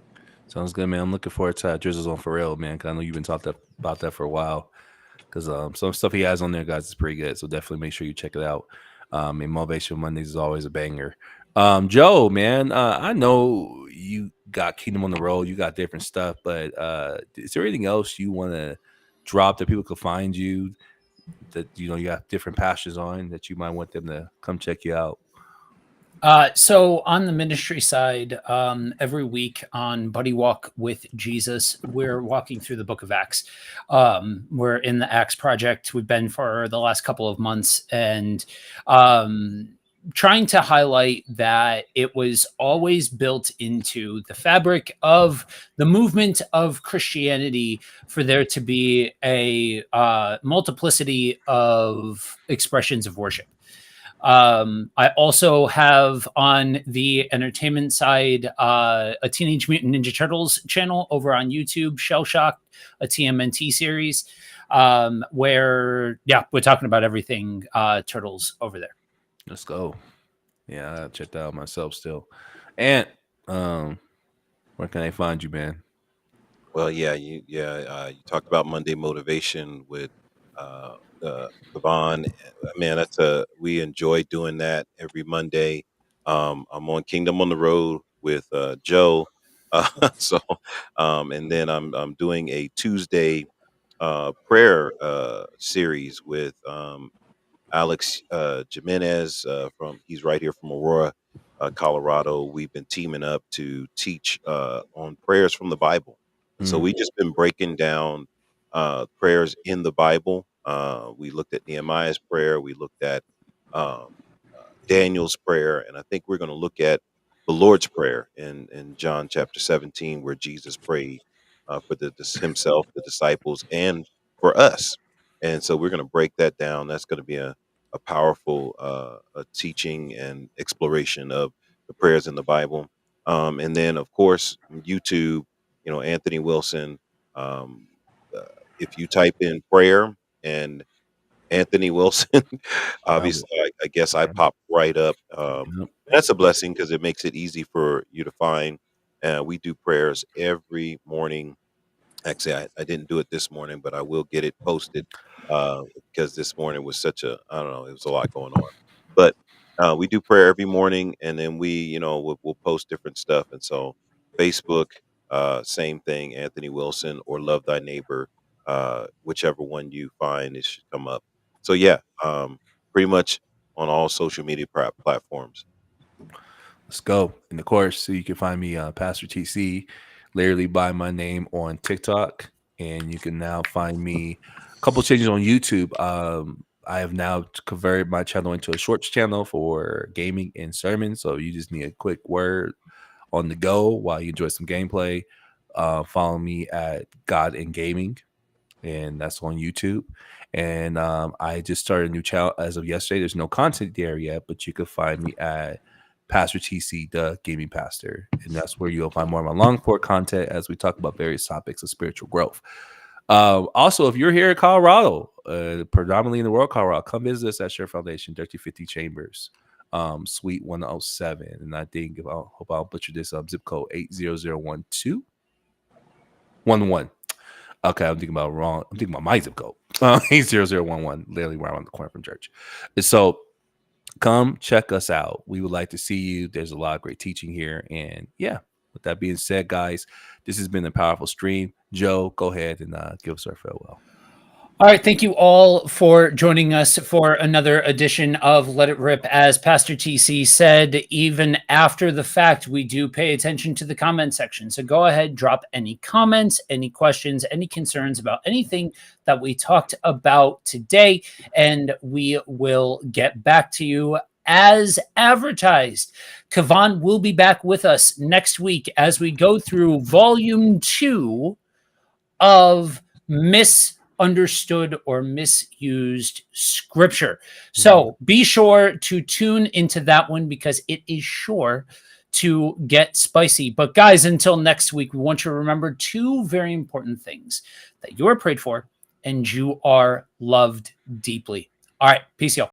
[SPEAKER 2] Sounds good, man. I'm looking forward to Drizzle's on for real, man. 'Cause I know you've been talking about that for a while. Because some stuff he has on there, guys, is pretty good. So definitely make sure you check it out. And Motivation Mondays is always a banger. Joe, man, I know you got Kingdom on the road, you got different stuff, but is there anything else you want to drop that people could find you that you have different passions on that you might want them to come check you out?
[SPEAKER 1] So on the ministry side, every week on Buddy Walk with Jesus, we're walking through the book of Acts. We're in the Acts project. We've been for the last couple of months, and trying to highlight that it was always built into the fabric of the movement of Christianity for there to be a multiplicity of expressions of worship. I also have on the entertainment side a Teenage Mutant Ninja Turtles channel over on YouTube, Shell Shocked, a TMNT series, where we're talking about everything turtles over there.
[SPEAKER 2] Let's go. Yeah, I checked that out myself still. And where can I find you, man?
[SPEAKER 4] Well, you talked about Monday motivation with Kevon. Man, we enjoy doing that every Monday. I'm on Kingdom on the Road with Joe. So, and then I'm doing a Tuesday prayer series with Alex Jimenez from he's right here from Aurora, Colorado. We've been teaming up to teach on prayers from the Bible, and so
[SPEAKER 2] Mm,
[SPEAKER 4] we just been breaking down prayers in the Bible. We looked at Nehemiah's prayer. We looked at um, Daniel's prayer, and I think we're going to look at the Lord's prayer in John chapter 17, where Jesus prayed for himself, the disciples, and for us. And so we're going to break that down. That's going to be a powerful a teaching and exploration of the prayers in the Bible. And then, of course, YouTube, Anthony Wilson. Um, uh, if you type in prayer and Anthony Wilson,
[SPEAKER 2] probably.
[SPEAKER 4] obviously, I guess I pop right up.
[SPEAKER 2] Yep.
[SPEAKER 4] That's a blessing because it makes it easy for you to find. We do prayers every morning. Actually, I didn't do it this morning, but I will get it posted because this morning was I don't know, it was a lot going on. But we do prayer every morning, and then we'll post different stuff. And so, Facebook, same thing, Anthony Wilson or Love Thy Neighbor, whichever one you find, it should come up. So, yeah, pretty much on all social media platforms.
[SPEAKER 2] Let's go. And of course, so you can find me, Pastor TC, literally by my name on TikTok. And you can now find me a couple changes on YouTube. I have now converted my channel into a shorts channel for gaming and sermons. So you just need a quick word on the go while you enjoy some gameplay. Follow me at God and Gaming, and that's on YouTube. And I just started a new channel as of yesterday. There's no content there yet, but you can find me at Pastor TC, the Gaming Pastor, and that's where you'll find more of my long form content as we talk about various topics of spiritual growth. Also, if you're here in Colorado, predominantly in the world, Colorado, come visit us at Share Foundation, 1350 Chambers, Suite 107. And I think, hope I'll butcher this up, zip code 8001211. Okay, I'm thinking about wrong. I'm thinking about my zip code, 80011, literally right around the corner from church. And so come check us out. We would like to see you. There's a lot of great teaching here. And yeah, with that being said, guys, this has been a powerful stream. Joe, go ahead and give us our farewell.
[SPEAKER 1] All right. Thank you all for joining us for another edition of Let It Rip. As Pastor TC said, even after the fact, we do pay attention to the comment section. So go ahead, drop any comments, any questions, any concerns about anything that we talked about today, and we will get back to you as advertised. Kevon will be back with us next week as we go through volume 2 of misunderstood or misused scripture. So be sure to tune into that one because it is sure to get spicy. But guys, until next week, we want you to remember 2 very important things: that you are prayed for and you are loved deeply. All right. Peace, y'all.